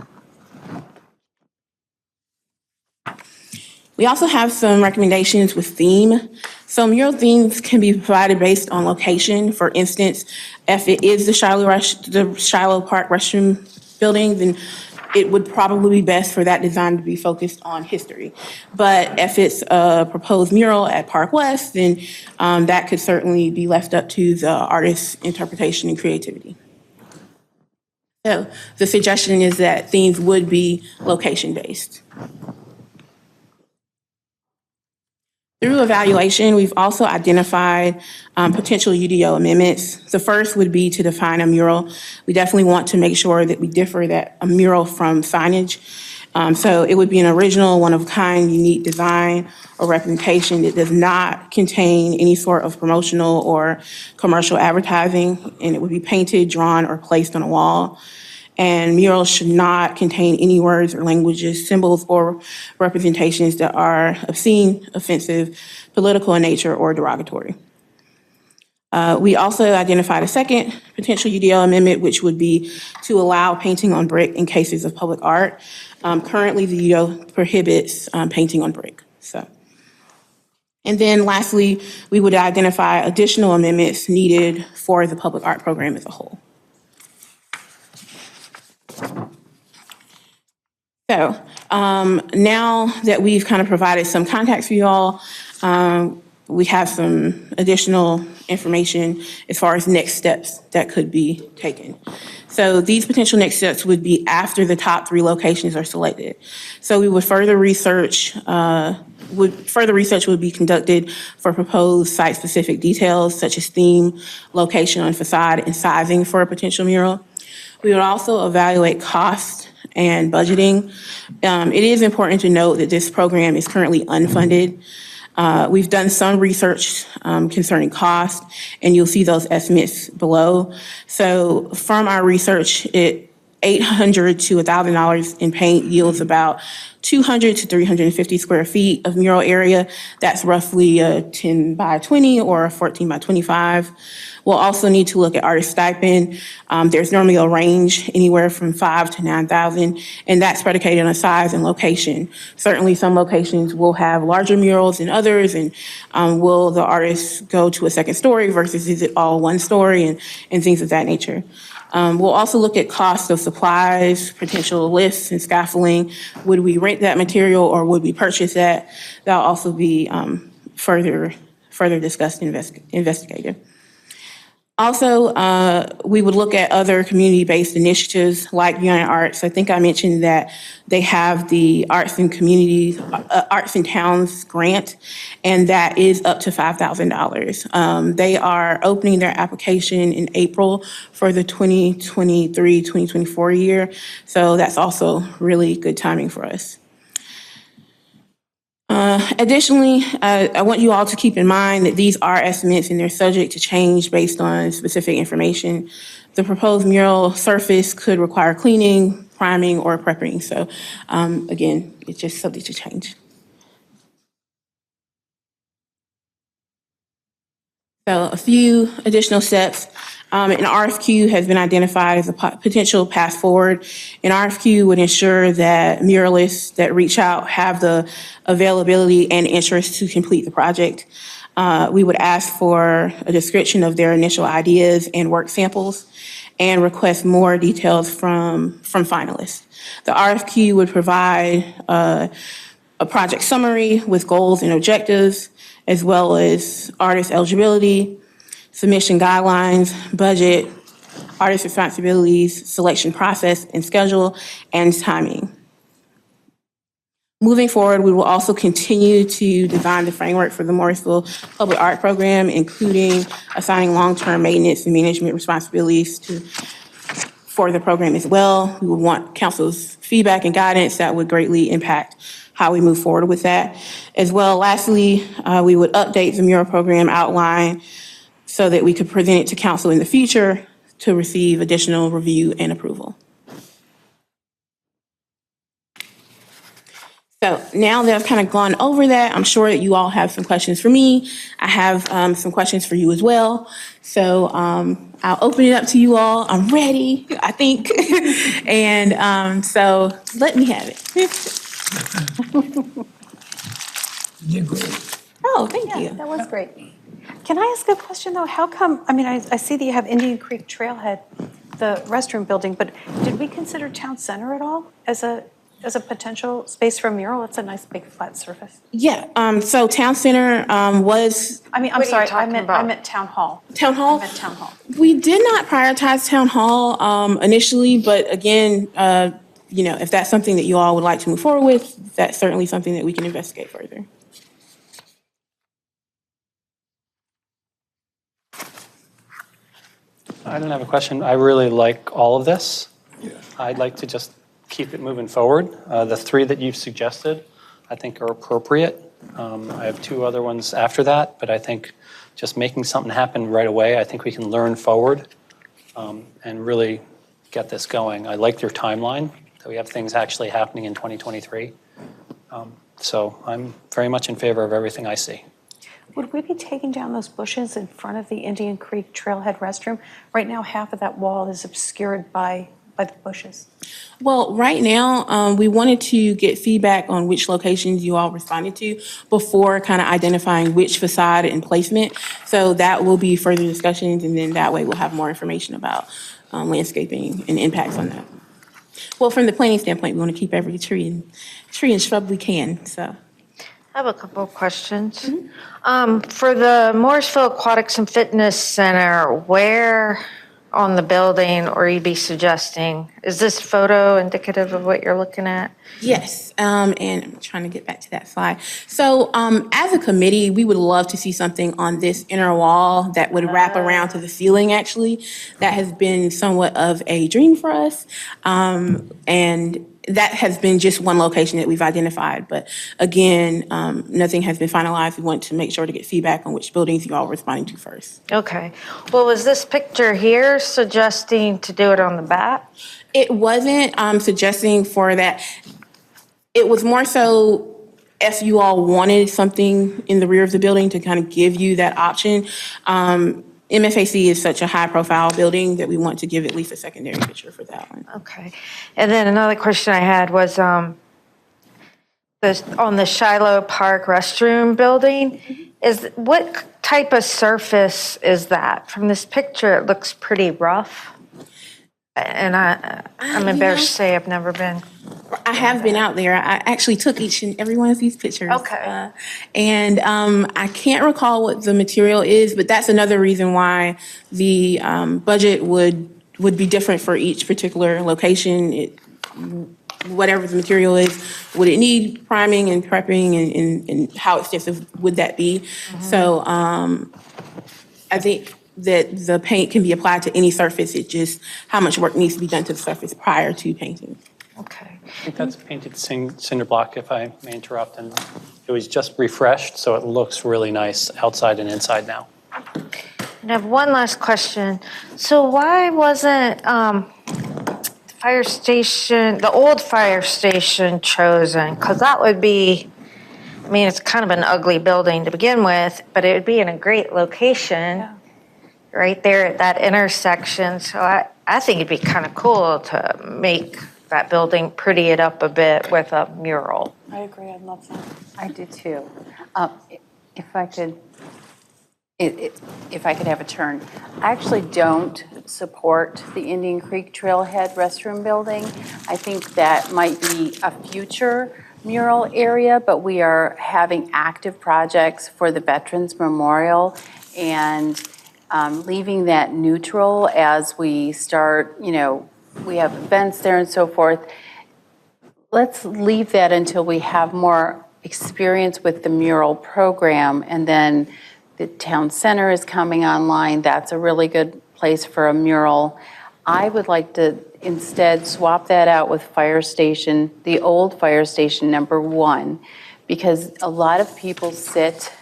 We also have some recommendations with theme. So mural themes can be provided based on location. For instance, if it is the Shiloh Park Restroom Building, then it would probably be best for that design to be focused on history. But if it's a proposed mural at Park West, then that could certainly be left up to the artist's interpretation and creativity. So the suggestion is that themes would be location-based. Through evaluation, we've also identified potential UDO amendments. The first would be to define a mural. We definitely want to make sure that we differ that a mural from signage. So it would be an original, one-of-a-kind, unique design or representation that does not contain any sort of promotional or commercial advertising, and it would be painted, drawn, or placed on a wall. And murals should not contain any words or languages, symbols, or representations that are obscene, offensive, political in nature, or derogatory. We also identified a second potential UDL amendment, which would be to allow painting on brick in cases of public art. Currently, the UDO prohibits painting on brick. And then lastly, we would identify additional amendments needed for the public art program as a whole. So now that we've kind of provided some context for you all, we have some additional information as far as next steps that could be taken. So these potential next steps would be after the top 3 locations are selected. So we would further research would be conducted for proposed site-specific details such as theme, location on facade, and sizing for a potential mural. We would also evaluate cost and budgeting. It is important to note that this program is currently unfunded. We've done some research concerning cost, and you'll see those estimates below. So from our research, $800 to $1,000 in paint yields about 200 to 350 square feet of mural area. That's roughly a 10 by 20 or a 14 by 25. We'll also need to look at artist stipend. There's normally a range anywhere from 5 to 9,000, and that's predicated on size and location. Certainly some locations will have larger murals than others, and will the artist go to a second story versus is it all one story, and things of that nature. We'll also look at cost of supplies, potential lifts and scaffolding. Would we rent that material or would we purchase that? That'll also be further discussed and investigated. Also, we would look at other community-based initiatives like United Arts. I think I mentioned that they have the Arts and Towns grant, and that is up to $5,000. They are opening their application in April for the 2023-2024 year, so that's also really good timing for us. Additionally, I want you all to keep in mind that these are estimates and they're subject to change based on specific information. The proposed mural surface could require cleaning, priming, or prepping. So again, it's just subject to change. So a few additional steps. An RFQ has been identified as a potential path forward. An RFQ would ensure that muralists that reach out have the availability and interest to complete the project. We would ask for a description of their initial ideas and work samples and request more details from finalists. The RFQ would provide a project summary with goals and objectives, as well as artist eligibility, submission guidelines, budget, artist responsibilities, selection process and schedule, and timing. Moving forward, we will also continue to design the framework for the Morrisville Public Art Program, including assigning long-term maintenance and management responsibilities for the program as well. We would want council's feedback and guidance that would greatly impact how we move forward with that. As well, lastly, we would update the mural program outline so that we could present it to council in the future to receive additional review and approval. So now that I've kind of gone over that, I'm sure that you all have some questions for me. I have some questions for you as well. So I'll open it up to you all. I'm ready, I think. And so let me have it. You're great. Oh, thank you. That was great. Can I ask a question though? How come, I mean, I see that you have Indian Creek Trailhead, the restroom building, but did we consider Town Center at all as a potential space for a mural? It's a nice big flat surface. Yeah, so Town Center was. I mean, I'm sorry, I meant Town Hall. Town Hall? I meant Town Hall. We did not prioritize Town Hall initially, but again, you know, if that's something that you all would like to move forward with, that's certainly something that we can investigate further. I don't have a question. I really like all of this. I'd like to just keep it moving forward. The three that you've suggested, I think are appropriate. I have two other ones after that, but I think just making something happen right away, I think we can learn forward and really get this going. I like your timeline, that we have things actually happening in 2023. So I'm very much in favor of everything I see. Would we be taking down those bushes in front of the Indian Creek Trailhead restroom? Right now, half of that wall is obscured by the bushes. Well, right now, we wanted to get feedback on which locations you all responded to before kind of identifying which facade and placement. So that will be further discussions, and then that way we'll have more information about landscaping and impacts on that. Well, from the planning standpoint, we want to keep every tree and shrub we can, so. I have a couple of questions. For the Morrisville Aquatics and Fitness Center, where on the building or you'd be suggesting, is this photo indicative of what you're looking at? Yes, and I'm trying to get back to that slide. So as a committee, we would love to see something on this inner wall that would wrap around to the ceiling, actually. That has been somewhat of a dream for us. And that has been just one location that we've identified. But again, nothing has been finalized. We want to make sure to get feedback on which buildings you all are responding to first. Okay. Well, was this picture here suggesting to do it on the back? It wasn't suggesting for that. It was more so if you all wanted something in the rear of the building to kind of give you that option. MFAC is such a high-profile building that we want to give at least a secondary picture for that one. Okay. And then another question I had was on the Shiloh Park restroom building, what type of surface is that? From this picture, it looks pretty rough. And I'm embarrassed to say I've never been. I have been out there. I actually took each and every one of these pictures. Okay. And I can't recall what the material is, but that's another reason why the budget would be different for each particular location. Whatever the material is, would it need priming and prepping, and how extensive would that be? So I think that the paint can be applied to any surface. It's just how much work needs to be done to the surface prior to painting. Okay. I think that's painted cinder block, if I may interrupt, and it was just refreshed, so it looks really nice outside and inside now. And I have one last question. So why wasn't fire station, the old fire station, chosen? Because that would be, I mean, it's kind of an ugly building to begin with, but it would be in a great location right there at that intersection. So I think it'd be kind of cool to make that building, pretty it up a bit with a mural. I agree. I'd love that. I do too. If I could have a turn. I actually don't support the Indian Creek Trailhead restroom building. I think that might be a future mural area, but we are having active projects for the Veterans Memorial and leaving that neutral as we start, we have events there and so forth. Let's leave that until we have more experience with the mural program, and then the town center is coming online. That's a really good place for a mural. I would like to instead swap that out with fire station, the old fire station #1, because a lot of people sit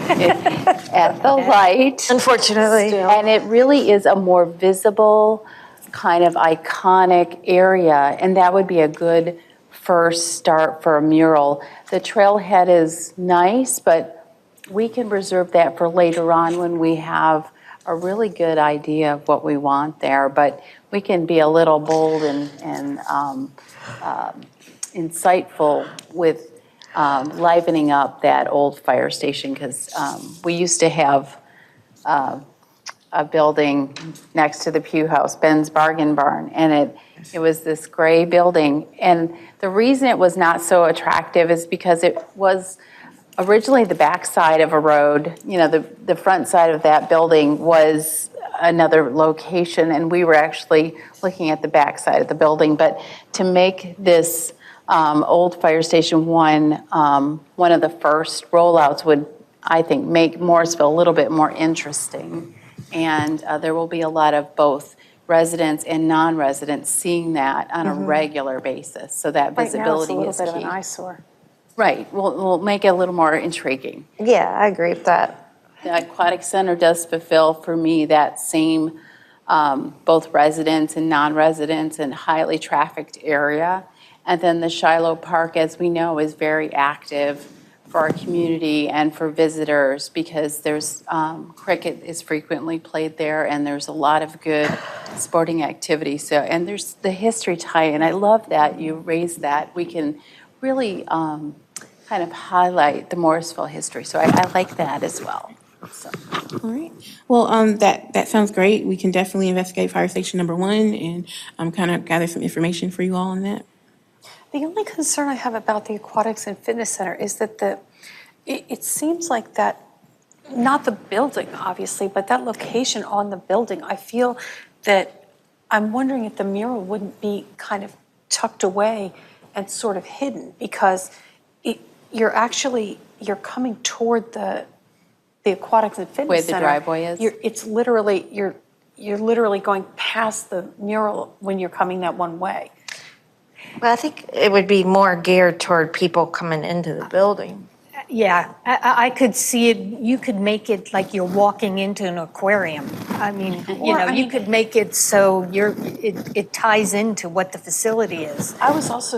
at the light. Unfortunately. And it really is a more visible, kind of iconic area, and that would be a good first start for a mural. The trailhead is nice, but we can reserve that for later on when we have a really good idea of what we want there. But we can be a little bold and insightful with livening up that old fire station, because we used to have a building next to the Pew House, Ben's Bargain Barn, and it was this gray building. And the reason it was not so attractive is because it was originally the back side of a road. The front side of that building was another location, and we were actually looking at the back side of the building. But to make this old Fire Station 1 one of the first rollouts would, I think, make Morrisville a little bit more interesting. And there will be a lot of both residents and non-residents seeing that on a regular basis. So that visibility is key. Right now, it's a little bit of an eyesore. Right. We'll make it a little more intriguing. Yeah, I agree with that. The Aquatic Center does fulfill, for me, that same both residents and non-residents and highly trafficked area. And then the Shiloh Park, as we know, is very active for our community and for visitors, because there's cricket is frequently played there, and there's a lot of good sporting activity. So, and there's the history tie-in. I love that you raised that. We can really kind of highlight the Morrisville history. So I like that as well. So. All right. Well, that sounds great. We can definitely investigate fire station #1 and kind of gather some information for you all on that. The only concern I have about the Aquatics and Fitness Center is that it seems like that, not the building, obviously, but that location on the building, I feel that I'm wondering if the mural wouldn't be kind of tucked away and sort of hidden, because you're coming toward the Aquatics and Fitness Where Center. the driveway is? You're literally going past the mural when you're coming that one way. Well, I think it would be more geared toward people coming into the building. Yeah, I could see it. You could make it like you're walking into an aquarium. I mean, you could make it so it ties into what the facility is. I was also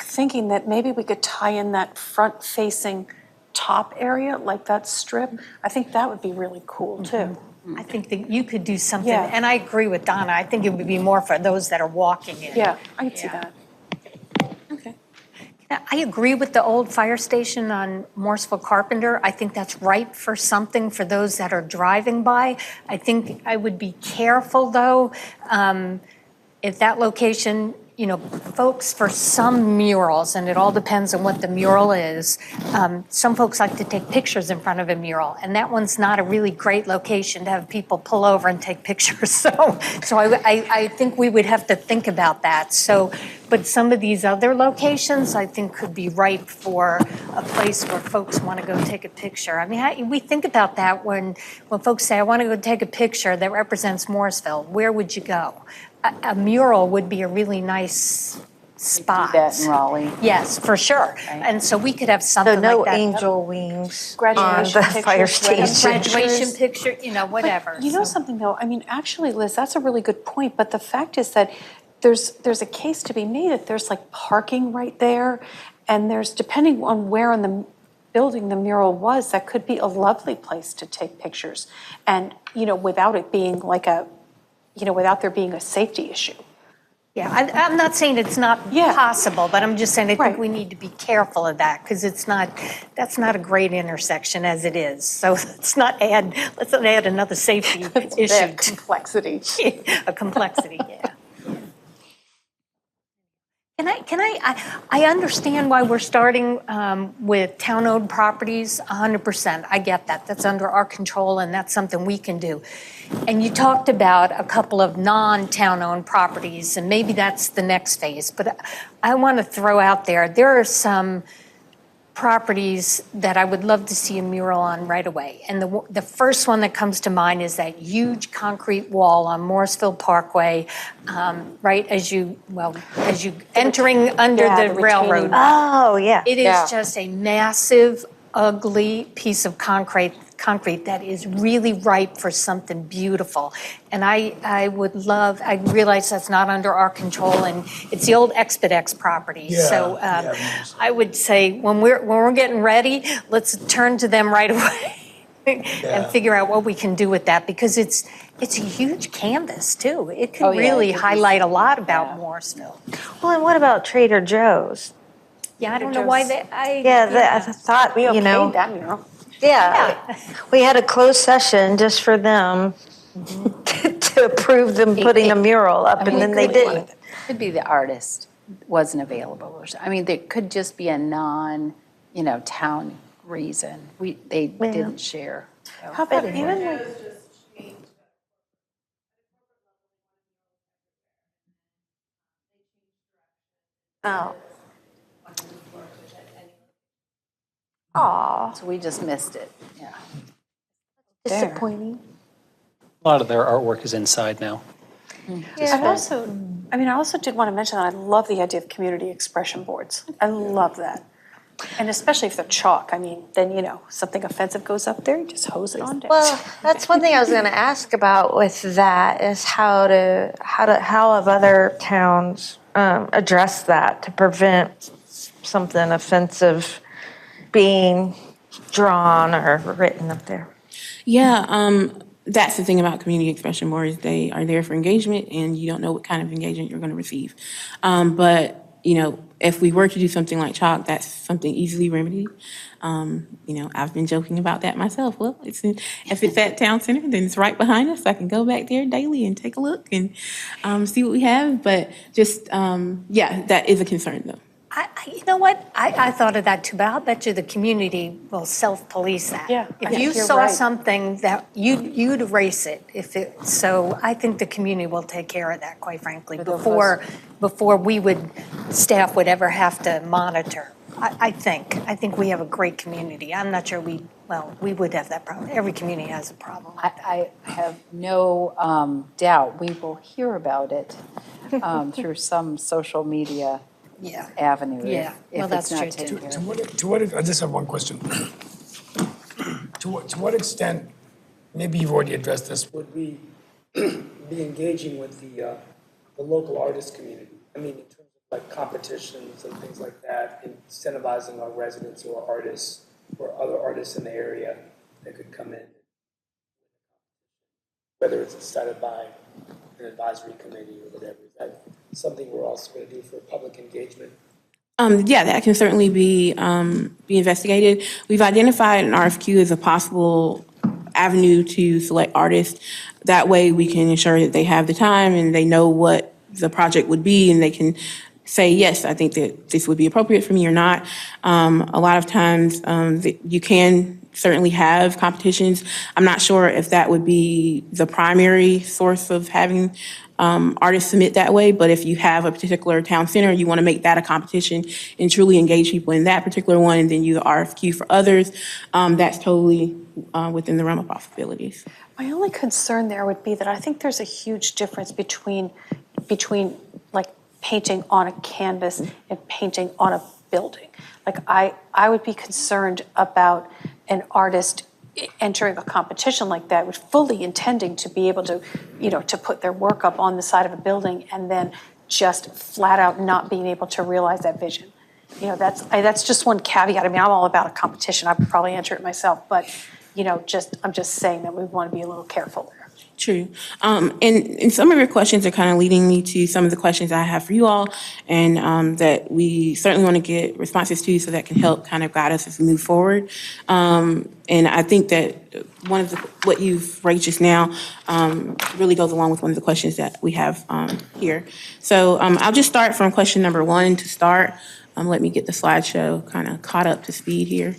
thinking that maybe we could tie in that front-facing top area, like that strip. I think that would be really cool, too. I think that you could do something, Yeah. and I agree with Donna. I think it would be more for those that are walking in. Yeah, I could see that. I agree with the old fire station on Morrisville Carpenter. I think that's ripe for something for those that are driving by. I think I would be careful, though, if that location, you know, folks, for some murals, and it all depends on what the mural is, some folks like to take pictures in front of a mural, and that one's not a really great location to have people pull over and take pictures. So I think we would have to think about that. So, but some of these other locations, I think, could be ripe for a place where folks want to go take a picture. I mean, we think about that when folks say, I want to go take a picture that represents Morrisville. Where would you go? A mural would be a really nice spot. Do that in Raleigh. Yes, for sure. And so we could have something So no like that. angel wings on Graduation the fire pictures, station. Graduation picture, you know, whatever. You know something, though? I mean, actually, Liz, that's a really good point, but the fact is that there's a case to be made that there's like parking right there, and there's, depending on where in the building the mural was, that could be a lovely place to take pictures. And, you know, without it being like without there being a safety issue. Yeah, I'm not saying it's not possible, but I'm just saying I think we need to be careful of that because that's not a great intersection as it is. So let's not add another safety issue. Complexity. A complexity, yeah. I understand why we're starting with town-owned properties 100%. I get that. That's under our control and that's something we can do. And you talked about a couple of non-town-owned properties and maybe that's the next phase. But I want to throw out there are some properties that I would love to see a mural on right away. And the first one that comes to mind is that huge concrete wall on Morrisville Parkway, right as you entering under the railroad. Oh, yeah. It is just a massive, ugly piece of concrete that is really ripe for something beautiful. And I realize that's not under our control, and it's the old Expedex property. So I would say when we're getting ready, let's turn to them right away and figure out what we can do with that, because it's a huge canvas too. It can really highlight a lot about Morrisville. Well, and what about Trader Joe's? Yeah, I don't know why they. I thought, we okayed that mural. Yeah, we had a closed session just for them to approve them putting a mural up, and then they didn't. Could be the artist wasn't available. Or I mean, there could just be a town reason. They didn't share. So. How about even like? Oh. Aw. So we just missed it. Yeah. Disappointing. A lot of their artwork is inside now. Yeah. I also did want to mention that I love the idea of community expression boards. I love that. And especially if they're chalk, I mean, then, something offensive goes up there, you just hose it on down. Well, that's one thing I was going to ask about with that is how have other towns addressed that to prevent something offensive being drawn or written up there? Yeah, that's the thing about community expression boards. They are there for engagement, and you don't know what kind of engagement you're going to receive. But if we were to do something like chalk, that's something easily remedied. I've been joking about that myself. Well, if it's at Town Center, then it's right behind us. I can go back there daily and take a look and see what we have. But just, that is a concern, though. You know what? I thought of that too, but I'll bet you the community will self-police that. Yeah, if you saw something that you'd erase it. So I think the community will take care of that, quite frankly, before staff would ever have to monitor. I think we have a great community. I'm not sure we would have that problem. Every community has a problem. I have no doubt we will hear about it through some social media avenue. Well, that's true too. I just have one question. To what extent, maybe you've already addressed this, would we be engaging with the local artist community? I mean, in terms of like competitions and things like that, incentivizing our residents or artists or other artists in the area that could come in, whether it's decided by an advisory committee or whatever. Is that something we're also going to do for public engagement? Yeah, that can certainly be investigated. We've identified an RFQ as a possible avenue to select artists. That way, we can ensure that they have the time and they know what the project would be, and they can say, yes, I think that this would be appropriate for me or not. A lot of times, you can certainly have competitions. I'm not sure if that would be the primary source of having artists submit that way, but if you have a particular town center, you want to make that a competition and truly engage people in that particular one, and then you RFQ for others, that's totally within the realm of possibilities. My only concern there would be that I think there's a huge difference between like painting on a canvas and painting on a building. Like I would be concerned about an artist entering a competition like that with fully intending to be able to, to put their work up on the side of a building and then just flat out not being able to realize that vision. That's just one caveat. I mean, I'm all about a competition. I would probably enter it myself, but I'm just saying that we want to be a little careful there. True. And some of your questions are kind of leading me to some of the questions I have for you all, and that we certainly want to get responses to, so that can help kind of guide us as we move forward. And I think that one of what you've raised just now really goes along with one of the questions that we have here. So I'll just start from question number 1 to start. Let me get the slideshow kind of caught up to speed here.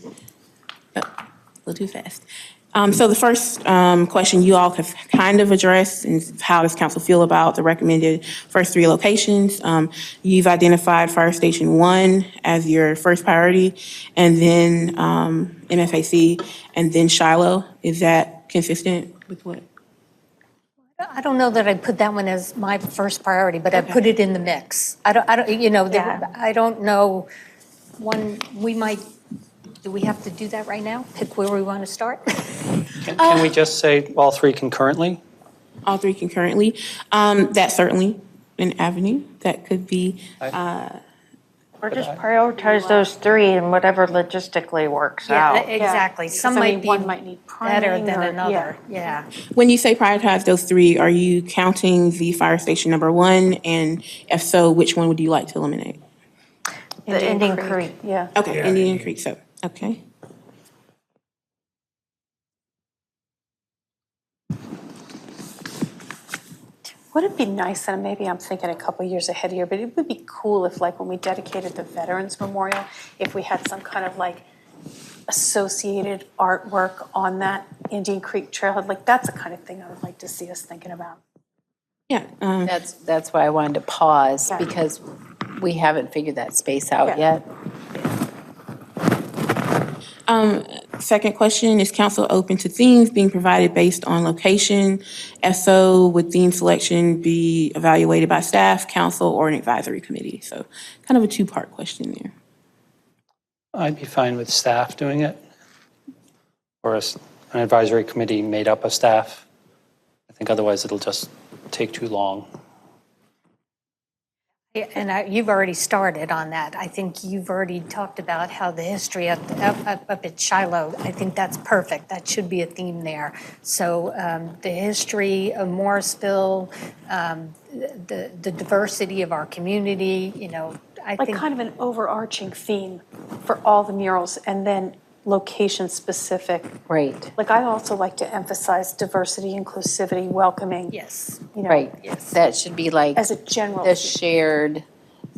Oh, a little too fast. So the first question you all have kind of addressed is, how does council feel about the recommended first 3 locations? You've identified Fire Station 1 as your first priority, and then MFAC, and then Shiloh. Is that consistent with what? I don't know that I put that one as my first priority, but I put it in the mix. I don't, I don't know, do we have to do that right now? Pick where we want to start? Can we just say all 3 concurrently? All 3 concurrently. That's certainly an avenue that could be. Or just prioritize those 3 and whatever logistically works out. Exactly. Some might be one might need better priming than or- another. Yeah. When you say prioritize those 3, are you counting the fire station number 1? And if so, which one would you like to eliminate? The Indian Creek. Yeah. Okay, Yeah. Indian Creek, so, okay. Would it be nice, and maybe I'm thinking a couple years ahead here, but it would be cool if, like, when we dedicated the Veterans Memorial, if we had some kind of like associated artwork on that Indian Creek trailhead. Like, that's the kind of thing I would like to see us thinking about. Yeah. That's why I wanted to pause, Yeah. because we haven't figured that space out Yeah. yet. Second question, is council open to themes being provided based on location? If so, would theme selection be evaluated by staff, council, or an advisory committee? So kind of a 2-part question there. I'd be fine with staff doing it, or an advisory committee made up of staff. I think otherwise it'll just take too long. And you've already started on that. I think you've already talked about how the history up at Shiloh, I think that's perfect. That should be a theme there. So the history of Morrisville, the diversity of our community, I Like think. kind of an overarching theme for all the murals, and then location specific. Right. Like, I also like to emphasize diversity, inclusivity, welcoming. Yes. Right. Yes. That should be like As a general the theme. shared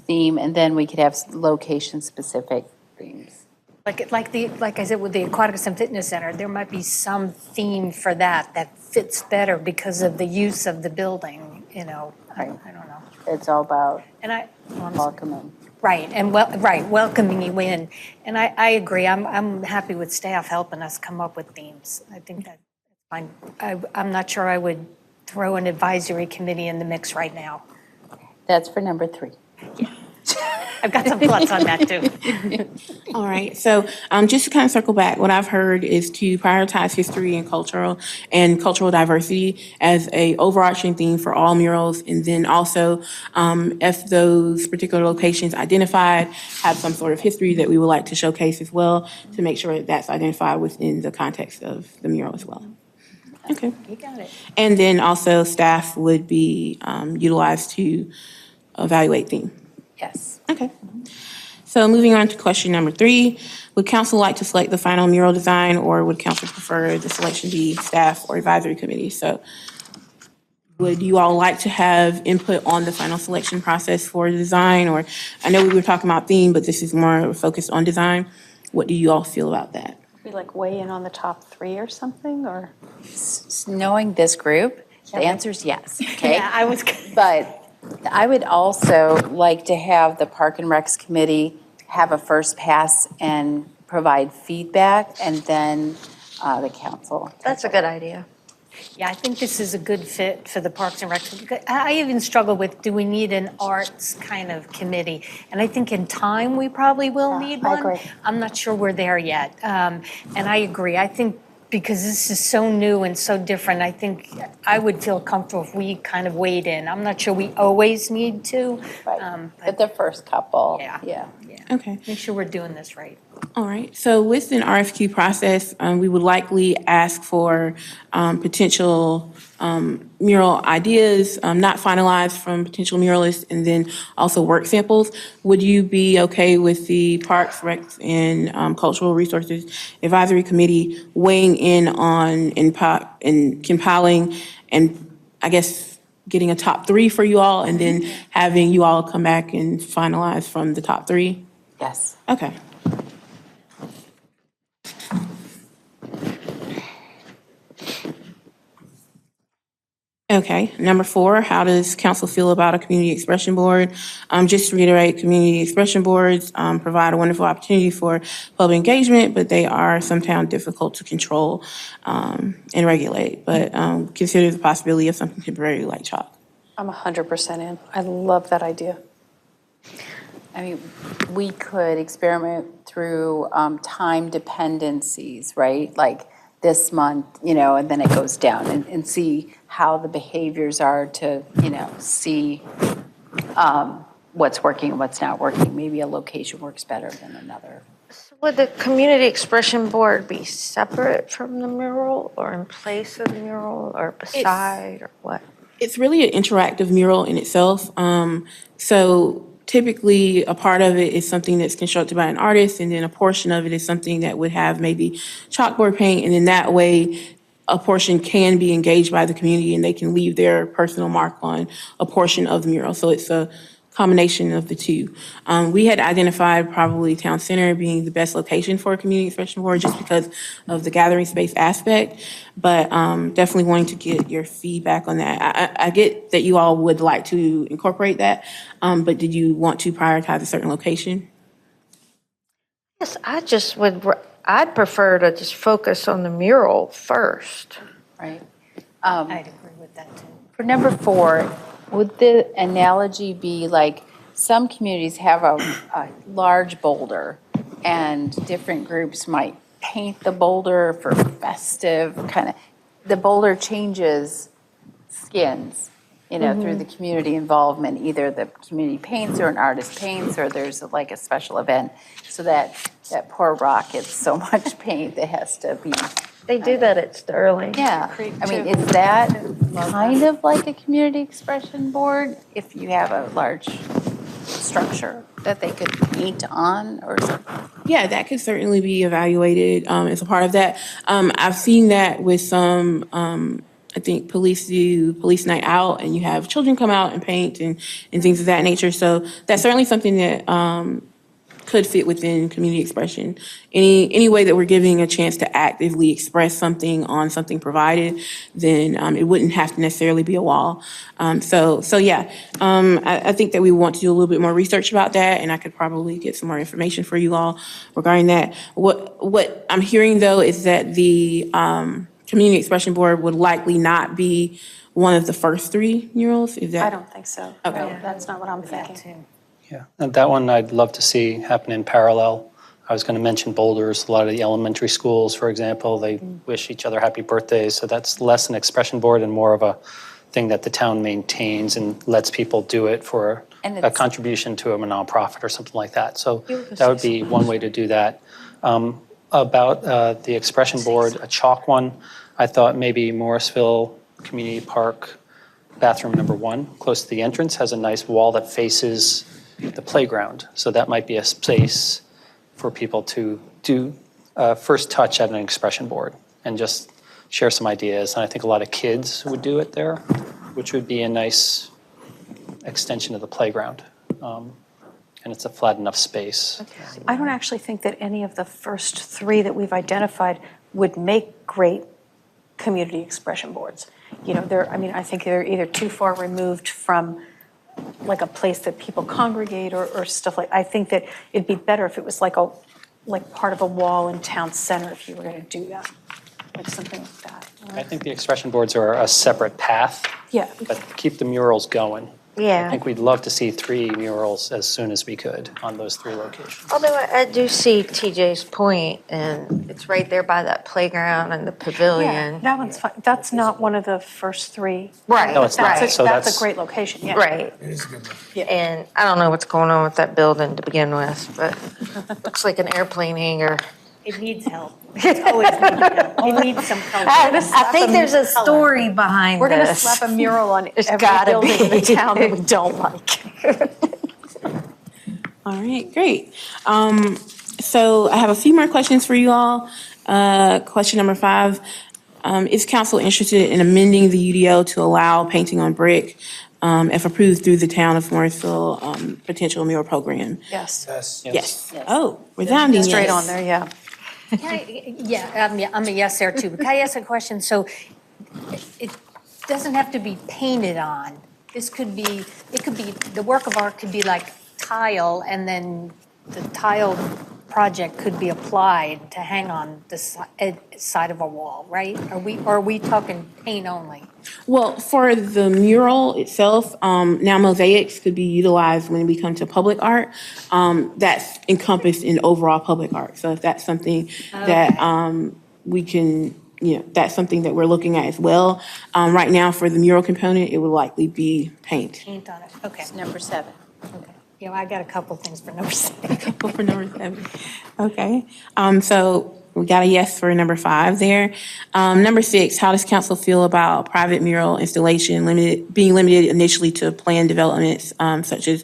theme, and then we could have location-specific themes. Like I said, with the Aquatics and Fitness Center, there might be some theme for that fits better because of the use of the building, I don't know. It's all about And welcoming. Right, and welcoming you in. And I agree, I'm happy with staff helping us come up with themes. I think that's fine. I'm not sure I would throw an advisory committee in the mix right now. That's for number 3. I've got some thoughts on that too. All right, so just to kind of circle back, what I've heard is to prioritize history and cultural diversity as a overarching theme for all murals, and then also if those particular locations identified have some sort of history that we would like to showcase as well, to make sure that that's identified within the context of the mural as well. Okay. You got it. And then also staff would be utilized to evaluate theme. Yes. Okay. So moving on to question number 3, would council like to select the final mural design, or would council prefer the selection be staff or advisory committee? So would you all like to have input on the final selection process for design? Or I know we were talking about theme, but this is more focused on design. What do you all feel about that? We like weigh in on the top 3 or something, or? Knowing this group, the answer is yes, okay? Yeah, I was. But I would also like to have the Park and Recs Committee have a first pass and provide feedback, and then the council. That's a good idea. Yeah, I think this is a good fit for the Parks and Rec. I even struggle with, do we need an arts kind of committee? And I think in time, we probably will need one. agree. I'm not sure we're there yet. And I agree. I think because this is so new and so different, I think I would feel comfortable if we kind of weighed in. I'm not sure we always need to. But the first couple, yeah. Okay. Make sure we're doing this right. All right. So with an RFQ process, we would likely ask for potential mural ideas, not finalized from potential muralists, and then also work samples. Would you be okay with the Parks, Recs, and Cultural Resources Advisory Committee weighing in on and compiling and I guess getting a top 3 for you all, and then having you all come back and finalize from the top 3? Yes. Okay. Okay, number 4, how does council feel about a community expression board? Just to reiterate, community expression boards provide a wonderful opportunity for public engagement, but they are sometimes difficult to control and regulate. But consider the possibility of something temporary like chalk. I'm 100% in. I love that idea. I mean, we could experiment through time dependencies, right? Like this month, and then it goes down, and see how the behaviors are to, see what's working and what's not working. Maybe a location works better than another. Would the community expression board be separate from the mural, or in place of the mural, or beside, or what? It's really an interactive mural in itself. So typically a part of it is something that's constructed by an artist, and then a portion of it is something that would have maybe chalkboard paint, and in that way a portion can be engaged by the community and they can leave their personal mark on a portion of the mural. So it's a combination of the two. We had identified probably Town Center being the best location for a community expression board just because of the gathering space aspect, but definitely wanting to get your feedback on that. I get that you all would like to incorporate that, but did you want to prioritize a certain location? Yes, I'd prefer to just focus on the mural first. Right. I'd agree with that too. For number 4, would the analogy be like some communities have a large boulder and different groups might paint the boulder for festive kind of, the boulder changes skins, through the community involvement. Either the community paints or an artist paints, or there's like a special event. So that poor rock gets so much paint that has to be. They do that at Sterling. Yeah, I mean, is that kind of like a community expression board if you have a large structure that they could paint on or something? Yeah, that could certainly be evaluated as a part of that. I've seen that with some, I think police do police night out, and you have children come out and paint and things of that nature. So that's certainly something that could fit within community expression. Any way that we're giving a chance to actively express something on something provided, then it wouldn't have to necessarily be a wall. So yeah, I think that we want to do a little bit more research about that, and I could probably get some more information for you all regarding that. What I'm hearing though is that the community expression board would likely not be one of the first 3 murals. Is that? I don't think so. Okay. No, that's not what I'm thinking. Yeah, and that one I'd love to see happen in parallel. I was going to mention boulders. A lot of the elementary schools, for example, they wish each other happy birthdays. So that's less an expression board and more of a thing that the town maintains and lets people do it for a contribution to a nonprofit or something like that. So that would be one way to do that. About the expression board, a chalk one, I thought maybe Morrisville Community Park bathroom number 1, close to the entrance, has a nice wall that faces the playground. So that might be a space for people to do first touch at an expression board and just share some ideas. And I think a lot of kids would do it there, which would be a nice extension of the playground. And it's a flat enough space. I don't actually think that any of the first 3 that we've identified would make great community expression boards. You know, I think they're either too far removed from like a place that people congregate or stuff like. I think that it'd be better if it was like part of a wall in town center if you were going to do that, like something like that. I think the expression boards are a separate path. Yeah. But keep the murals going. Yeah. I think we'd love to see 3 murals as soon as we could on those 3 locations. Although I do see TJ's point, and it's right there by that playground and the pavilion. Yeah, that one's fine. That's not one of the first 3. Right. No, it's not. So That's a great location, yeah. Right. And I don't know what's going on with that building to begin with, but looks like an airplane hangar. It needs help. It's always needed help. It needs some color. I think there's a story behind We're going to this. slap a mural on There's every gotta building in the be. town that we don't like. All right, great. So I have a few more questions for you all. Question number 5, is council interested in amending the UDO to allow painting on brick if approved through the town of Morrisville potential mural program? Yes. Yes. Oh, resounding Straight yes. on there, yeah. I'm a yes there too. But can I ask a question? So it doesn't have to be painted on. It could be, the work of art could be like tile, and then the tile project could be applied to hang on the side of a wall, right? Are we talking paint only? Well, for the mural itself, now mosaics could be utilized when we come to public art. That's encompassed in overall public art. So if that's something that we can, that's something that we're looking at as well. Right now, for the mural component, it would likely be paint. Paint on it, okay. Number 7. Okay. Yeah, I got a couple things for number 7. For number 7. Okay. So we got a yes for number 5 there. Number 6, how does council feel about private mural installation being limited initially to planned developments such as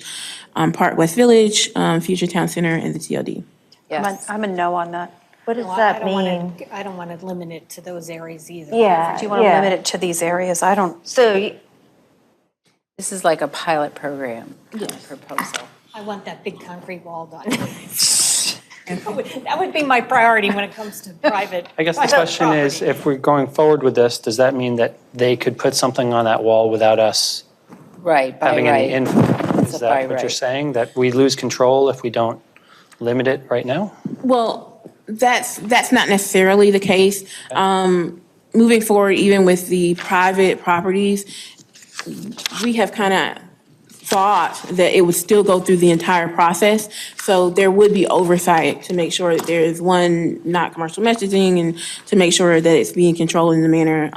Park West Village, Future Town Center, and the TLD? Yes. I'm a no on that. What does that mean? I don't want to limit it to those areas either. Yeah. Do you want to limit it to these areas? I don't. So This is like a pilot program proposal. I want that big concrete wall done. That would be my priority when it comes to private. I guess the question is, if we're going forward with this, does that mean that they could put something on that wall without us Right, by having any right. influence? Is By that what you're right. saying? That we lose control if we don't limit it right now? Well, that's not necessarily the case. Moving forward, even with the private properties, we have kind of thought that it would still go through the entire process. So there would be oversight to make sure that there is not commercial messaging, and to make sure that it's being controlled in the manner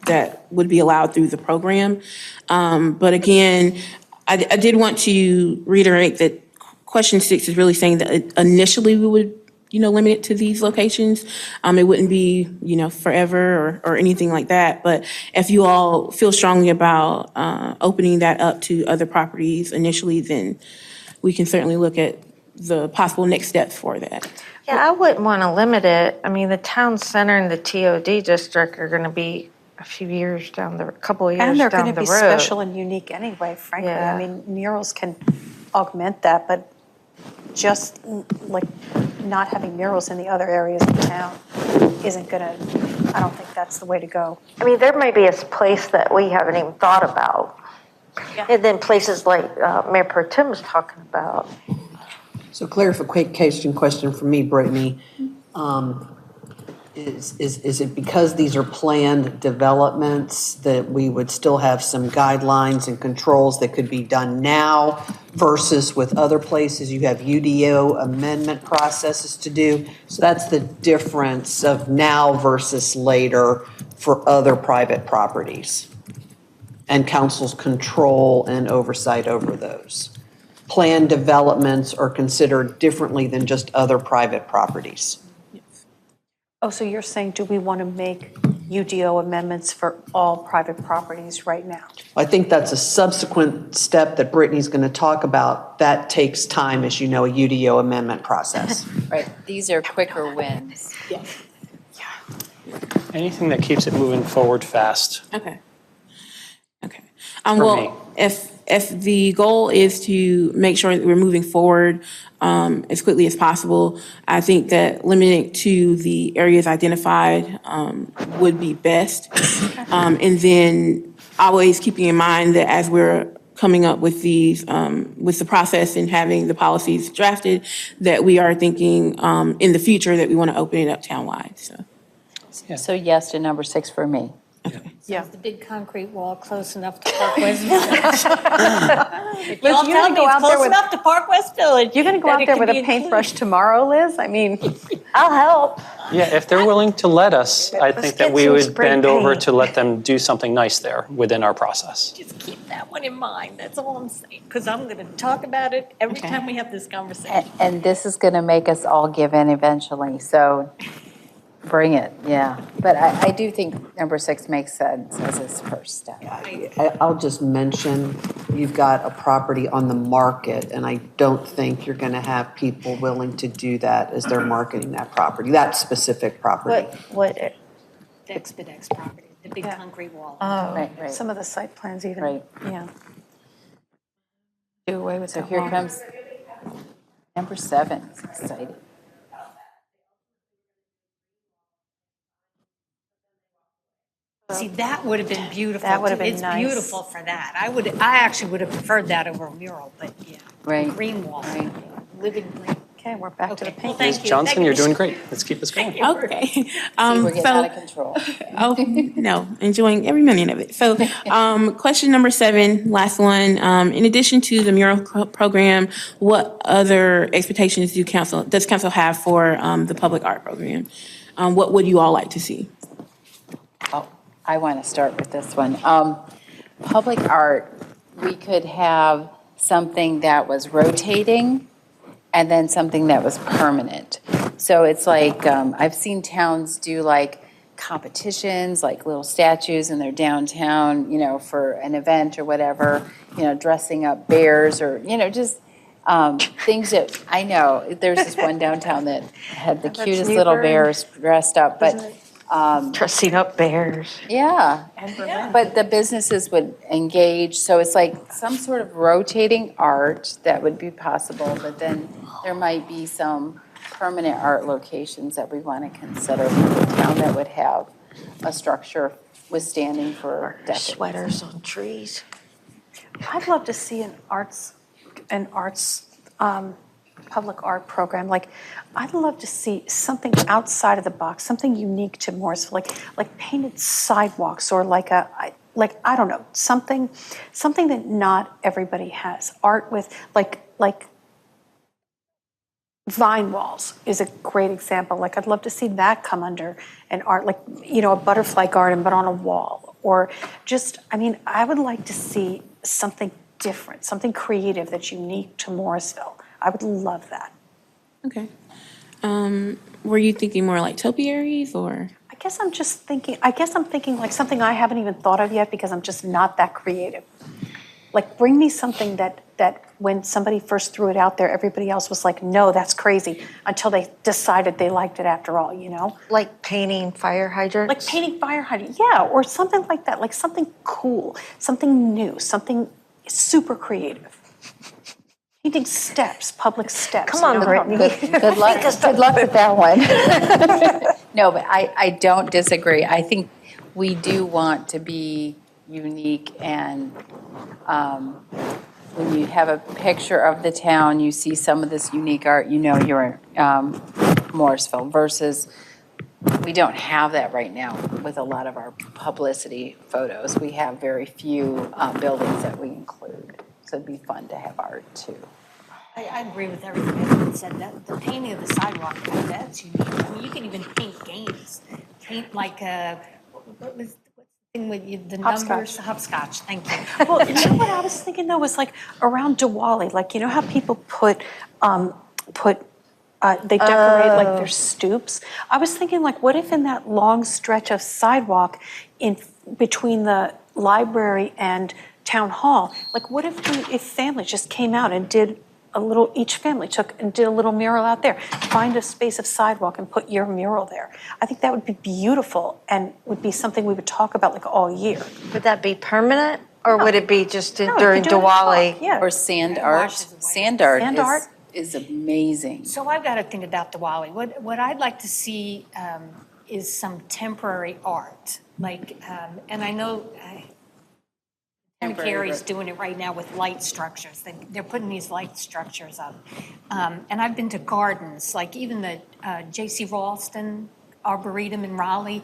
that would be allowed through the program. But again, I did want to reiterate that question 6 is really saying that initially we would limit it to these locations. It wouldn't be, forever or anything like that. But if you all feel strongly about opening that up to other properties initially, then we can certainly look at the possible next steps for that. Yeah, I wouldn't want to limit it. I mean, the town center and the TOD district are going to be a few years a couple of years And they're down going to the be road. special and unique anyway, frankly. Yeah. I mean, murals can augment that, but just like not having murals in the other areas of town isn't going to, I don't think that's the way to go. I mean, there may be a place that we haven't even thought about. And then places like Mayor Pro Tem was talking about. So clarification question from me, Brittany. Is it because these are planned developments that we would still have some guidelines and controls that could be done now versus with other places you have UDO amendment processes to do? So that's the difference of now versus later for other private properties and council's control and oversight over those. Planned developments are considered differently than just other private properties. Oh, so you're saying, do we want to make UDO amendments for all private properties right now? I think that's a subsequent step that Brittany's going to talk about. That takes time, as you know, a UDO amendment process. Right, these are quicker wins. Anything that keeps it moving forward fast. Okay. For me. Well, if the goal is to make sure that we're moving forward as quickly as possible, I think that limiting it to the areas identified would be best. And then always keeping in mind that as we're coming up with these, with the process and having the policies drafted, that we are thinking in the future that we want to open it up townwide, so. So yes to number 6 for me. Yeah. Is the big concrete wall close enough to Park West Village? If Liz, y'all you're tell gonna me go it's out there close with- enough to Park West Village. You're going to go that out it there can with be a paintbrush tomorrow, Liz? I mean, I'll help. Yeah, if they're willing to let us, I think that get we some would spray bend over paint. to let them do something nice there within our process. Just keep that one in mind. That's all I'm saying. Because I'm going to talk about it every time we have this conversation. And this is going to make us all give in eventually, so bring it, yeah. But I do think number 6 makes sense as its first step. I'll just mention, you've got a property on the market, and I don't think you're going to have people willing to do that as they're marketing that property, that specific property. What? The Expedex property, the big concrete wall. Oh, Right. some of the site plans even. Right. Yeah. Do away with So that here wall. comes number 7, it's exciting. See, that would have been beautiful. That would have too. been It's nice. beautiful for that. I actually would have preferred that over a mural, but yeah. Right. Green wall, living green. Okay, we're back to the paint. Ms. Johnson, you're doing great. Let's keep this going. Okay. See, we're getting out of control. Oh, no, enjoying every minute of it. So, question number 7, last one. In addition to the mural program, what other expectations does council have for the public art program? What would you all like to see? Oh, I want to start with this one. Public art, we could have something that was rotating and then something that was permanent. So it's like, I've seen towns do like competitions, like little statues in their downtown, for an event or whatever, dressing up bears or, just things that, I know, there's this one downtown that had the That's cutest little Newburgh. bears dressed up, but Dressing up bears. yeah, but the businesses would engage, so it's like some sort of rotating art that would be possible, but then there might be some permanent art locations that we want to consider for the town that would have a structure withstanding for decades. Sweaters on trees. I'd love to see an arts public art program. Like, I'd love to see something outside of the box, something unique to Morrisville, like painted sidewalks or I don't know, something that not everybody has. Art with like vine walls is a great example. Like, I'd love to see that come under an art, a butterfly garden, but on a wall. Or just, I would like to see something different, something creative that's unique to Morrisville. I would love that. Okay. Were you thinking more like topiaries or? I guess I'm thinking like something I haven't even thought of yet because I'm just not that creative. Like, bring me something that when somebody first threw it out there, everybody else was like, no, that's crazy, until they decided they liked it after all, Like painting fire hydrants? Like painting fire hydrants, yeah, or something like that, like something cool, something new, something super creative. Painting steps, public steps. Come on, Brittany. Good luck with that one. No, but I don't disagree. I think we do want to be unique, and when you have a picture of the town, you see some of this unique art, you're in Morrisville versus we don't have that right now with a lot of our publicity photos. We have very few buildings that we include. So it'd be fun to have art too. I agree with everything everyone said. That the painting of the sidewalk, that's unique. I mean, you can even paint games. Paint like what's the thing with you, the numbers? Hopscotch. Thank you. Well, you know what I was thinking though was like around Diwali, like, you know how people they decorate like their stoops? I was thinking like, what if in that long stretch of sidewalk in between the library and town hall, like what if families just came out and did each family took and did a little mural out there, find a space of sidewalk and put your mural there. I think that would be beautiful and would be something we would talk about like all year. Would that be permanent or would it be just No, you during could do it in Diwali? fall, yeah. Or sand art. Sand art is amazing. So I've got to think about Diwali. What I'd like to see is some temporary art, like, and I know Carrie's doing it right now with light structures. They're putting these light structures up, and I've been to gardens, like even the J.C. Ralston Arboretum in Raleigh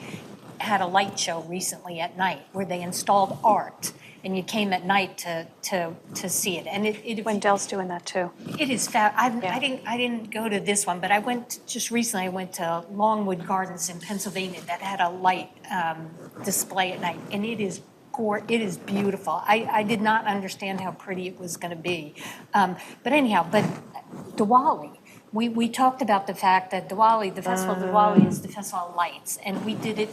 had a light show recently at night where they installed art. And you came at night to see it, and Wendell's doing that too. It is I didn't go to this one, but I went just recently. I went to Longwood Gardens in Pennsylvania that had a light display at night, and it is beautiful. I did not understand how pretty it was going to be, but Diwali. We talked about the fact that Diwali, the festival of Diwali, is the festival of lights, and we did it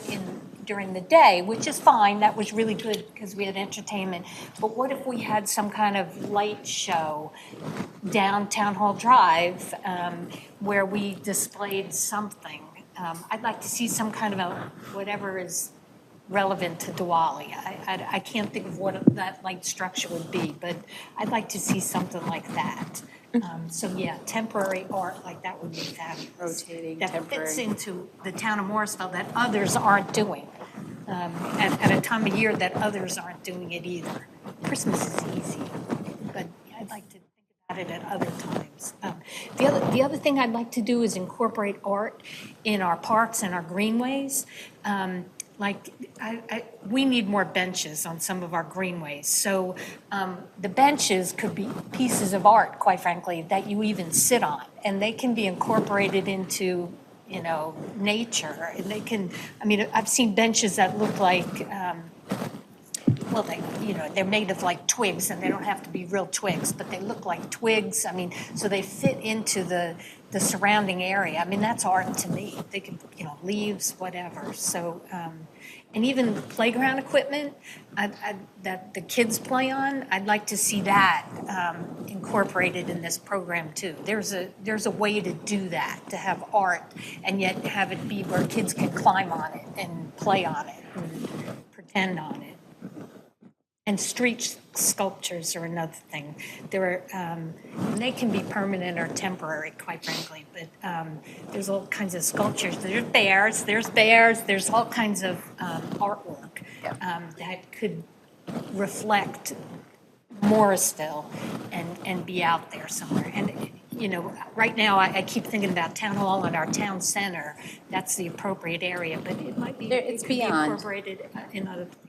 during the day, which is fine. That was really good because we had entertainment. But what if we had some kind of light show down Town Hall Drive where we displayed something? I'd like to see some kind of whatever is relevant to Diwali. I can't think of what that light structure would be, but I'd like to see something like that. So yeah, temporary art like that would be fabulous. Rotating, that temporary. fits into the town of Morrisville that others aren't doing. At a time of year that others aren't doing it either. Christmas is easy, but I'd like to think about it at other times. The other thing I'd like to do is incorporate art in our parks and our greenways. We need more benches on some of our greenways. So the benches could be pieces of art, quite frankly, that you even sit on, and they can be incorporated into, nature. And they can, I've seen benches that look like, they're made of like twigs, and they don't have to be real twigs, but they look like twigs. So they fit into the surrounding area. That's art to me. They can, leaves, whatever. So, and even playground equipment that the kids play on, I'd like to see that incorporated in this program too. There's a way to do that, to have art and yet have it be where kids can climb on it and play on it and pretend on it. And street sculptures are another thing. They can be permanent or temporary, quite frankly, but there's all kinds of sculptures. There's bears, there's all kinds of artwork that could reflect Morrisville and be out there somewhere. And right now I keep thinking about Town Hall and our town center. That's the appropriate area, but it might be It's beyond. incorporated in other places.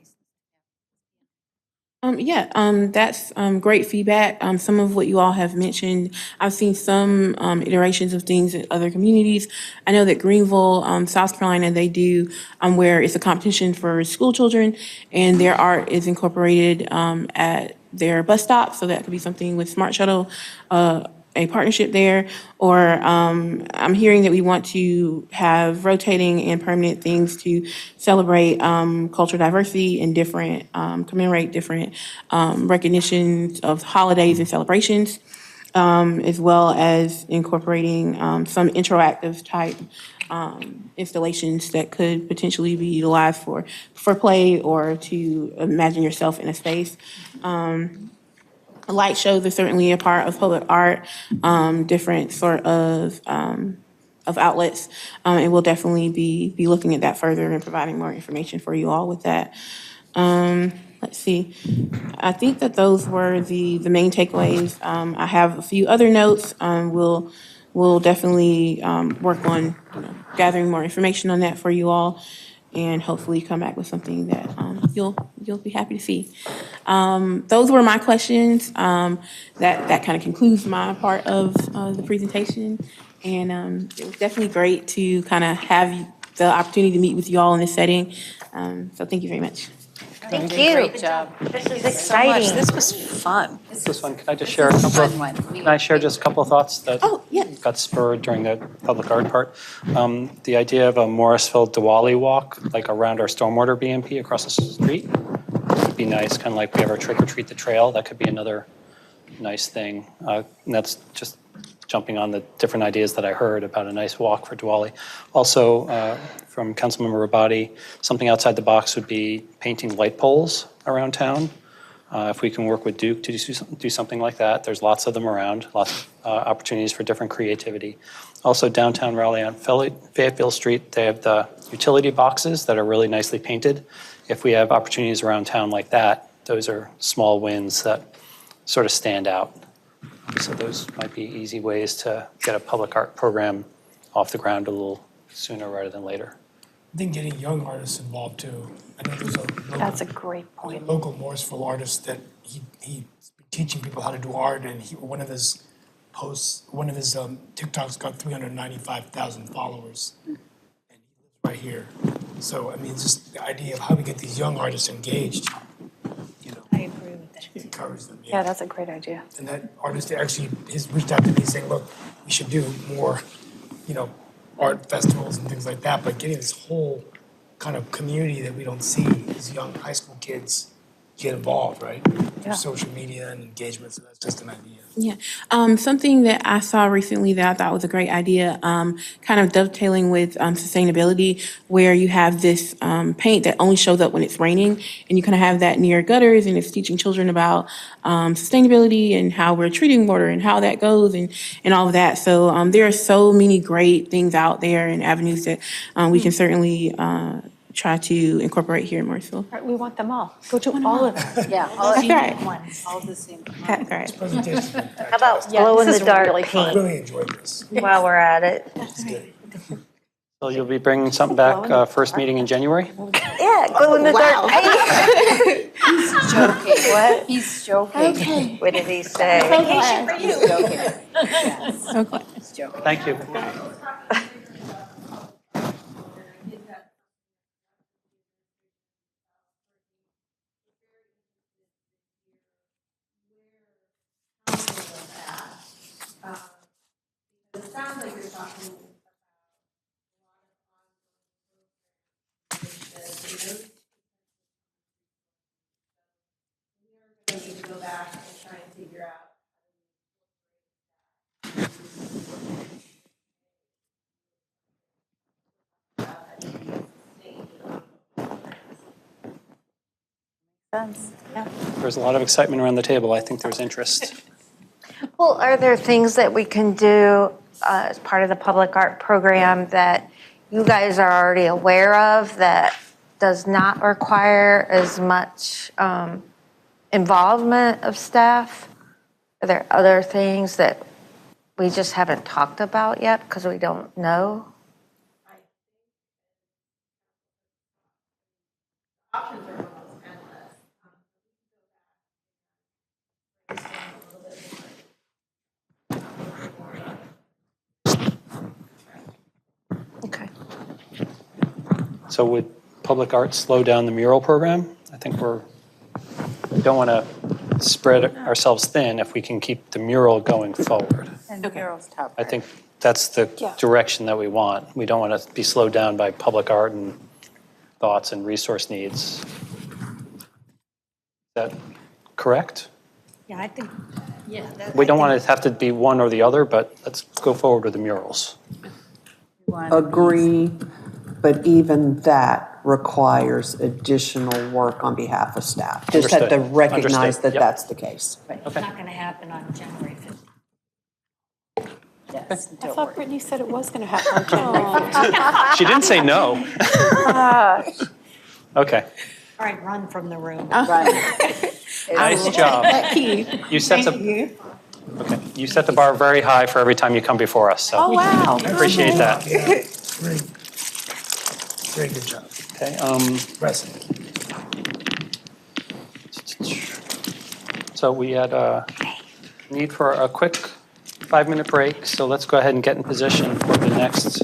That's great feedback. Some of what you all have mentioned, I've seen some iterations of things in other communities. I know that Greenville, South Carolina, they do where it's a competition for school children, and their art is incorporated at their bus stop. So that could be something with Smart Shuttle, a partnership there, or I'm hearing that we want to have rotating and permanent things to celebrate cultural diversity and commemorate different recognitions of holidays and celebrations, as well as incorporating some interactive type installations that could potentially be utilized for play or to imagine yourself in a space. Light shows are certainly a part of public art, different sort of outlets, and we'll definitely be looking at that further and providing more information for you all with that. Let's see. I think that those were the main takeaways. I have a few other notes. We'll we'll definitely work on gathering more information on that for you all, and hopefully come back with something that you'll be happy to see. Those were my questions. That kind of concludes my part of the presentation. And it was definitely great to kind of have the opportunity to meet with you all in this setting. So thank you very much. Thank you. Great job. This is exciting. This was fun. This one, can I just share a couple of, can I share just a couple of thoughts that got spurred during the public art part? The idea of a Morrisville Diwali walk, like around our stormwater BMP across the street, would be nice, kind of like we have our trick or treat the trail. That could be another nice thing. And that's just jumping on the different ideas that I heard about a nice walk for Diwali. Also, from Councilmember Rabati, something outside the box would be painting light poles around town. If we can work with Duke to do something like that, there's lots of them around, lots of opportunities for different creativity. Also, downtown Raleigh on Fayetteville Street, they have the utility boxes that are really nicely painted. If we have opportunities around town like that, those are small wins that sort of stand out. So those might be easy ways to get a public art program off the ground a little sooner rather than later. I think getting young artists involved too. I know there's That's a great point. a local Morrisville artist that he's teaching people how to do art, and one of his posts, one of his TikToks got 395,000 followers, and he lives right here. So I mean, it's just the idea of how we get these young artists engaged. I agree with that. Encourage them. Yeah, that's a great idea. And that artist actually has reached out to me saying, look, we should do more, art festivals and things like that, but getting this whole kind of community that we don't see, these young high school kids get involved, right? Through social media and engagement, so that's just an idea. Yeah, something that I saw recently that I thought was a great idea, kind of dovetailing with sustainability, where you have this paint that only shows up when it's raining, and you kind of have that near gutters, and it's teaching children about sustainability and how we're treating water and how that goes and all of that. So there are so many great things out there and avenues that we can certainly try to incorporate here in Morrisville. Right, we want them all. Go to all of them. Yeah, all That's the right. same ones, all the same. That's right. How about glow in the dark I paint really enjoyed this. while we're at it? So you'll be bringing something back first meeting in January? Yeah, glow in the dark paint. He's joking. What? He's joking. What did he say? Vacation for you. He's joking. Yes. Okay. He's joking. Thank you. It sounds like you're talking we are going to need to go back and try and figure out. There's a lot of excitement around the table. I think there's interest. Well, are there things that we can do as part of the public art program that you guys are already aware of that does not require as much involvement of staff? Are there other things that we just haven't talked about yet because we don't know? Options are almost endless. Okay. So would public art slow down the mural program? I think we don't want to spread ourselves thin if we can keep the mural going forward. And the mural's top. I think that's the direction that we want. We don't want to be slowed down by public art and thoughts and resource needs. Is that correct? Yeah, I think, yeah. We don't want it to have to be one or the other, but let's go forward with the murals. Agree, but even that requires additional work on behalf of staff. Just have to Understood. recognize Understood. that Yep. that's the case. It's not going to happen on January 15th. Yes. I thought Brittany said it was going to happen on January 15th. She didn't say no. Okay. All right, run from the room. Nice job. You set some. Okay. You set the bar very high for every time you come before us, so. Oh, wow. Appreciate that. Very good job. Okay, Impressive. so we had a need for a quick 5-minute break, so let's go ahead and get in position for the next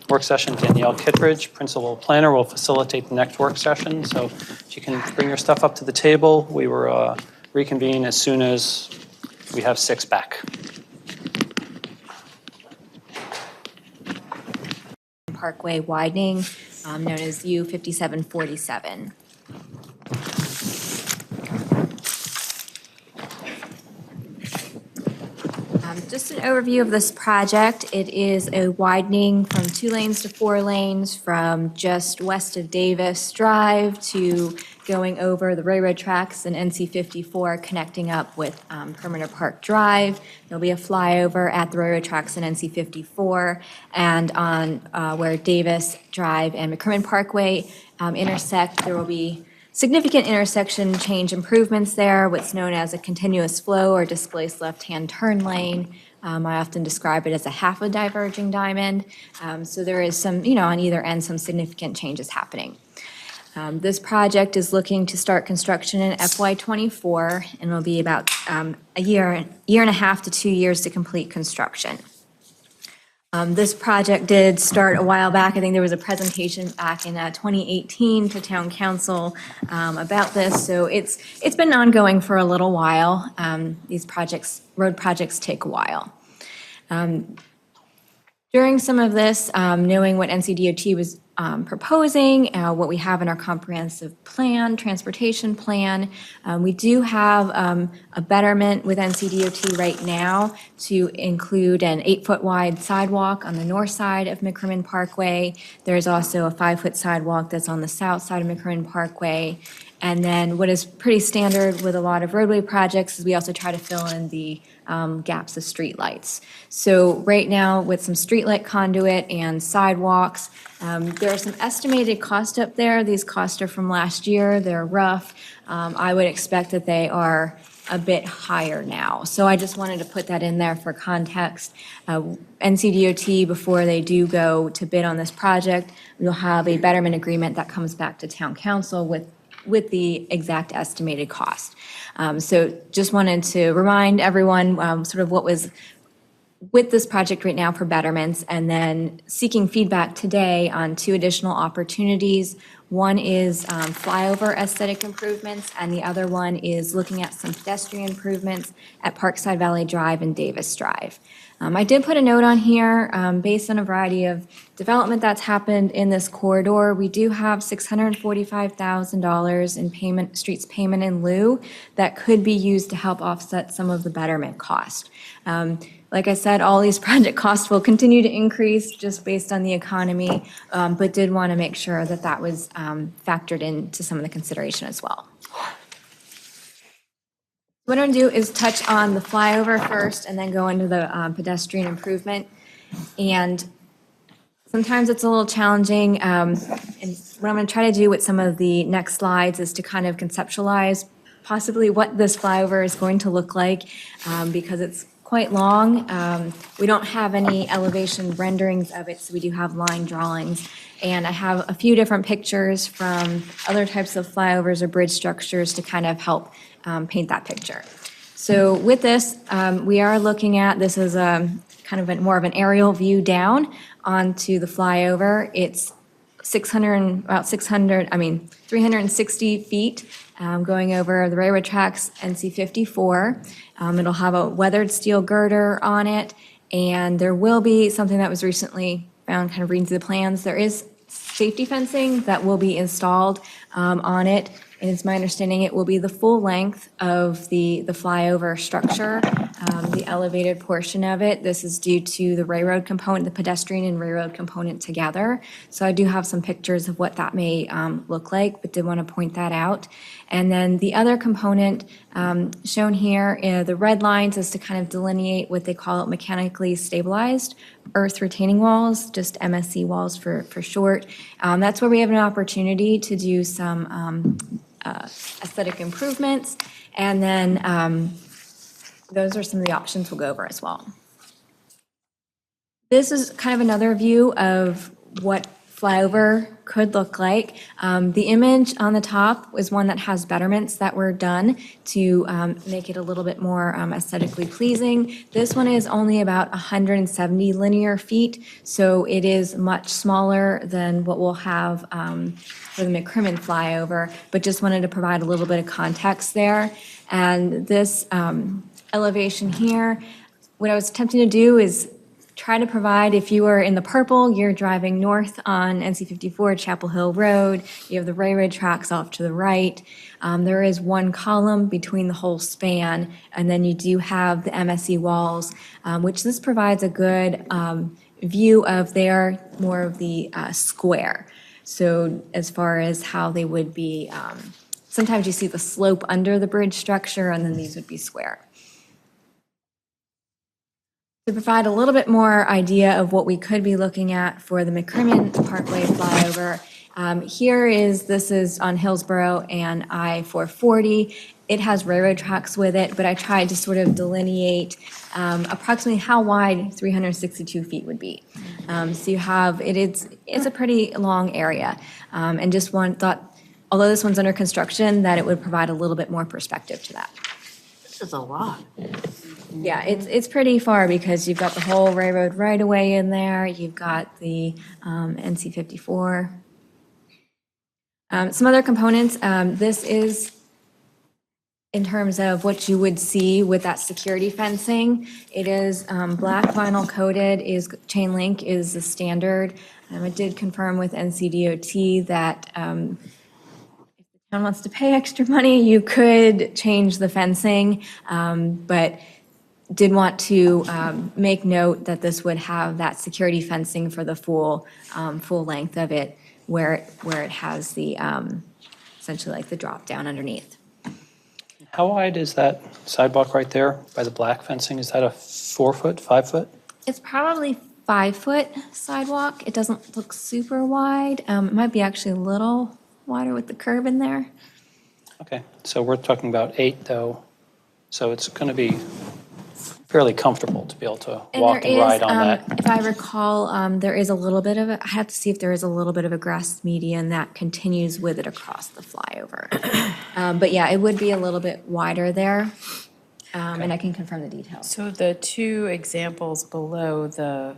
work session. Danielle Kittredge, Principal Planner, will facilitate the next work session. So if you can bring your stuff up to the table, we will reconvene as soon as we have 6 back. Parkway widening, known as U 5747. Just an overview of this project. It is a widening from 2 lanes to 4 lanes from just west of Davis Drive to going over the railroad tracks and NC 54 connecting up with Perimeter Park Drive. There'll be a flyover at the railroad tracks and NC 54 and on where Davis Drive and McCrimmon Parkway intersect. There will be significant intersection change improvements there, what's known as a continuous flow or displaced left-hand turn lane. I often describe it as a half a diverging diamond. So there is some, on either end, some significant changes happening. This project is looking to start construction in FY24, and it'll be about a year and a half to 2 years to complete construction. This project did start a while back. I think there was a presentation back in 2018 to Town Council about this. So it's been ongoing for a little while. These road projects take a while. During some of this, knowing what NCDOT was proposing, what we have in our comprehensive plan, transportation plan, we do have a betterment with NCDOT right now to include an 8-foot wide sidewalk on the north side of McCrimmon Parkway. There's also a 5-foot sidewalk that's on the south side of McCrimmon Parkway. And then what is pretty standard with a lot of roadway projects is we also try to fill in the gaps of streetlights. So right now with some streetlight conduit and sidewalks, there are some estimated costs up there. These costs are from last year. They're rough. I would expect that they are a bit higher now. So I just wanted to put that in there for context. NCDOT, before they do go to bid on this project, we'll have a betterment agreement that comes back to Town Council with the exact estimated cost. So just wanted to remind everyone sort of what was with this project right now for betterments, and then seeking feedback today on 2 additional opportunities. One is flyover aesthetic improvements, and the other one is looking at some pedestrian improvements at Parkside Valley Drive and Davis Drive. I did put a note on here based on a variety of development that's happened in this corridor. We do have $645,000 in streets payment in lieu that could be used to help offset some of the betterment cost. Like I said, all these project costs will continue to increase just based on the economy, but did want to make sure that that was factored into some of the consideration as well. What I'm going to do is touch on the flyover first and then go into the pedestrian improvement. And sometimes it's a little challenging. And what I'm going to try to do with some of the next slides is to kind of conceptualize possibly what this flyover is going to look like because it's quite long. We don't have any elevation renderings of it, so we do have line drawings. And I have a few different pictures from other types of flyovers or bridge structures to kind of help paint that picture. So with this, we are looking at, this is kind of more of an aerial view down onto the flyover. It's 360 feet going over the railroad tracks, NC 54. It'll have a weathered steel girder on it, and there will be something that was recently found, kind of reading through the plans. There is safety fencing that will be installed on it, and it's my understanding it will be the full length of the flyover structure, the elevated portion of it. This is due to the railroad component, the pedestrian and railroad component together. So I do have some pictures of what that may look like, but did want to point that out. And then the other component shown here, the red lines, is to kind of delineate what they call mechanically stabilized earth retaining walls, just MSC walls for short. That's where we have an opportunity to do some aesthetic improvements. And then those are some of the options we'll go over as well. This is kind of another view of what flyover could look like. The image on the top is one that has betterments that were done to make it a little bit more aesthetically pleasing. This one is only about 170 linear feet, so it is much smaller than what we'll have for the McCrimmon flyover, but just wanted to provide a little bit of context there. And this elevation here, what I was attempting to do is try to provide, if you are in the purple, you're driving north on NC 54 Chapel Hill Road, you have the railroad tracks off to the right. There is one column between the whole span, and then you do have the MSE walls, which this provides a good view of their more of the square. So as far as how they would be, sometimes you see the slope under the bridge structure, and then these would be square. To provide a little bit more idea of what we could be looking at for the McCrimmon Parkway flyover, this is on Hillsborough and I-440. It has railroad tracks with it, but I tried to sort of delineate approximately how wide 362 feet would be. So you have, it's a pretty long area, and just thought, although this one's under construction, that it would provide a little bit more perspective to that. This is a lot. Yeah, it's pretty far because you've got the whole railroad right away in there. You've got the NC 54. Some other components. This is in terms of what you would see with that security fencing. It is black vinyl coated. Chain link is the standard. I did confirm with NCDOT that if the town wants to pay extra money, you could change the fencing, but did want to make note that this would have that security fencing for the full length of it, where it has the essentially like the drop down underneath. How wide is that sidewalk right there by the black fencing? Is that a 4 foot, 5 foot? It's probably 5 foot sidewalk. It doesn't look super wide. It might be actually a little wider with the curb in there. Okay, so we're talking about 8 though, so it's going to be fairly comfortable to be able to walk and ride on that. If I recall, there is a little bit of I have to see if there is a little bit of a grass median that continues with it across the flyover. But yeah, it would be a little bit wider there, and I can confirm the details. So the two examples below the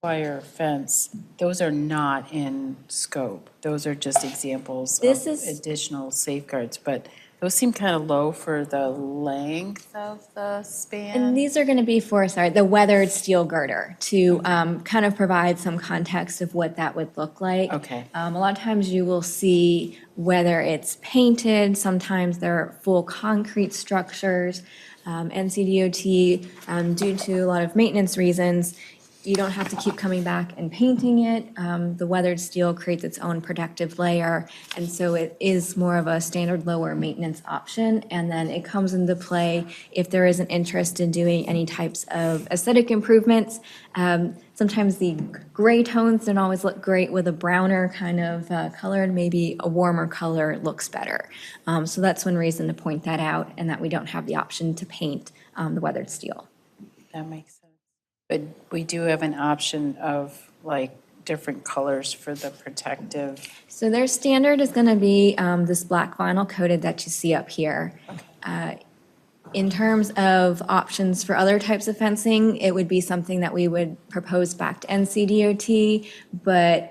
wire fence, those are not in scope. Those are just examples of additional safeguards, but those seem kind of low for the length of the span. And these are going to be for, the weathered steel girder to kind of provide some context of what that would look like. Okay. A lot of times you will see whether it's painted, sometimes they're full concrete structures. NCDOT, due to a lot of maintenance reasons, you don't have to keep coming back and painting it. The weathered steel creates its own protective layer, and so it is more of a standard lower maintenance option. And then it comes into play if there is an interest in doing any types of aesthetic improvements. Sometimes the gray tones don't always look great with a browner kind of color, and maybe a warmer color looks better. So that's one reason to point that out, and that we don't have the option to paint the weathered steel. That makes sense. But we do have an option of like different colors for the protective. So their standard is going to be this black vinyl coated that you see up here. In terms of options for other types of fencing, it would be something that we would propose back to NCDOT, but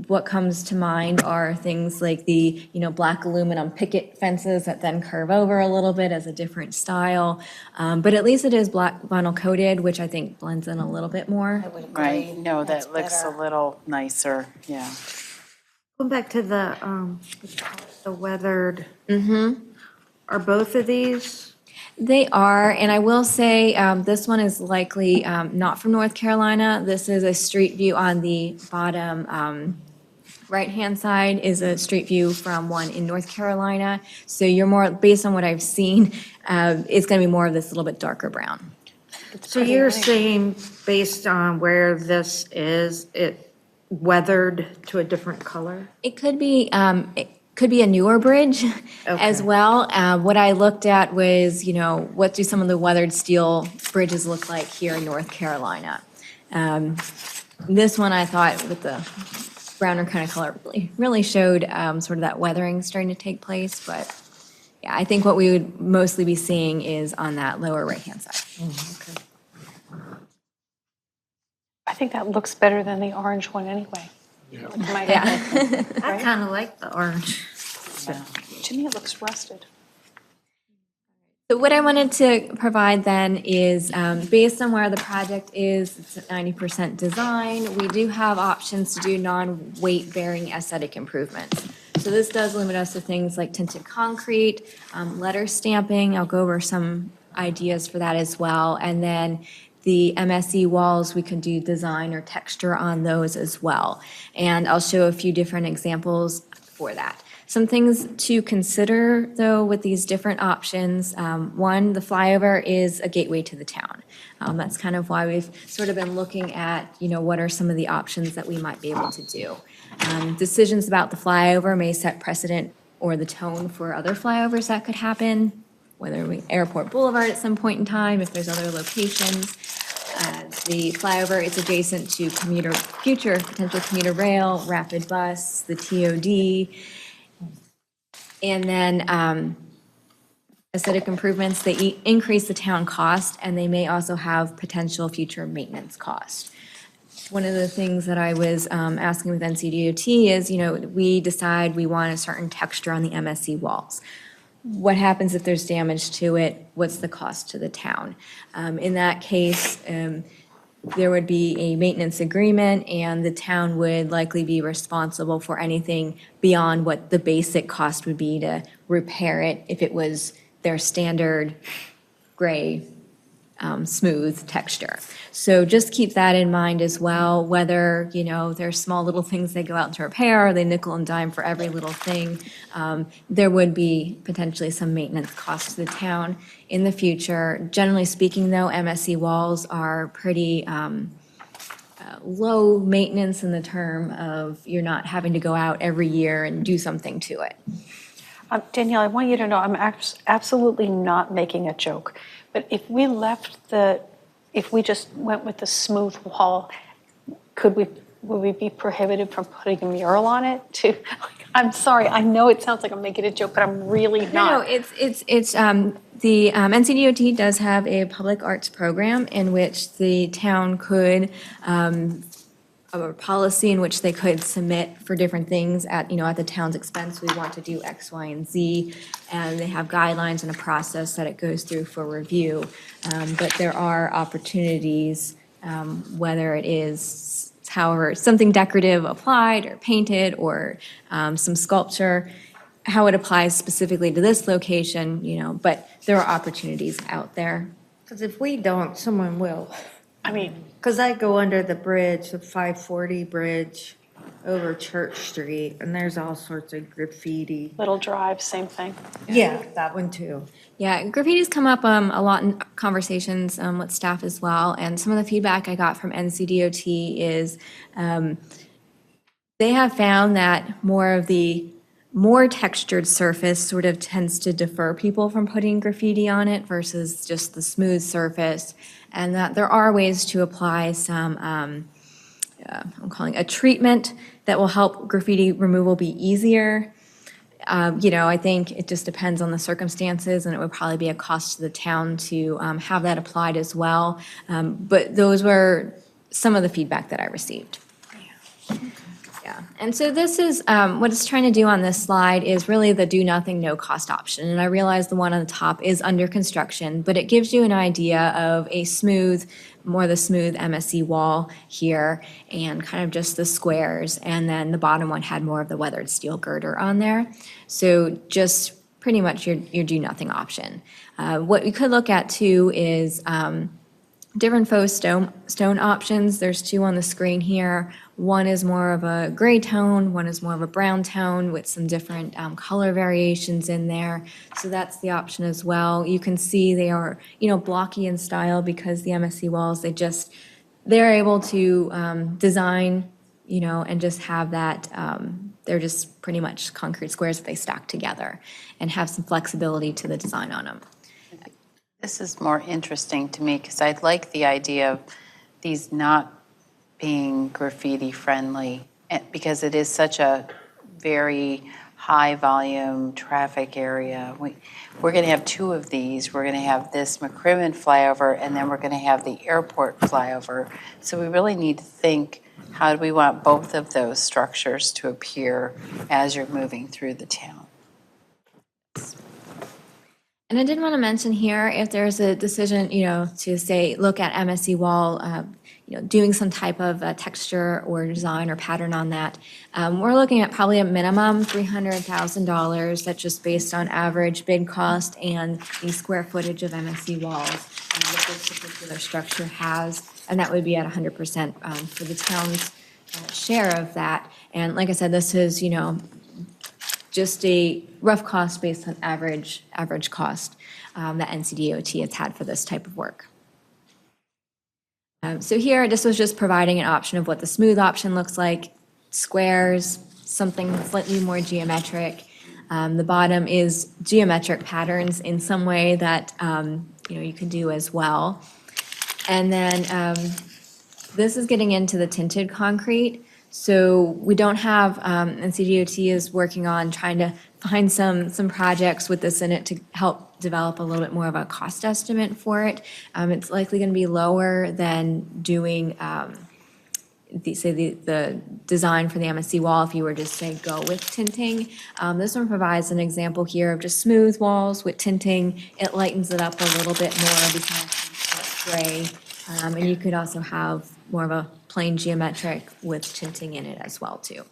what comes to mind are things like the, black aluminum picket fences that then curve over a little bit as a different style. But at least it is black vinyl coated, which I think blends in a little bit more. Right, no, that looks a little nicer, yeah. Going back to the weathered, are both of these? They are, and I will say this one is likely not from North Carolina. This is a street view on the bottom right-hand side is a street view from one in North Carolina. So you're more, based on what I've seen, it's going to be more of this little bit darker brown. So you're saying based on where this is, it weathered to a different color? It could be could be a newer bridge as well. What I looked at was, what do some of the weathered steel bridges look like here in North Carolina? This one I thought with the browner kind of color really showed sort of that weathering starting to take place. But yeah, I think what we would mostly be seeing is on that lower right-hand side. I think that looks better than the orange one anyway. Yeah. I kind of like the orange. To me, it looks rusted. So what I wanted to provide then is, based on where the project is, it's at 90% design, we do have options to do non-weight bearing aesthetic improvements. So this does limit us to things like tinted concrete, letter stamping. I'll go over some ideas for that as well. And then the MSE walls, we can do design or texture on those as well. And I'll show a few different examples for that. Some things to consider, though, with these different options. One, the flyover is a gateway to the town. That's kind of why we've sort of been looking at, what are some of the options that we might be able to do. Decisions about the flyover may set precedent or the tone for other flyovers that could happen, whether we Airport Boulevard at some point in time, if there's other locations. The flyover is adjacent to future potential commuter rail, rapid bus, the TOD. And then aesthetic improvements, they increase the town cost, and they may also have potential future maintenance cost. One of the things that I was asking with NCDOT is, we decide we want a certain texture on the MSE walls. What happens if there's damage to it? What's the cost to the town? In that case, there would be a maintenance agreement, and the town would likely be responsible for anything beyond what the basic cost would be to repair it if it was their standard gray, smooth texture. So just keep that in mind as well, whether, there's small little things they go out to repair, or they nickel and dime for every little thing. There would be potentially some maintenance costs to the town in the future. Generally speaking, though, MSE walls are pretty low maintenance in the term of you're not having to go out every year and do something to it. Danielle, I want you to know I'm absolutely not making a joke. But if we just went with the smooth wall, would we be prohibited from putting a mural on it? I'm sorry, I know it sounds like I'm making a joke, but I'm really not. No, it's the NCDOT does have a public arts program in which the town could a policy in which they could submit for different things at the town's expense. We want to do X, Y, and Z, and they have guidelines and a process that it goes through for review. But there are opportunities, whether it is, however, something decorative applied or painted or some sculpture, how it applies specifically to this location, but there are opportunities out there. Because if we don't, someone will. I because I go under the bridge, the 540 bridge over Church Street, and there's all sorts of graffiti. Little Drive, same thing. Yeah, that one too. Yeah, graffiti's come up a lot in conversations with staff as well, and some of the feedback I got from NCDOT is they have found that more textured surface sort of tends to deter people from putting graffiti on it versus just the smooth surface, and that there are ways to apply some, I'm calling a treatment that will help graffiti removal be easier. I think it just depends on the circumstances, and it would probably be a cost to the town to have that applied as well. But those were some of the feedback that I received. Yeah, and so this is, what it's trying to do on this slide is really the do nothing, no cost option. And I realize the one on the top is under construction, but it gives you an idea of the smooth MSE wall here and kind of just the squares. And then the bottom one had more of the weathered steel girder on there. So just pretty much your do nothing option. What we could look at too is different faux stone options. There's two on the screen here. One is more of a gray tone, one is more of a brown tone with some different color variations in there. So that's the option as well. You can see they are, blocky in style because the MSE walls, they're able to design, and just have that they're just pretty much concrete squares that they stack together and have some flexibility to the design on them. This is more interesting to me because I'd like the idea of these not being graffiti friendly because it is such a very high volume traffic area. We're going to have two of these. We're going to have this McCrimmon flyover and then we're going to have the airport flyover. So we really need to think, how do we want both of those structures to appear as you're moving through the town? And I did want to mention here, if there's a decision, to say, look at MSC wall, doing some type of texture or design or pattern on that, we're looking at probably a minimum $300,000. That's just based on average bid cost and the square footage of MSC walls that this particular structure has, and that would be at 100% for the town's share of that. And like I said, this is, just a rough cost based on average cost that NCDOT has had for this type of work. So here, this was just providing an option of what the smooth option looks like, squares, something slightly more geometric. The bottom is geometric patterns in some way that you can do as well. And then this is getting into the tinted concrete. So we don't have, NCDOT is working on trying to find some projects with this in it to help develop a little bit more of a cost estimate for it. It's likely going to be lower than doing, the design for the MSC wall if you were just say go with tinting. This one provides an example here of just smooth walls with tinting. It lightens it up a little bit more because it's gray. And you could also have more of a plain geometric with tinting in it as well too.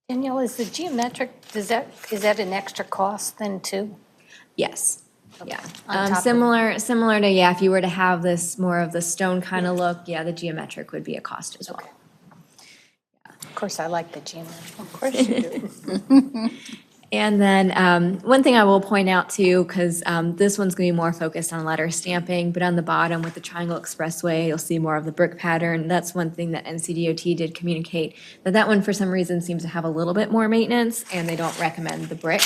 Danielle, is the geometric, is that an extra cost then too? Yes. Okay. Yeah. On top of- Similar to, if you were to have this more of the stone kind of look, the geometric would be a cost as well. Of course, I like the geometric. Of course you do. And then one thing I will point out too, because this one's going to be more focused on letter stamping, but on the bottom with the Triangle Expressway, you'll see more of the brick pattern. That's one thing that NCDOT did communicate, that one for some reason seems to have a little bit more maintenance, and they don't recommend the brick,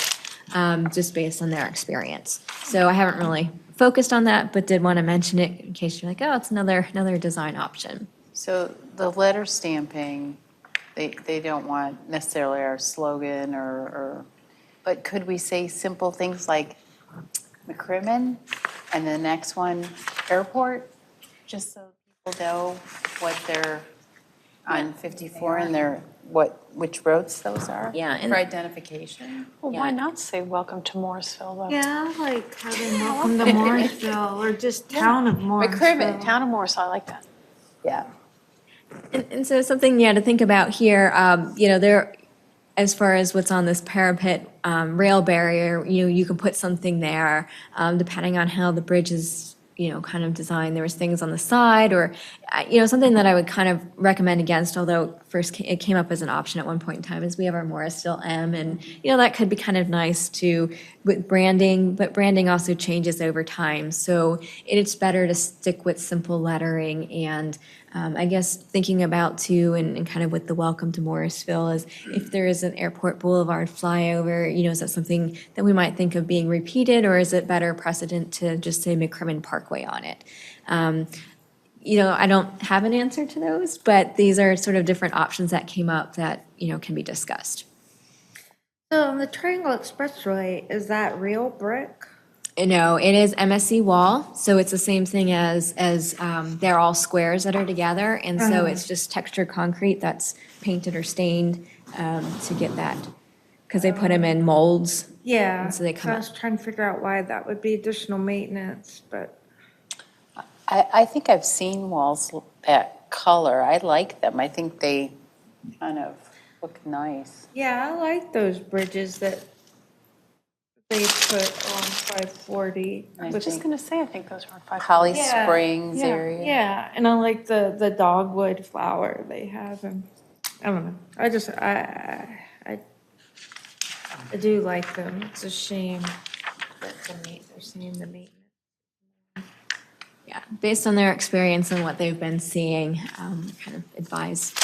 just based on their experience. So I haven't really focused on that, but did want to mention it in case you're like, oh, it's another design option. So the letter stamping, they don't want necessarily our slogan but could we say simple things like McCrimmon and the next one airport, just so people know what they're on 54 and which roads those are? Yeah. For identification. Well, why not say welcome to Morrisville though? Yeah, like having welcome to Morrisville or just town of Morrisville. McCrimmon, town of Morrisville, I like that. Yeah. And so something, to think about here, there, as far as what's on this parapet rail barrier, you can put something there, depending on how the bridge is, kind of designed. There was things on the side or, something that I would kind of recommend against, although first it came up as an option at one point in time, is we have our Morrisville M, and, that could be kind of nice too with branding, but branding also changes over time. So it's better to stick with simple lettering. And I guess thinking about too, and kind of with the welcome to Morrisville, is if there is an Airport Boulevard flyover, is that something that we might think of being repeated, or is it better precedent to just say McCrimmon Parkway on it? I don't have an answer to those, but these are sort of different options that came up that, can be discussed. So the Triangle Expressway, is that real brick? No, it is MSC wall, so it's the same thing as they're all squares that are together, and so it's just textured concrete that's painted or stained to get that, because they put them in molds. Yeah, and so they come I out. was trying to figure out why that would be additional maintenance, but. I think I've seen walls that color. I like them. I think they kind of look nice. Yeah, I like those bridges that they put on 540. I was just going to say, I think those were 540. Holly Springs area. Yeah, and I like the dogwood flower they have, and I don't know. I do like them. It's a shame that they're seeing the maintenance. Yeah, based on their experience and what they've been seeing, kind of advise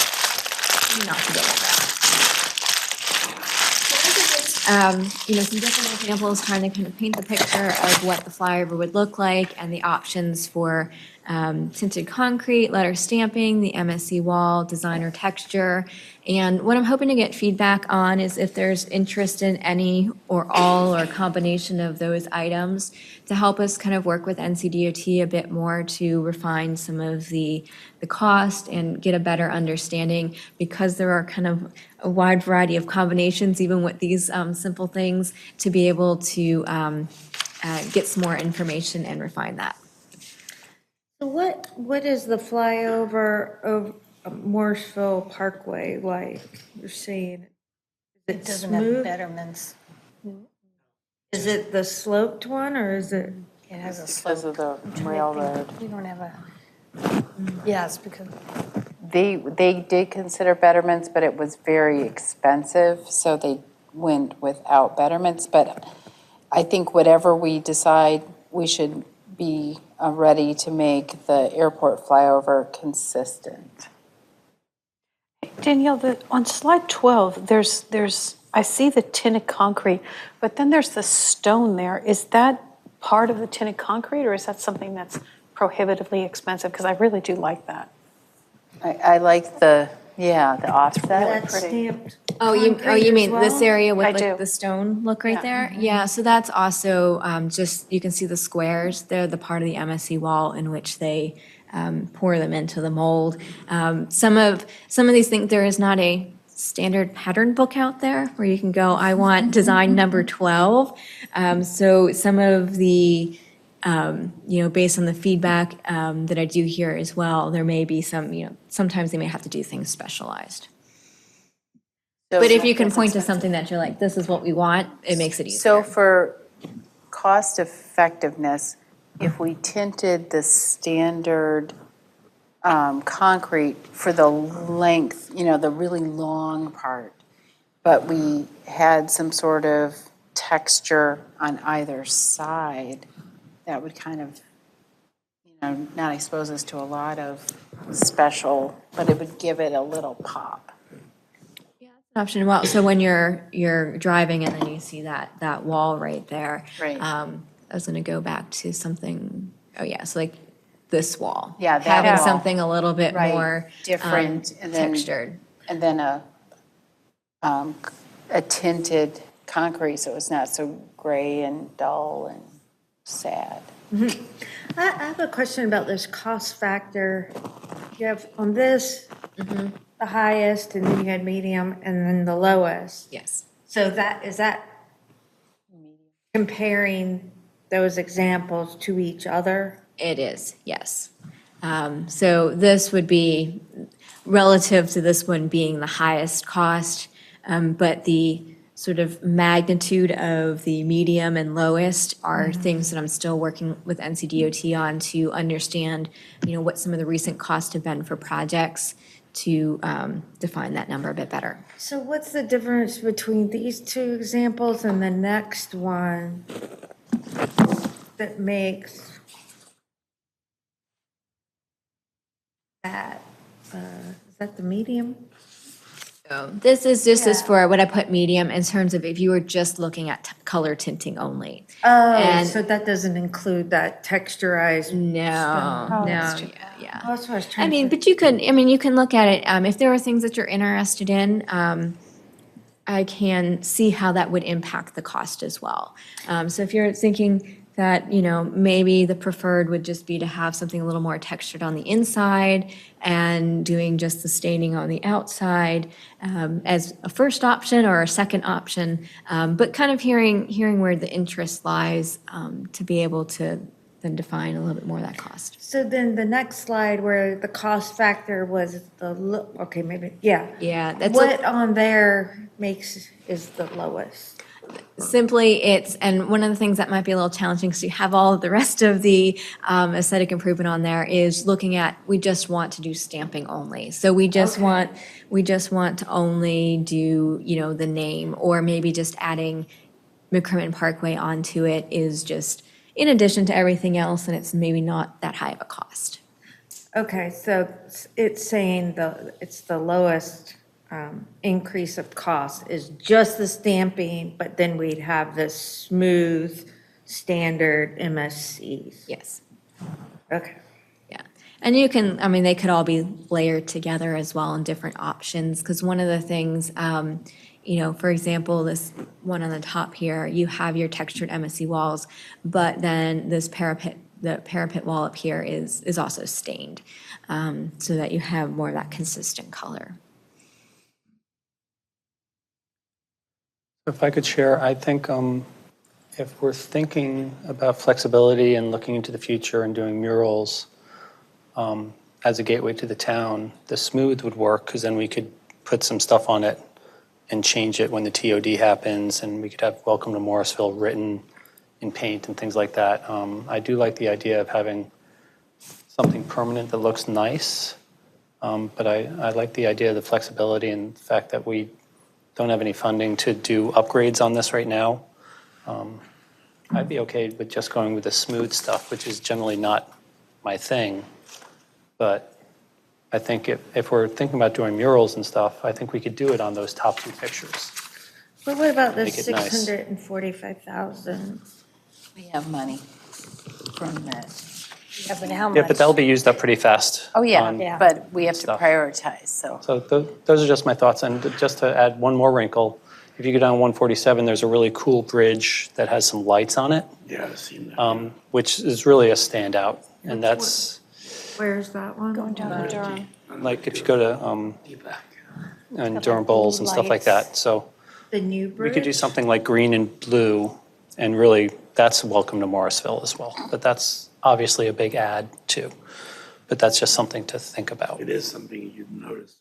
not to go with that. Some different examples trying to kind of paint the picture of what the flyover would look like and the options for tinted concrete, letter stamping, the MSC wall, designer texture. And what I'm hoping to get feedback on is if there's interest in any or all or combination of those items to help us kind of work with NCDOT a bit more to refine some of the cost and get a better understanding, because there are kind of a wide variety of combinations, even with these simple things, to be able to get some more information and refine that. So what is the flyover of Morrisville Parkway like? You're saying It doesn't have smooth? betterments. Is it the sloped one or is it? It has a Because slope. of the railroad. We don't have a, yes, because They did consider betterments, but it was very expensive, so they went without betterments. But I think whatever we decide, we should be ready to make the airport flyover consistent. Danielle, on slide 12, I see the tinted concrete, but then there's the stone there. Is that part of the tinted concrete, or is that something that's prohibitively expensive? Because I really do like that. I like the offset. That's stamped Oh, you concrete mean as this well? area I with do. like the stone look right Yeah. there? Yeah, so that's also just, you can see the squares. They're the part of the MSC wall in which they pour them into the mold. Some of these things, there is not a standard pattern book out there where you can go, I want design number 12. So some of the based on the feedback that I do hear as well, there may be some, sometimes they may have to do things specialized. But if you can point to something that you're like, this is what we want, it makes it easier. So for cost effectiveness, if we tinted the standard concrete for the length, the really long part, but we had some sort of texture on either side, that would kind of, not expose us to a lot of special, but it would give it a little pop. Option. Well, so when you're driving and then you see that wall right there. Right. I was going to go back to something. Oh yeah, so like this wall. Yeah, that having wall. something a little bit Right. more different and then, textured. and then a tinted concrete, so it's not so gray and dull and sad. I have a question about this cost factor. You have on this, the highest, and then you had medium, and then the lowest. Yes. So is that comparing those examples to each other? It is, yes. So this would be relative to this one being the highest cost, but the sort of magnitude of the medium and lowest are things that I'm still working with NCDOT on to understand, what some of the recent costs have been for projects to define that number a bit better. So what's the difference between these two examples and the next one that makes that, is that the medium? This is just as for what I put medium in terms of if you were just looking at color tinting only. Oh, so that doesn't include that texturized? No, that's no, yeah. Oh, that's what I was trying I to mean, think. but you can look at it, if there are things that you're interested in, I can see how that would impact the cost as well. So if you're thinking that, maybe the preferred would just be to have something a little more textured on the inside and doing just the staining on the outside as a first option or a second option, but kind of hearing where the interest lies to be able to then define a little bit more of that cost. So then the next slide where the cost factor was okay, maybe, yeah. Yeah. What on there is the lowest? Simply, and one of the things that might be a little challenging, because you have all of the rest of the aesthetic improvement on there, is looking at, we just want to do stamping only. So we just want to only do, the name, or maybe just adding McCrimmon Parkway onto it is just in addition to everything else, and it's maybe not that high of a cost. Okay, so it's saying it's the lowest increase of cost is just the stamping, but then we'd have the smooth standard MSCs. Yes. Okay. Yeah. And you can, I mean, they could all be layered together as well in different options, because one of the things, you know, for example, this one on the top here, you have your textured MSC walls, but then this parapet, the parapet wall up here is also stained, so that you have more of that consistent color. If I could share, I think if we're thinking about flexibility and looking into the future and doing murals as a gateway to the town, the smooth would work, because then we could put some stuff on it and change it when the TOD happens, and we could have Welcome to Morrisville written in paint and things like that. I do like the idea of having something permanent that looks nice, but I like the idea of the flexibility and the fact that we don't have any funding to do upgrades on this right now. I'd be okay with just going with the smooth stuff, which is generally not my thing. But I think if we're thinking about doing murals and stuff, I think we could do it on those top two pictures. But what about the Make it nice. 645,000? We have money from that. Yeah, but how Yeah, much? but that'll be used up pretty fast. Oh, yeah, on but we have to stuff. prioritize, so. So those are just my thoughts. And just to add one more wrinkle, if you go down 147, there's a really cool bridge that has some lights on it. Yeah, I've seen that. Which is really a standout. And that's Where's that one? Going down to Durham. like if you go to and Durham Bowls and stuff like that. So The new we bridge? could do something like green and blue, and really that's Welcome to Morrisville as well. But that's obviously a big add too. But that's just something to think about. It is something you've noticed.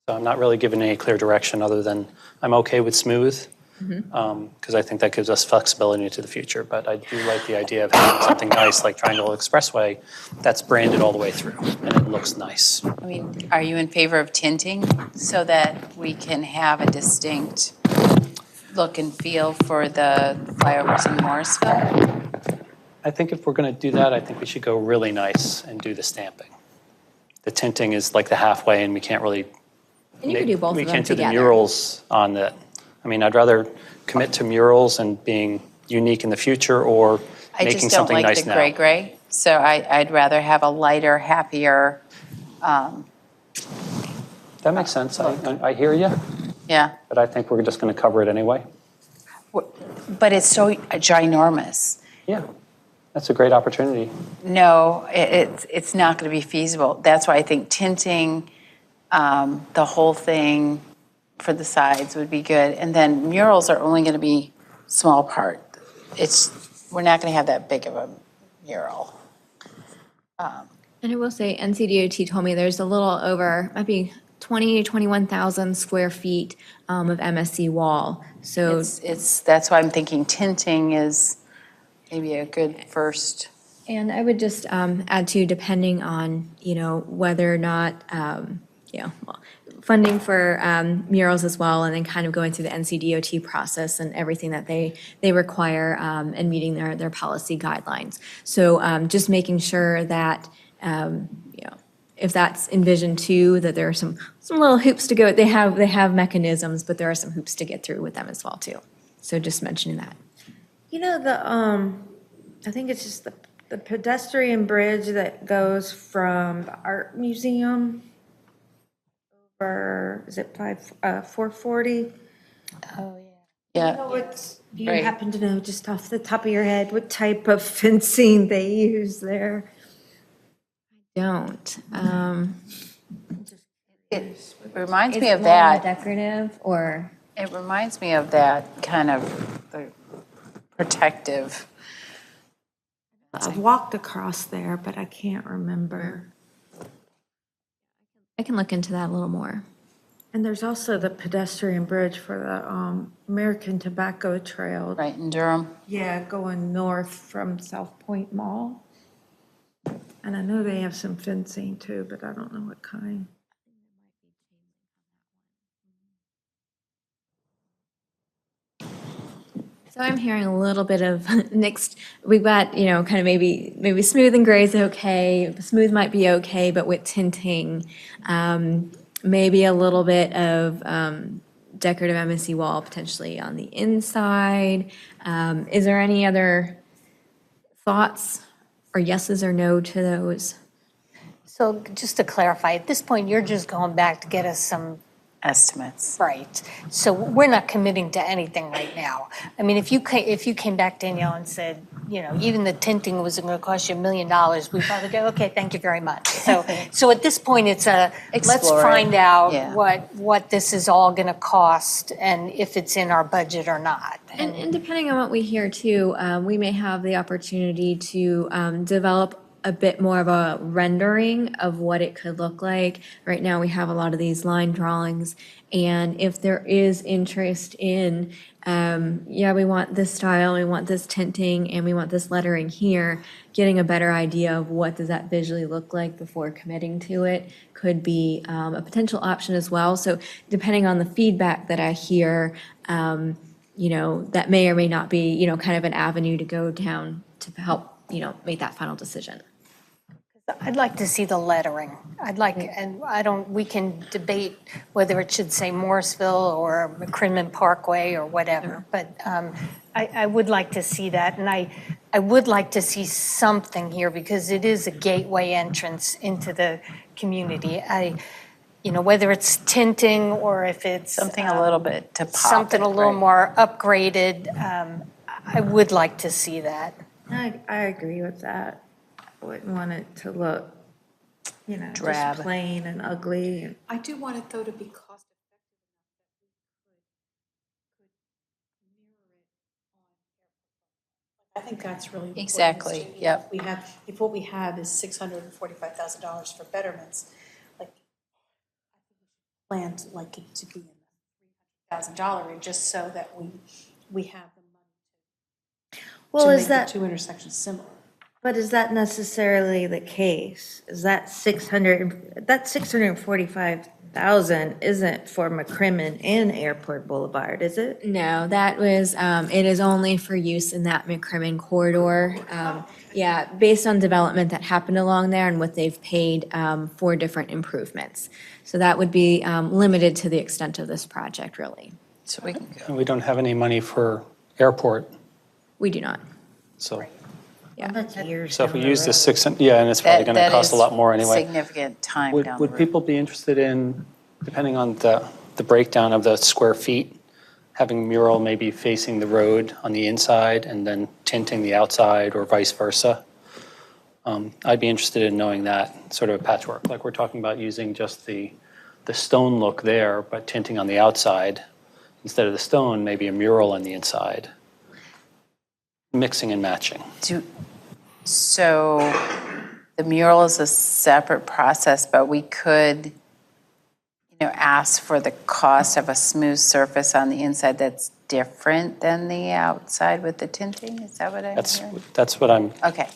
So I'm not really giving any clear direction other than I'm okay with smooth, because I think that gives us flexibility into the future. But I do like the idea of having something nice like Triangle Expressway that's branded all the way through and it looks nice. I mean, are you in favor of tinting so that we can have a distinct look and feel for the flyovers in Morrisville? I think if we're going to do that, I think we should go really nice and do the stamping. The tinting is like the halfway, and we can't really. And you could do both We of them can't do the together. murals on that. I mean, I'd rather commit to murals and being unique in the future, or I making just don't something like nice the now. gray, so I'd rather have a lighter, happier, That makes sense. I hear you, yeah. but I think we're just going to cover it anyway. But it's so ginormous. Yeah, that's a great opportunity. No, it's not going to be feasible. That's why I think tinting the whole thing for the sides would be good. And then murals are only going to be small part. We're not going to have that big of a mural. And I will say, NCDOT told me there's a little over, might be 20, 21,000 square feet of MSC wall. So That's why I'm thinking tinting is maybe a good first. And I would just add to, depending on, you know, whether or not, funding for murals as well, and then kind of going through the NCDOT process and everything that they require and meeting their policy guidelines. So just making sure that, if that's envisioned too, that there are some little hoops to go. They have mechanisms, but there are some hoops to get through with them as well too. So just mentioning that. You know, I think it's just the pedestrian bridge that goes from the art museum over, is it 440? Oh, yeah. Do you Right. happen to know, just off the top of your head, what type of fencing they use there? Don't. It reminds me Is of it more that. decorative or? It reminds me of that kind of the protective. I've walked across there, but I can't remember. I can look into that a little more. And there's also the pedestrian bridge for the American Tobacco Trail. Right in Durham. Yeah, going north from South Point Mall. And I know they have some fencing too, but I don't know what kind. So I'm hearing a little bit of mixed, we've got, kind of maybe smooth and gray is okay, smooth might be okay, but with tinting, maybe a little bit of decorative MSC wall potentially on the inside. Is there any other thoughts or yeses or no to those? So just to clarify, at this point, you're just going back to get us some estimates. Right. So we're not committing to anything right now. I mean, if you came back, Danielle, and said, even the tinting was going to cost you $1 million, we'd probably go, okay, thank you very much. So at this point, it's let's Explore it. find out Yeah. what this is all going to cost and if it's in our budget or not. And depending on what we hear too, we may have the opportunity to develop a bit more of a rendering of what it could look like. Right now, we have a lot of these line drawings, and if there is interest in, we want this style, we want this tinting, and we want this lettering here, getting a better idea of what does that visually look like before committing to it could be a potential option as well. So depending on the feedback that I hear, that may or may not be, kind of an avenue to go down to help, make that final decision. I'd like to see the lettering. We can debate whether it should say Morrisville or McCrimmon Parkway or whatever, but I would like to see that, and I would like to see something here because it is a gateway entrance into the community. Whether it's tinting or if it's Something a little bit to pop something it, a little right. more upgraded, I would like to see that. I agree with that. I wouldn't want it to look, Drab. just plain and ugly. And I do want it, though, to be cost effective. I think that's really important. Exactly, is to, yep. If what we have is $645,000 for betterments, plan to it to be in the $300,000 range, just so that we have the money Well, to is make that, the two intersections similar. but is that necessarily the case? Is that 645,000 isn't for McCrimmon and Airport Boulevard, is it? No, that was, it is only for use in that McCrimmon corridor. Based on development that happened along there and what they've paid for different improvements. So that would be limited to the extent of this project, really. So we can go. And we don't have any money for airport, We do not. so. That's years So if we down the use the road. and it's probably going to That cost a is lot more anyway. Significant time Would down the road. would people be interested in, depending on the breakdown of the square feet, having a mural maybe facing the road on the inside and then tinting the outside or vice versa? I'd be interested in knowing that, sort of a patchwork, like we're talking about using just the stone look there, but tinting on the outside. Instead of the stone, maybe a mural on the inside. Mixing and matching. So the mural is a separate process, but we could, ask for the cost of a smooth surface on the inside that's different than the outside with the tinting? Is that what I'm hearing? That's what I'm, Okay.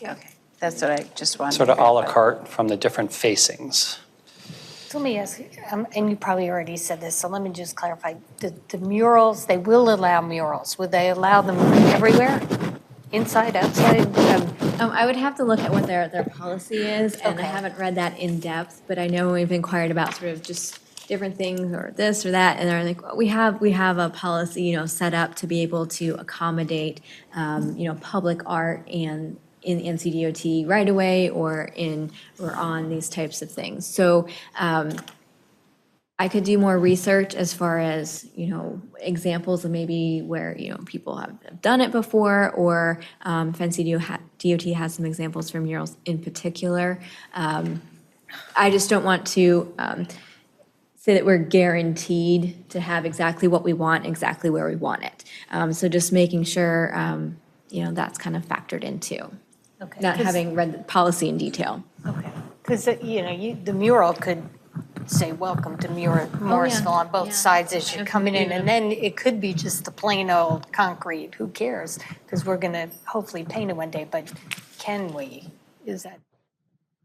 That's what I just wanted. sort of to à la verify. carte from the different facings. So let me ask, and you probably already said this, so let me just clarify. The murals, they will allow murals. Would they allow them everywhere? Inside, outside? I would have to look at what their policy is, and I Okay. haven't read that in depth, but I know we've inquired about sort of just different things or this or that, and they're like, well, we have a policy, set up to be able to accommodate, public art and in NCDOT right away or on these types of things. So I could do more research as far as, examples of maybe where, people have done it before, or if NCDOT has some examples for murals in particular. I just don't want to say that we're guaranteed to have exactly what we want, exactly where we want it. So just making sure, that's kind of factored into. Okay. Not having read the policy in detail. Okay. Because, the mural could say, welcome to Morrisville on both sides as you're coming in. And then it could be just the plain old concrete. Who cares? Because we're going to hopefully paint it one day. But can we? Is that?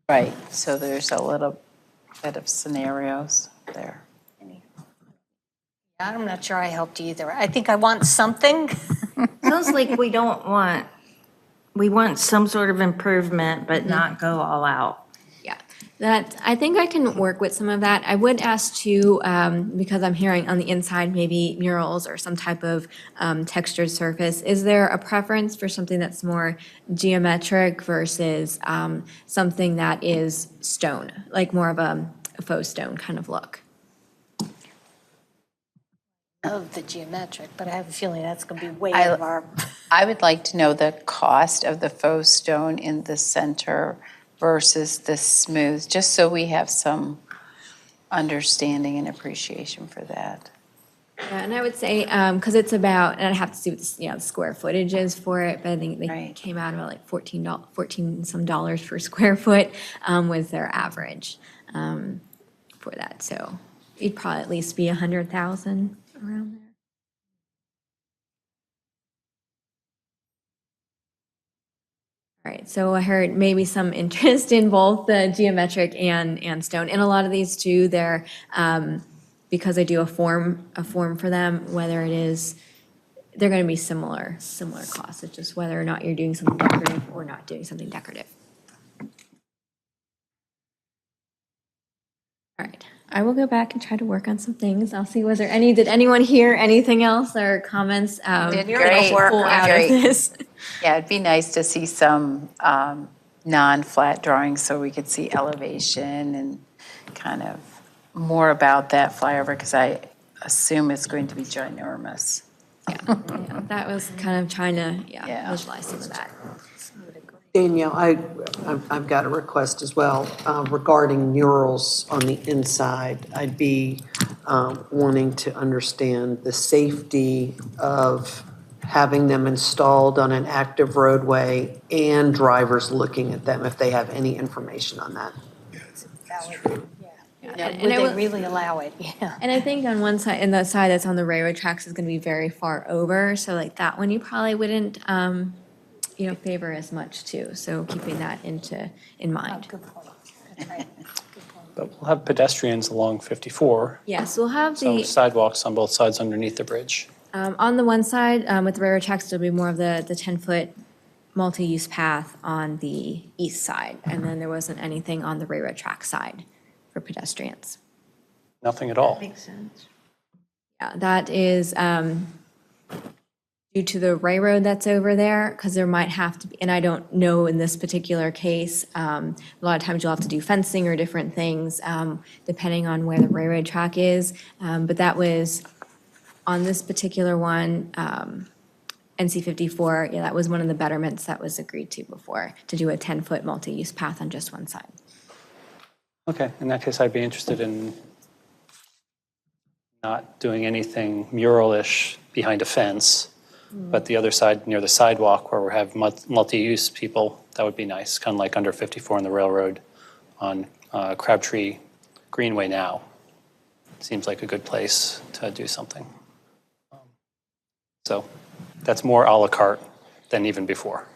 Right. So there's a little bit of scenarios there. I'm not sure I helped you either. I think I want something. Sounds like we want some sort of improvement, but not go all out. Yeah, I think I can work with some of that. I would ask too, because I'm hearing on the inside, maybe murals or some type of textured surface. Is there a preference for something that's more geometric versus something that is stone, like more of a faux stone kind of look? Of the geometric, but I have a feeling that's going to be way I- out of our. I would like to know the cost of the faux stone in the center versus the smooth, just so we have some understanding and appreciation for that. Yeah, and I would say, because it's about, and I'd have to see what the square footage is for it, but I think they came out about like $14 some dollars per square foot was their average for that. So it'd probably at least be 100,000 around there. All right, so I heard maybe some interest in both the geometric and stone. And a lot of these too, they're, because I do a form for them, whether it is, they're gonna be similar costs. It's just whether or not you're doing something decorative or not doing something decorative. All right, I will go back and try to work on some things. I'll see, did anyone hear anything else or comments? Did that I great. should pull out of Great. this? Yeah, it'd be nice to see some non-flat drawings so we could see elevation and kind of more about that flyover, because I assume it's going to be ginormous. Yeah, that was kind of trying to, visualize some of that. Danielle, I've got a request as well regarding murals on the inside. I'd be wanting to understand the safety of having them installed on an active roadway and drivers looking at them, if they have any information on that. Would they really allow it? Yeah. And I think on one side, and the side that's on the railroad tracks is going to be very far over. So like that one, you probably wouldn't, favor as much too. So keeping that in mind. Good point. That's right. But we'll have pedestrians along 54. Yes, we'll have So the, sidewalks on both sides underneath the bridge. on the one side, with the railroad tracks, there'll be more of the 10-foot multi-use path on the east side. And then there wasn't anything on the railroad track side for pedestrians. Nothing at all. Makes sense. Yeah, that is due to the railroad that's over there, because there might have to be, and I don't know in this particular case, a lot of times you'll have to do fencing or different things, depending on where the railroad track is. But that was, on this particular one, NC 54, yeah, that was one of the betterments that was agreed to before, to do a 10-foot multi-use path on just one side. Okay, in that case, I'd be interested in not doing anything mural-ish behind a fence, but the other side, near the sidewalk where we have multi-use people, that would be nice, kind of like under 54 on the railroad on Crabtree Greenway now. Seems like a good place to do something. So that's more à la carte than even before.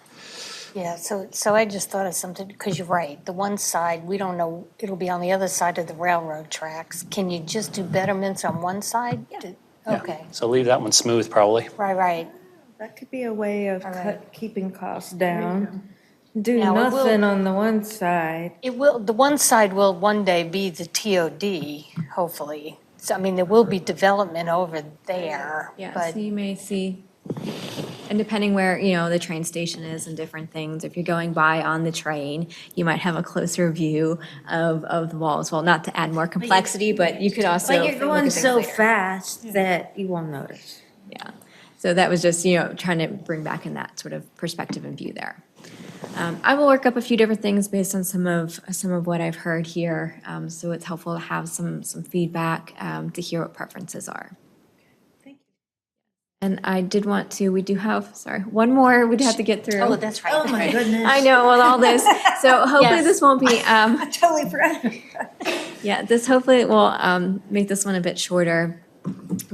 Yeah, so I just thought of something, because you're right, the one side, we don't know, it'll be on the other side of the railroad tracks. Can you just do betterments on one side? Yeah. Okay, So leave that one smooth, probably. right. That could be a way of keeping costs down. Do Now, it will- nothing on the one side. The one side will one day be the TOD, hopefully. So, I mean, there will be development over there, Yeah, but so you may see, and depending where, the train station is and different things, if you're going by on the train, you might have a closer view of the walls. Well, not to add more complexity, but you could also. But you're look going at things so later. fast that you won't notice. Yeah, so that was just, trying to bring back in that sort of perspective and view there. I will work up a few different things based on some of what I've heard here. So it's helpful to have some feedback to hear what preferences are. Thank you. And I did want to, we do have, one more we'd have to get through. Oh, that's right. Oh, my goodness. I know, with all this. So hopefully Yes. this won't be, I totally forgot. yeah, this hopefully will make this one a bit shorter.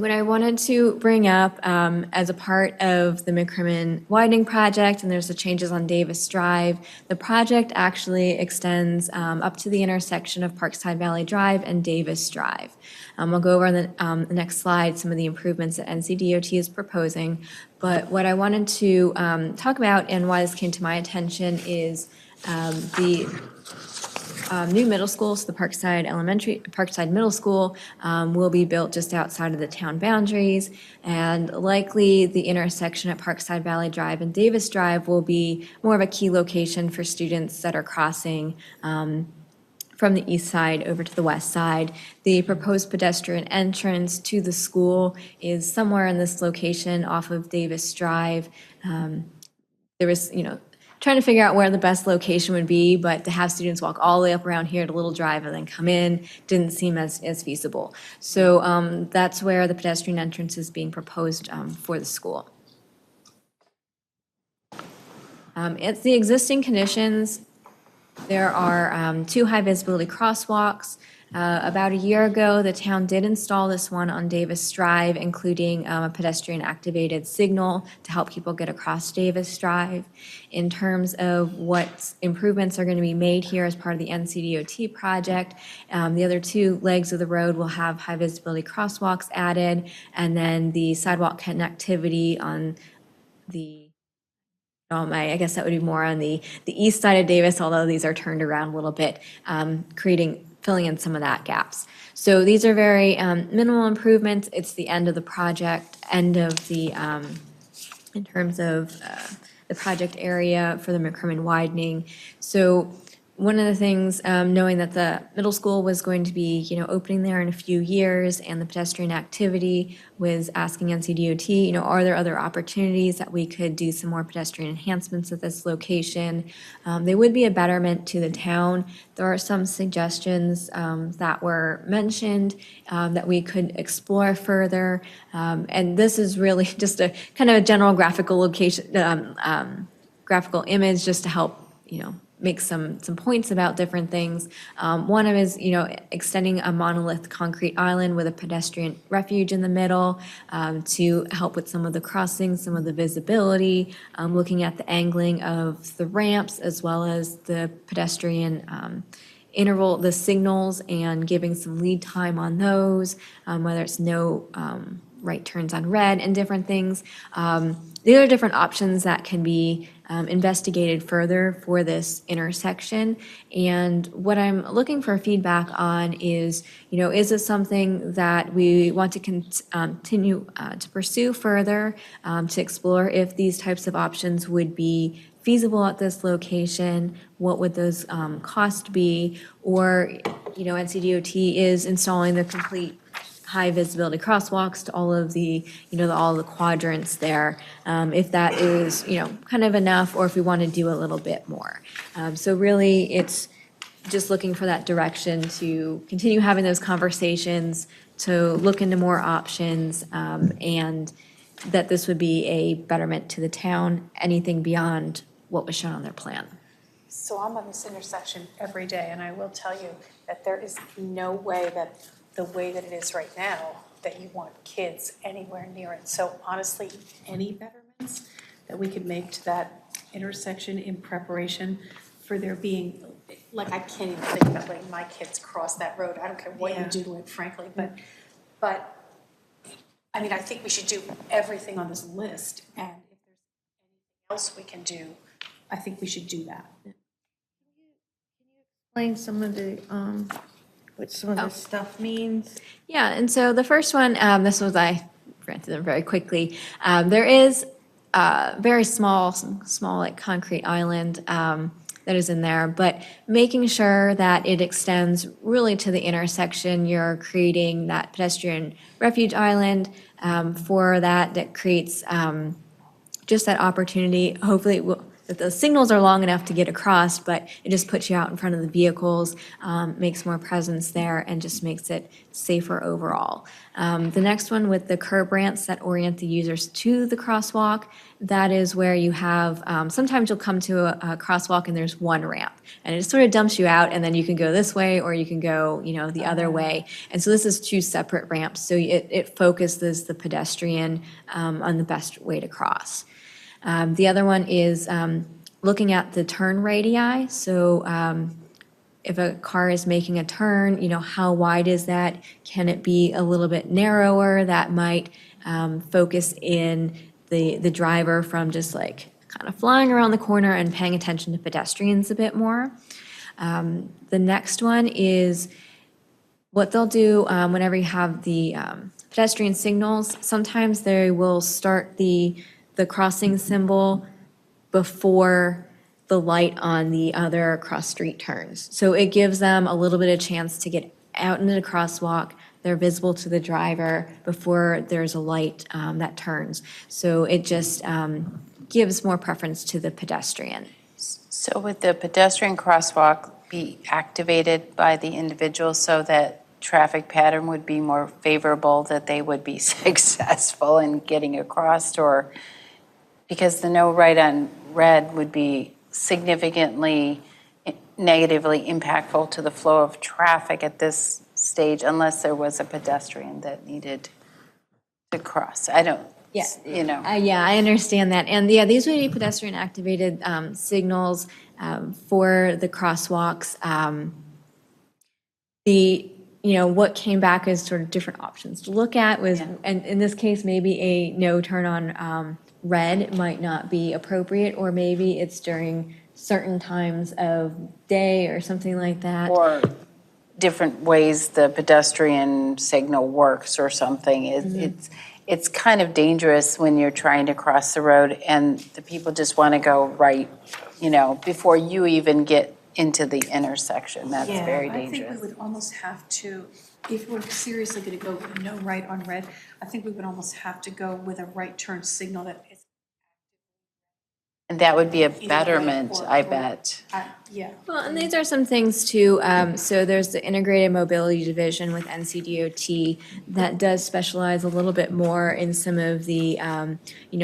What I wanted to bring up as a part of the McCrimmon widening project, and there's the changes on Davis Drive, the project actually extends up to the intersection of Parkside Valley Drive and Davis Drive. I'll go over on the next slide some of the improvements that NCDOT is proposing, but what I wanted to talk about and why this came to my attention is the new middle school, so the Parkside Middle School will be built just outside of the town boundaries, and likely the intersection at Parkside Valley Drive and Davis Drive will be more of a key location for students that are crossing from the east side over to the west side. The proposed pedestrian entrance to the school is somewhere in this location off of Davis Drive. There was, trying to figure out where the best location would be, but to have students walk all the way up around here to Little Drive and then come in didn't seem as feasible. So that's where the pedestrian entrance is being proposed for the school. It's the existing conditions. There are 2 high visibility crosswalks. About a year ago, the town did install this one on Davis Drive, including a pedestrian activated signal to help people get across Davis Drive. In terms of what improvements are going to be made here as part of the NCDOT project, the other 2 legs of the road will have high visibility crosswalks added, and then the sidewalk connectivity on the I guess that would be more on the east side of Davis, although these are turned around a little bit, filling in some of that gaps. So these are very minimal improvements. It's the end of the project, end of the, in terms of the project area for the McCrimmon widening. So one of the things, knowing that the middle school was going to be, opening there in a few years, and the pedestrian activity, was asking NCDOT, are there other opportunities that we could do some more pedestrian enhancements at this location? They would be a betterment to the town. There are some suggestions that were mentioned that we could explore further. And this is really just a kind of a general graphical image just to help, make some points about different things. One of them is, extending a monolith concrete island with a pedestrian refuge in the middle to help with some of the crossings, some of the visibility, looking at the angling of the ramps as well as the pedestrian interval, the signals, and giving some lead time on those, whether it's no right turns on red and different things. These are different options that can be investigated further for this intersection. And what I'm looking for feedback on is, is this something that we want to continue to pursue further, to explore if these types of options would be feasible at this location? What would those costs be? Or, NCDOT is installing the complete high visibility crosswalks to all of the, all the quadrants there. If that is, kind of enough, or if we want to do a little bit more. So really, it's just looking for that direction to continue having those conversations, to look into more options, and that this would be a betterment to the town, anything beyond what was shown on their plan. So I'm on this intersection every day, and I will tell you that there is no way that the way that it is right now, that you want kids anywhere near it. So honestly, any betterments that we could make to that intersection in preparation for there being, like, I can't even think about letting my kids cross that road. I don't care what you do to it, frankly, but I mean, I think we should do everything on this list, and if there's anything else we can do, I think we should do that. Explain some of the, what some of this stuff means? Yeah, and so the first one, this was, I ran through them very quickly. There is a very small like concrete island that is in there, but making sure that it extends really to the intersection. You're creating that pedestrian refuge island for that creates just that opportunity. Hopefully, that the signals are long enough to get across, but it just puts you out in front of the vehicles, makes more presence there, and just makes it safer overall. The next one with the curb ramps that orient the users to the crosswalk, that is where you have, sometimes you'll come to a crosswalk and there's one ramp, and it just sort of dumps you out, and then you can go this way or you can go, the other way. And so this is two separate ramps, so it focuses the pedestrian on the best way to cross. The other one is looking at the turn radii. So if a car is making a turn, how wide is that? Can it be a little bit narrower? That might focus in the driver from just like kind of flying around the corner and paying attention to pedestrians a bit more. The next one is what they'll do whenever you have the pedestrian signals. Sometimes they will start the crossing symbol before the light on the other cross-street turns. So it gives them a little bit of chance to get out into the crosswalk. They're visible to the driver before there's a light that turns. So it just gives more preference to the pedestrian. So would the pedestrian crosswalk be activated by the individual so that traffic pattern would be more favorable, that they would be successful in getting across? Or because the no right on red would be significantly negatively impactful to the flow of traffic at this stage unless there was a pedestrian that needed to cross. I don't, Yeah, yeah, I understand that. And yeah, these would be pedestrian activated signals for the crosswalks. What came back as sort of different options to look at was, and in this case, maybe a no turn on red might not be appropriate, or maybe it's during certain times of day or something like that. Or different ways the pedestrian signal works or something. It's kind of dangerous when you're trying to cross the road and the people just want to go right, before you even get into the intersection. That's very dangerous. I think we would almost have to, if we're seriously going to go with no right on red, I think we would almost have to go with a right turn signal that is. And that would be a betterment, I bet. Yeah. Well, and these are some things too. So there's the Integrated Mobility Division with NCDOT that does specialize a little bit more in some of the,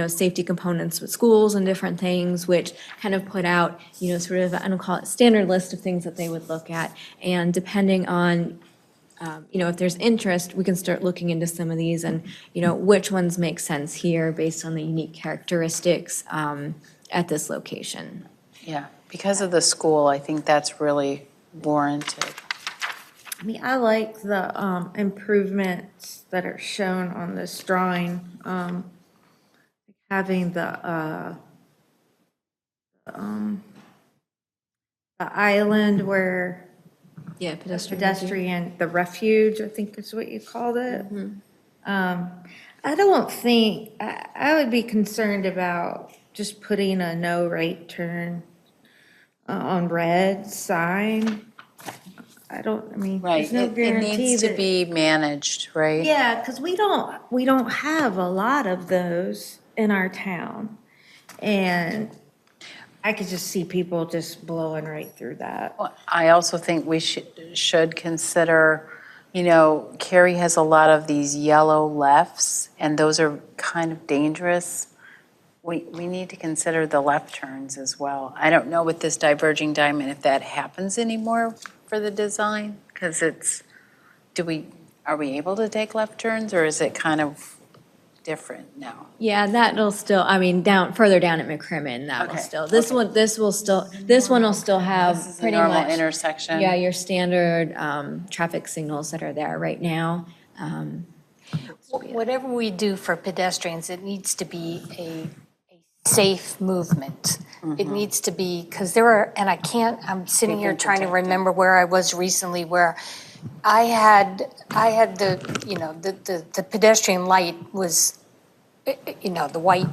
safety components with schools and different things, which kind of put out, sort of, I don't call it standard list of things that they would look at. And depending on, if there's interest, we can start looking into some of these and, which ones make sense here based on the unique characteristics at this location. Yeah, because of the school, I think that's really warranted. I like the improvements that are shown on this drawing. Having the island where pedestrian, the refuge, I think is what you called it. I don't think, I would be concerned about just putting a no right turn on red sign. Right, there's no it guarantee needs to that- be managed, right? Yeah, because we don't have a lot of those in our town. And I could just see people just blowing right through that. I also think we should consider, Cary has a lot of these yellow lefts, and those are kind of dangerous. We need to consider the left turns as well. I don't know with this diverging diamond if that happens anymore for the design, because are we able to take left turns, or is it kind of different now? Yeah, that'll still, further down at McCrimmon, that will still, this one will still have This is a pretty normal much. intersection? Yeah, your standard traffic signals that are there right now. Whatever we do for pedestrians, it needs to be a safe movement. It needs to be, because I'm sitting here trying to remember where I was recently where I had the pedestrian light was, the white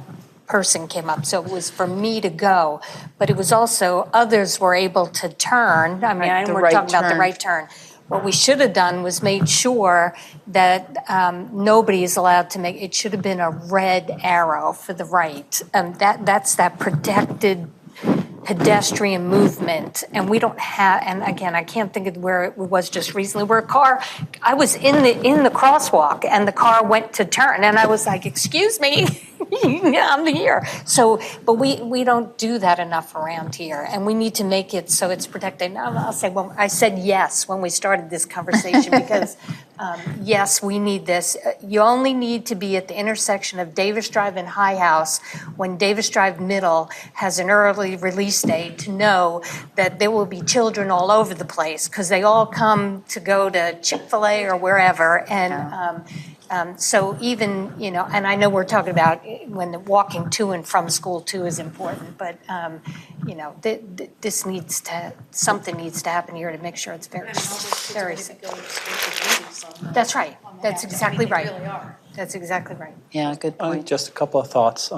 person came up, so it was for me to go, but it was also others were able to turn. Right, the We're right talking about the turn. right turn. What we should have done was made sure that nobody is allowed to make, it should have been a red arrow for the right. That's that protected pedestrian movement, and we don't have, and again, I can't think of where it was just recently, where I was in the crosswalk and the car went to turn and I was like, excuse me, I'm here. So, but we don't do that enough around here, and we need to make it so it's protected. Now, I'll say, well, I said yes when we started this conversation because yes, we need this. You only need to be at the intersection of Davis Drive and High House when Davis Drive Middle has an early release date to know that there will be children all over the place because they all come to go to Chick-fil-A or wherever. And so even, and I know we're talking about when the walking to and from school too is important, but, this needs to, something needs to happen here to make sure it's very, very safe. That's right. That's exactly right. That's exactly right. Yeah, good point. Just a couple of thoughts.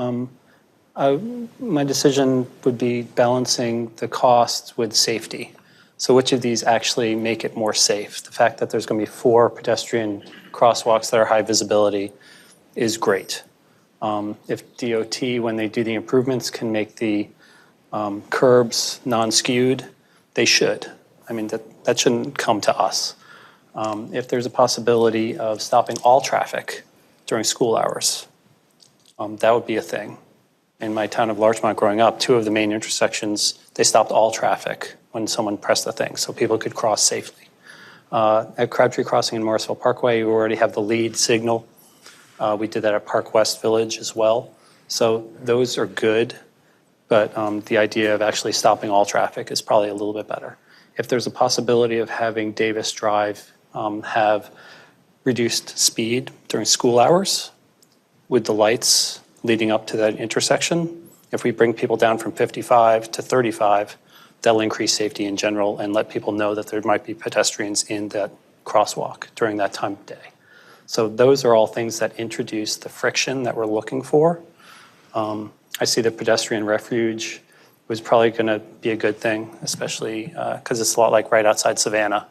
My decision would be balancing the costs with safety. So which of these actually make it more safe? The fact that there's going to be 4 pedestrian crosswalks that are high visibility is great. If DOT, when they do the improvements, can make the curbs non-skewed, they should. I mean, that shouldn't come to us. If there's a possibility of stopping all traffic during school hours, that would be a thing. In my town of Larchmont growing up, 2 of the main intersections, they stopped all traffic when someone pressed the thing so people could cross safely. At Crabtree Crossing and Morrisville Parkway, we already have the lead signal. We did that at Park West Village as well. So those are good, but the idea of actually stopping all traffic is probably a little bit better. If there's a possibility of having Davis Drive have reduced speed during school hours with the lights leading up to that intersection, if we bring people down from 55 to 35, that'll increase safety in general and let people know that there might be pedestrians in that crosswalk during that time of day. So those are all things that introduce the friction that we're looking for. I see the pedestrian refuge was probably going to be a good thing, especially because it's a lot like right outside Savannah,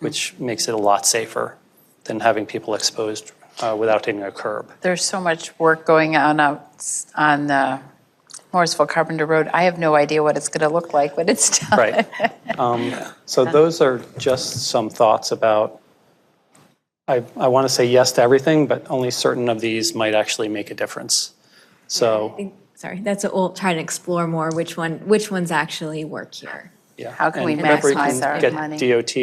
which makes it a lot safer than having people exposed without hitting a curb. There's so much work going on on Morrisville Carpenter Road. I have no idea what it's going to look like when it's done. Right. So those are just some thoughts about, I want to say yes to everything, but only certain of these might actually make a difference. So, Sorry, that's what we'll try to explore more, which ones actually work here. yeah. How can we And remember, you maximize can our get money? DOT,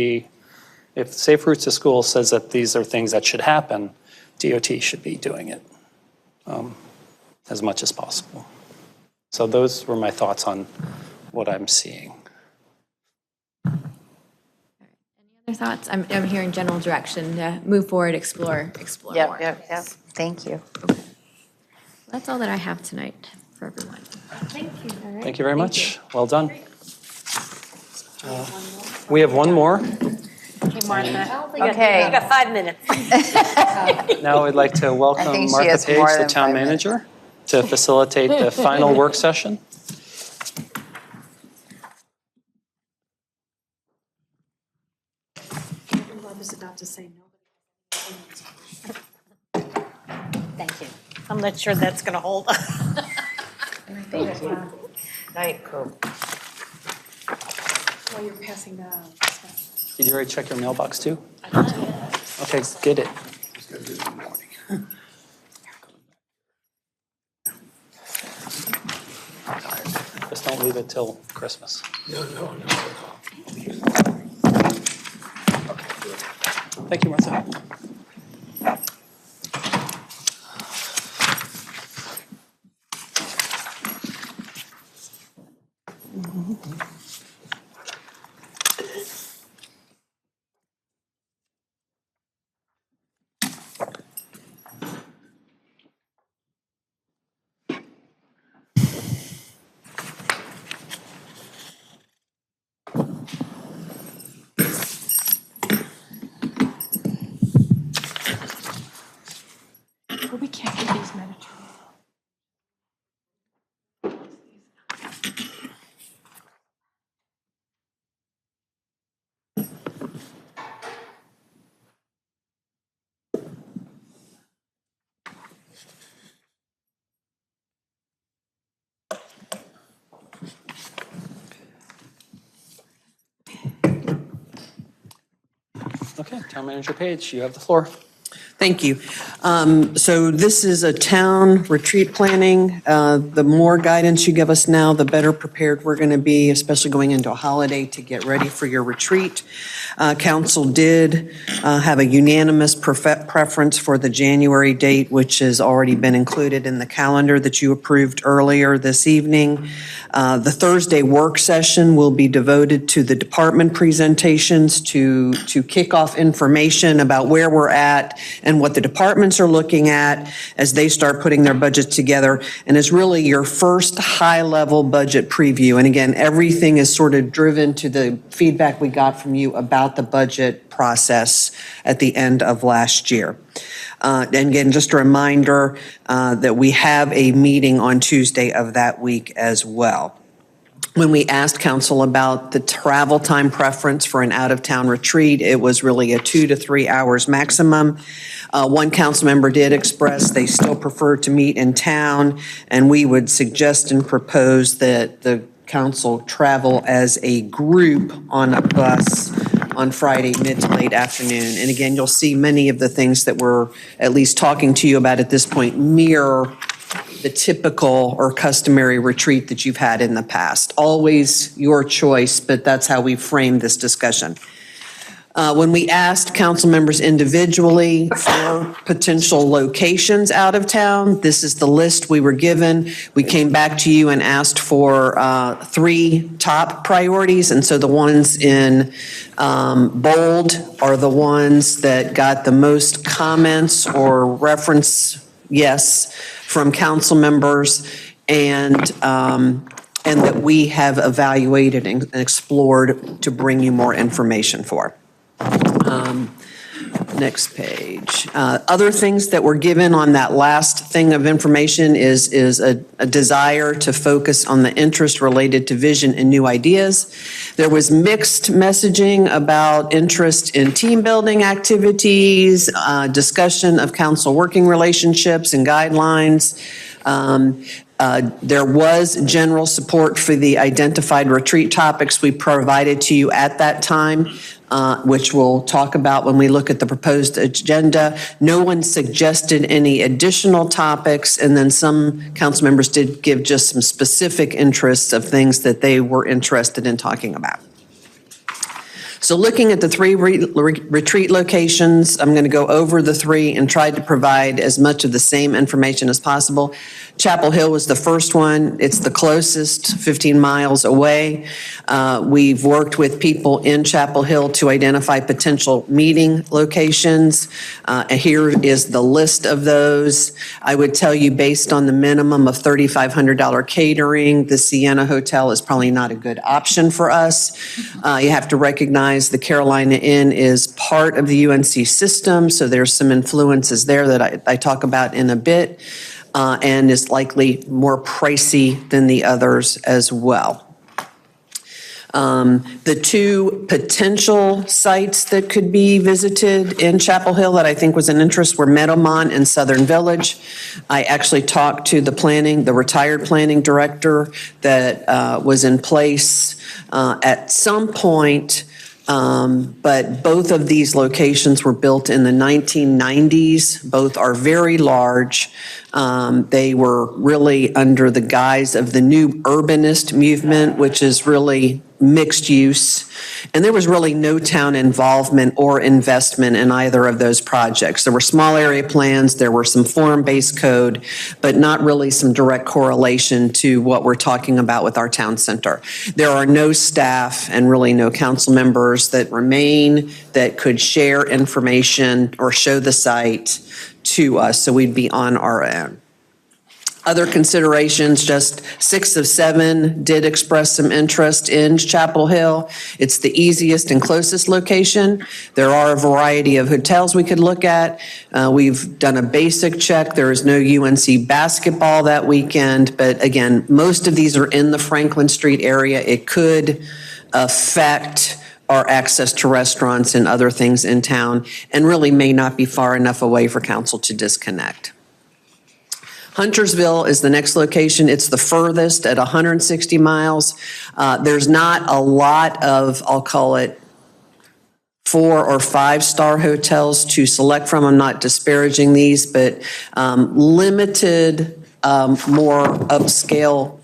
if Safe Routes to School says that these are things that should happen, DOT should be doing it as much as possible. So those were my thoughts on what I'm seeing. Other thoughts? I'm hearing general direction to move forward, explore more. Yep. Thank you. That's all that I have tonight for everyone. Thank you. Thank you very much. Well done. We have one more. Okay, Martha. Okay. You got 5 minutes. Now I'd like to I welcome think she Martha has Page, more the than town 5 minutes. manager, to facilitate the final work session. Love is about to say no. Thank you. I'm not sure that's going to hold. Thank you. Night, Coop. While you're passing that out. Did you already check your mailbox too? Okay, get it. Just don't leave it till Christmas. Thank you, Martha. Okay, Town Manager Page, you have the floor. Thank you. So this is a town retreat planning. The more guidance you give us now, the better prepared we're going to be, especially going into a holiday to get ready for your retreat. Council did have a unanimous preference for the January date, which has already been included in the calendar that you approved earlier this evening. The Thursday work session will be devoted to the department presentations to kick off information about where we're at and what the departments are looking at as they start putting their budgets together. And it's really your first high-level budget preview. And again, everything is sort of driven to the feedback we got from you about the budget process at the end of last year. And again, just a reminder that we have a meeting on Tuesday of that week as well. When we asked council about the travel time preference for an out-of-town retreat, it was really a 2 to 3 hours maximum. One council member did express they still prefer to meet in town, and we would suggest and propose that the council travel as a group on a bus on Friday mid to late afternoon. And again, you'll see many of the things that we're at least talking to you about at this point mirror the typical or customary retreat that you've had in the past. Always your choice, but that's how we framed this discussion. When we asked council members individually for potential locations out of town, this is the list we were given. We came back to you and asked for 3 top priorities. And so the ones in bold are the ones that got the most comments or reference yes from council members, and that we have evaluated and explored to bring you more information for. Next page. Other things that were given on that last thing of information is a desire to focus on the interest related to vision and new ideas. There was mixed messaging about interest in team building activities, discussion of council working relationships and guidelines. There was general support for the identified retreat topics we provided to you at that time, which we'll talk about when we look at the proposed agenda. No one suggested any additional topics, and then some council members did give just some specific interests of things that they were interested in talking about. So looking at the 3 retreat locations, I'm going to go over the 3 and try to provide as much of the same information as possible. Chapel Hill was the first one. It's the closest, 15 miles away. We've worked with people in Chapel Hill to identify potential meeting locations. Here is the list of those. I would tell you, based on the minimum of $3,500 catering, the Sienna Hotel is probably not a good option for us. You have to recognize the Carolina Inn is part of the UNC system, so there's some influences there that I talk about in a bit, and is likely more pricey than the others as well. The 2 potential sites that could be visited in Chapel Hill that I think was an interest were Meadowmont and Southern Village. I actually talked to the retired planning director that was in place at some point. But both of these locations were built in the 1990s. Both are very large. They were really under the guise of the new urbanist movement, which is really mixed use. And there was really no town involvement or investment in either of those projects. There were small area plans, there were some form-based code, but not really some direct correlation to what we're talking about with our town center. There are no staff and really no council members that remain that could share information or show the site to us, so we'd be on our own. Other considerations, just 6 of 7 did express some interest in Chapel Hill. It's the easiest and closest location. There are a variety of hotels we could look at. We've done a basic check. There is no UNC basketball that weekend, but again, most of these are in the Franklin Street area. It could affect our access to restaurants and other things in town, and really may not be far enough away for council to disconnect. Huntersville is the next location. It's the furthest at 160 miles. There's not a lot of, I'll call it, 4 or 5-star hotels to select from. I'm not disparaging these, but limited, more upscale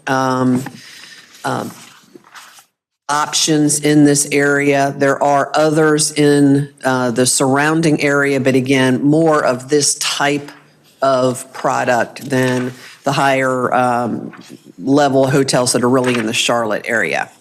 options in this area. There are others in the surrounding area, but again, more of this type of product than the higher level hotels that are really in the Charlotte area.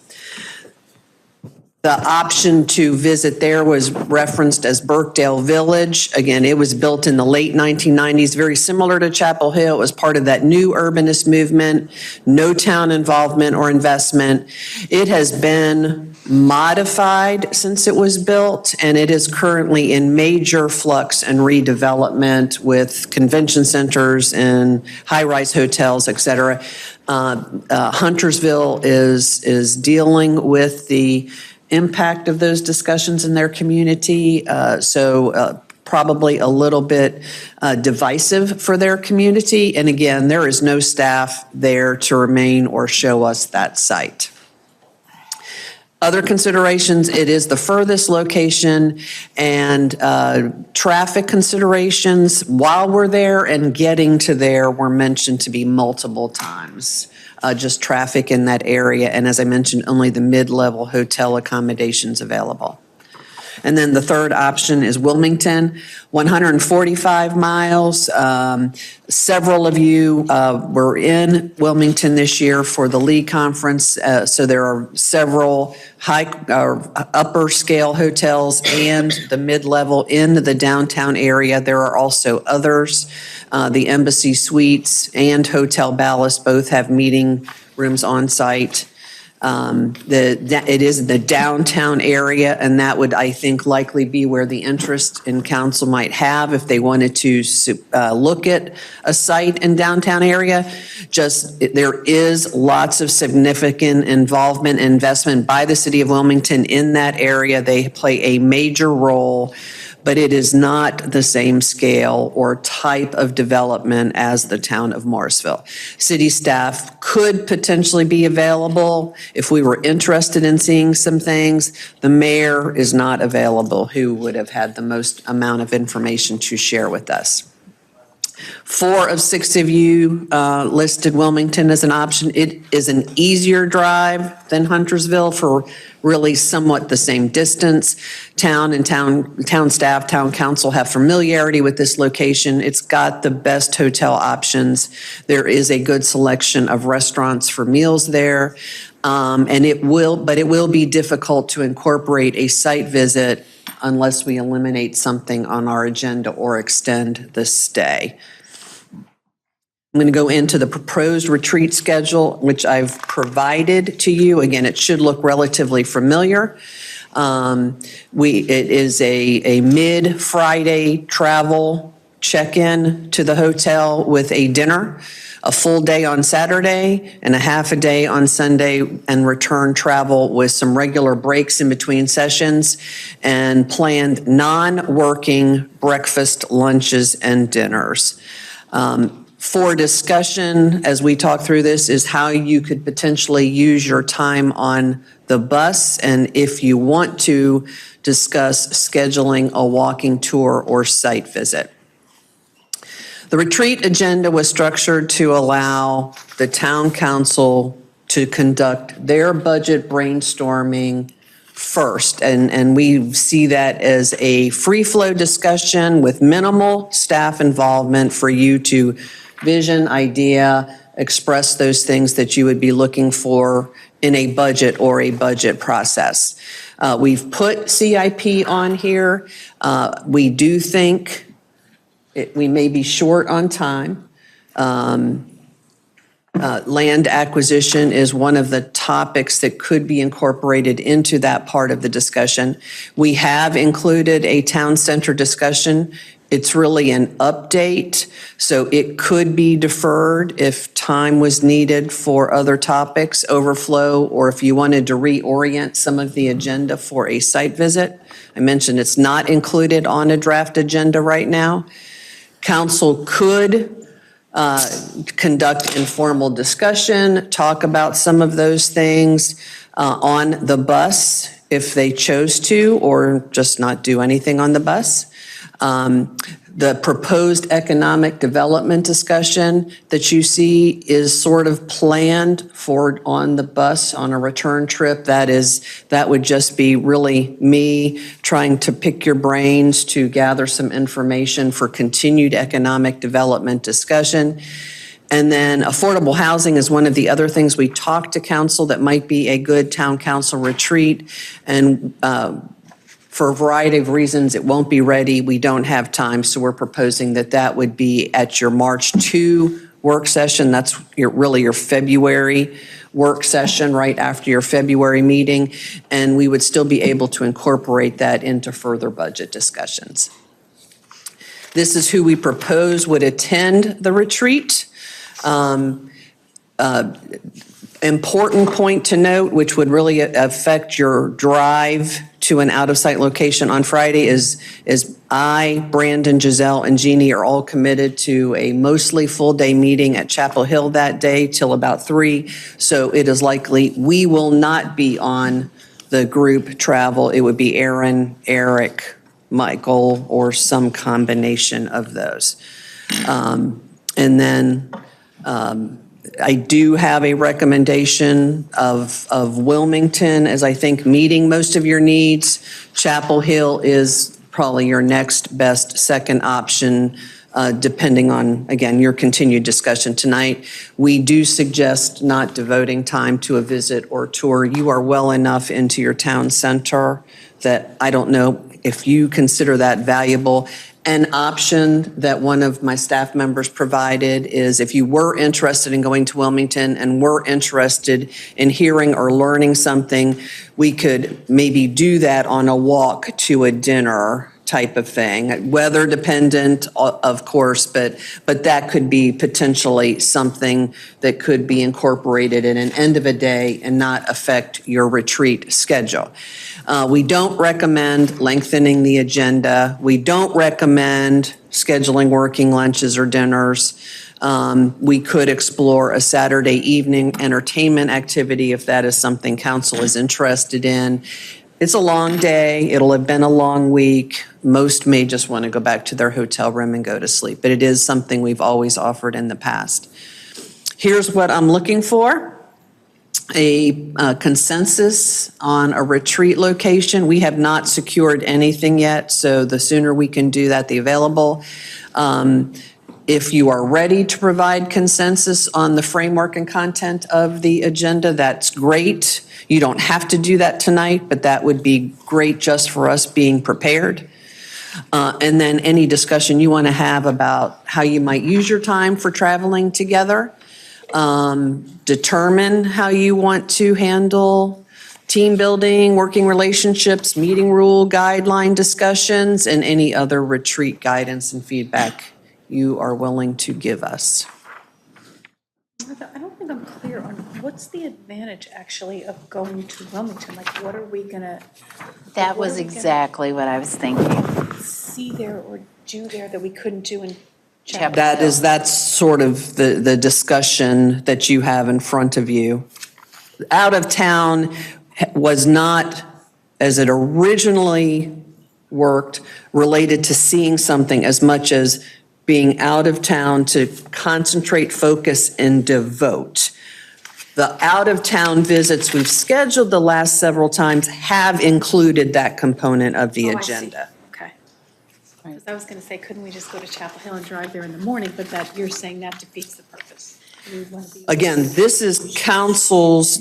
The option to visit there was referenced as Birkdale Village. Again, it was built in the late 1990s, very similar to Chapel Hill. It was part of that new urbanist movement, no town involvement or investment. It has been modified since it was built, and it is currently in major flux and redevelopment with convention centers and high-rise hotels, et cetera. Huntersville is dealing with the impact of those discussions in their community, so probably a little bit divisive for their community. And again, there is no staff there to remain or show us that site. Other considerations, it is the furthest location, and traffic considerations while we're there and getting to there were mentioned to be multiple times. Just traffic in that area, and as I mentioned, only the mid-level hotel accommodations available. And then the third option is Wilmington, 145 miles. Several of you were in Wilmington this year for the League Conference, so there are several upper scale hotels and the mid-level in the downtown area. There are also others. The Embassy Suites and Hotel Ballast both have meeting rooms on site. It is the downtown area, and that would, I think, likely be where the interest in council might have if they wanted to look at a site in downtown area. There is lots of significant involvement and investment by the city of Wilmington in that area. They play a major role, but it is not the same scale or type of development as the town of Morrisville. City staff could potentially be available if we were interested in seeing some things. The mayor is not available, who would have had the most amount of information to share with us. 4 of 6 of you listed Wilmington as an option. It is an easier drive than Huntersville for really somewhat the same distance. Town staff, town council have familiarity with this location. It's got the best hotel options. There is a good selection of restaurants for meals there. And it will be difficult to incorporate a site visit unless we eliminate something on our agenda or extend the stay. I'm going to go into the proposed retreat schedule, which I've provided to you. Again, it should look relatively familiar. It is a mid-Friday travel check-in to the hotel with a dinner, a full day on Saturday and a half a day on Sunday, and return travel with some regular breaks in between sessions and planned non-working breakfast, lunches, and dinners. For discussion, as we talk through this, is how you could potentially use your time on the bus, and if you want to discuss scheduling a walking tour or site visit. The retreat agenda was structured to allow the town council to conduct their budget brainstorming first, and we see that as a free-flow discussion with minimal staff involvement for you to vision, idea, express those things that you would be looking for in a budget or a budget process. We've put CIP on here. We do think we may be short on time. Land acquisition is one of the topics that could be incorporated into that part of the discussion. We have included a town center discussion. It's really an update, so it could be deferred if time was needed for other topics, overflow, or if you wanted to reorient some of the agenda for a site visit. I mentioned it's not included on a draft agenda right now. Council could conduct informal discussion, talk about some of those things on the bus if they chose to, or just not do anything on the bus. The proposed economic development discussion that you see is sort of planned for on the bus on a return trip. That would just be really me trying to pick your brains to gather some information for continued economic development discussion. And then affordable housing is one of the other things we talked to council that might be a good town council retreat. And for a variety of reasons, it won't be ready. We don't have time, so we're proposing that that would be at your March 2 work session. That's really your February work session right after your February meeting, and we would still be able to incorporate that into further budget discussions. This is who we propose would attend the retreat. Important point to note, which would really affect your drive to an out-of-site location on Friday, is I, Brandon, Giselle, and Jeannie are all committed to a mostly full-day meeting at Chapel Hill that day till about 3. So it is likely we will not be on the group travel. It would be Aaron, Eric, Michael, or some combination of those. And then I do have a recommendation of Wilmington as I think meeting most of your needs. Chapel Hill is probably your next best second option, depending on, again, your continued discussion tonight. We do suggest not devoting time to a visit or tour. You are well enough into your town center that I don't know if you consider that valuable. An option that one of my staff members provided is if you were interested in going to Wilmington and were interested in hearing or learning something, we could maybe do that on a walk to a dinner type of thing. Weather dependent, of course, but that could be potentially something that could be incorporated in an end of a day and not affect your retreat schedule. We don't recommend lengthening the agenda. We don't recommend scheduling working lunches or dinners. We could explore a Saturday evening entertainment activity if that is something council is interested in. It's a long day. It'll have been a long week. Most may just want to go back to their hotel room and go to sleep, but it is something we've always offered in the past. Here's what I'm looking for. A consensus on a retreat location. We have not secured anything yet, so the sooner we can do that, the available. If you are ready to provide consensus on the framework and content of the agenda, that's great. You don't have to do that tonight, but that would be great just for us being prepared. And then any discussion you want to have about how you might use your time for traveling together. Determine how you want to handle team building, working relationships, meeting rule guideline discussions, and any other retreat guidance and feedback you are willing to give us. Martha, I don't think I'm clear on what's the advantage actually of going to Wilmington? Like, what are we gonna? That was exactly what I was thinking. See there or do there that we couldn't do in That's sort of the discussion that you have in front of you. Out of town was not, as it originally worked, related to seeing something as much as being out of town to concentrate, focus, and devote. The out-of-town visits we've scheduled the last several times have included that component of the agenda. Okay. Because I was gonna say, couldn't we just go to Chapel Hill and drive there in the morning, but that, you're saying that defeats the purpose. We wanna be- Again, this is council's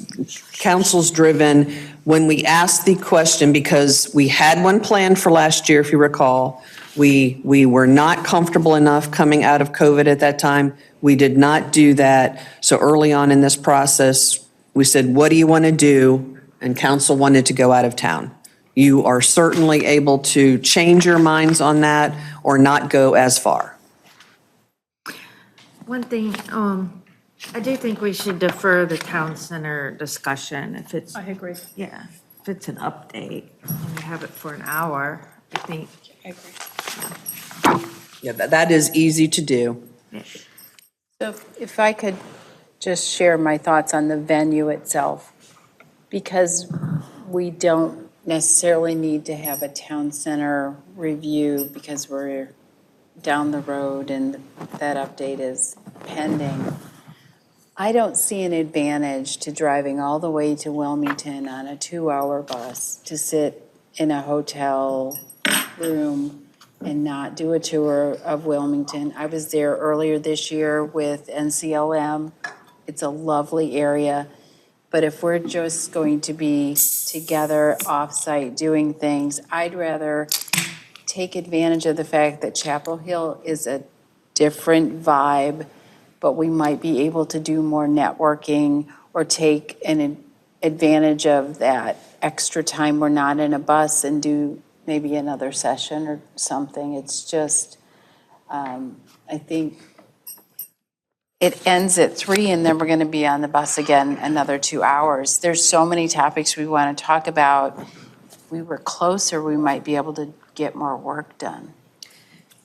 driven. When we asked the question, because we had one planned for last year, if you recall, we were not comfortable enough coming out of COVID at that time. We did not do that. So early on in this process, we said, what do you want to do? And council wanted to go out of town. You are certainly able to change your minds on that or not go as far. One thing, I do think we should defer the town center discussion if it's. I agree. Yeah, if it's an update and we have it for an hour, I think. I agree. Yeah, that is easy to do. So if I could just share my thoughts on the venue itself, because we don't necessarily need to have a town center review because we're down the road and that update is pending. I don't see an advantage to driving all the way to Wilmington on a 2-hour bus to sit in a hotel room and not do a tour of Wilmington. I was there earlier this year with NCLM. It's a lovely area. But if we're just going to be together off-site doing things, I'd rather take advantage of the fact that Chapel Hill is a different vibe, but we might be able to do more networking or take an advantage of that extra time we're not in a bus and do maybe another session or something. It's just, I think it ends at 3 and then we're going to be on the bus again another 2 hours. There's so many topics we want to talk about. If we were closer, we might be able to get more work done.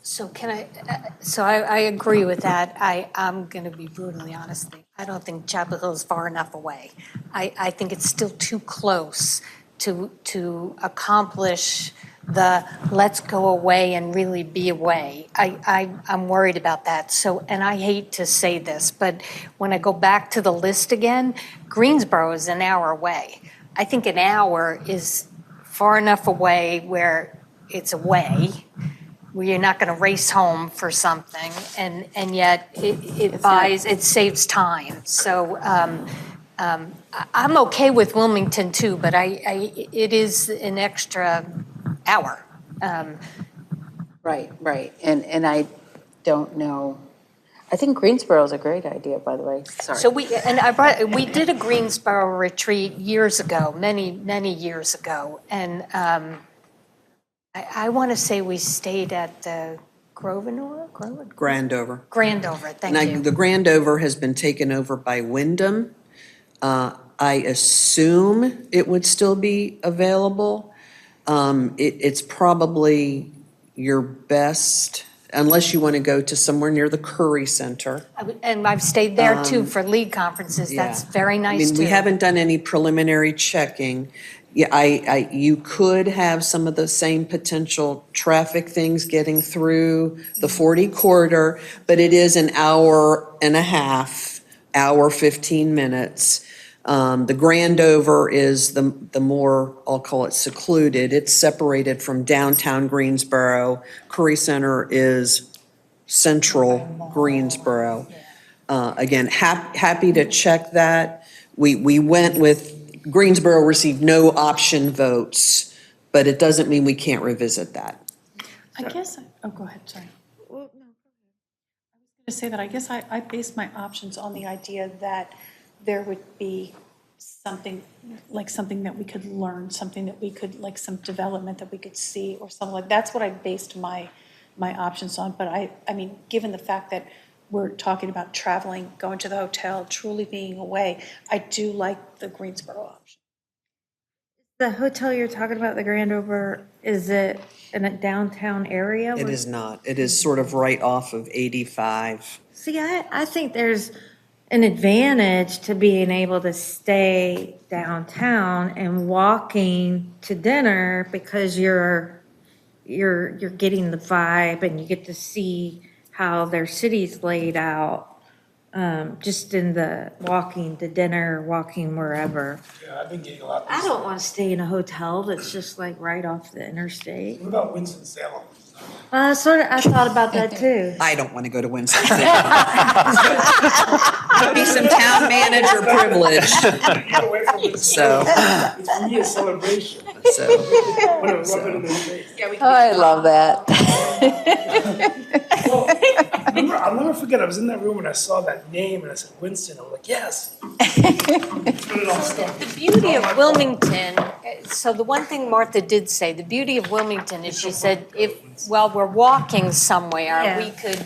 So I agree with that. I'm going to be brutally honest. I don't think Chapel Hill is far enough away. I think it's still too close to accomplish the let's go away and really be away. I'm worried about that. So, and I hate to say this, but when I go back to the list again, Greensboro is an hour away. I think an hour is far enough away where it's away, where you're not going to race home for something, and yet it saves time. So I'm okay with Wilmington too, but it is an extra hour. Right. And I don't know. I think Greensboro is a great idea, by the way. Sorry. So we did a Greensboro retreat years ago, many years ago, and I want to say we stayed at the Grandover, thank you. The Grandover has been taken over by Wyndham. I assume it would still be available. It's probably your best, unless you want to go to somewhere near the Curry Center. And I've stayed there too for league conferences. That's very nice too. We haven't done any preliminary checking. Yeah, you could have some of the same potential traffic things getting through the 40 corridor, but it is an hour and a half, hour, 15 minutes. The Grandover is the more, I'll call it secluded. It's separated from downtown Greensboro. Curry Center is central Greensboro. Again, happy to check that. We went with, Greensboro received no option votes, but it doesn't mean we can't revisit that. I guess, go ahead, sorry. Well, no, go ahead. I was going to say that I guess I based my options on the idea that there would be something that we could learn, something that we could, like some development that we could see or something like, that's what I based my options on. But I mean, given the fact that we're talking about traveling, going to the hotel, truly being away, I do like the Greensboro option. The hotel you're talking about, the Grandover, is it in a downtown area? It is not. It is sort of right off of 85. See, I think there's an advantage to being able to stay downtown and walking to dinner because you're getting the vibe and you get to see how their city's laid out, just in the walking to dinner, walking wherever. Yeah, I've been getting a lot. I don't want to stay in a hotel that's just like right off the interstate. What about Winston-Salem? I thought about that too. I don't want to go to Winston-Salem. Might be some town manager privilege. Get away from it. So. It's for me a celebration. So. I love that. I'll never forget, I was in that room and I saw that name and I said, Winston. I'm like, yes. The beauty of Wilmington, so the one thing Martha did say, the beauty of Wilmington is she said, while we're walking somewhere, we could,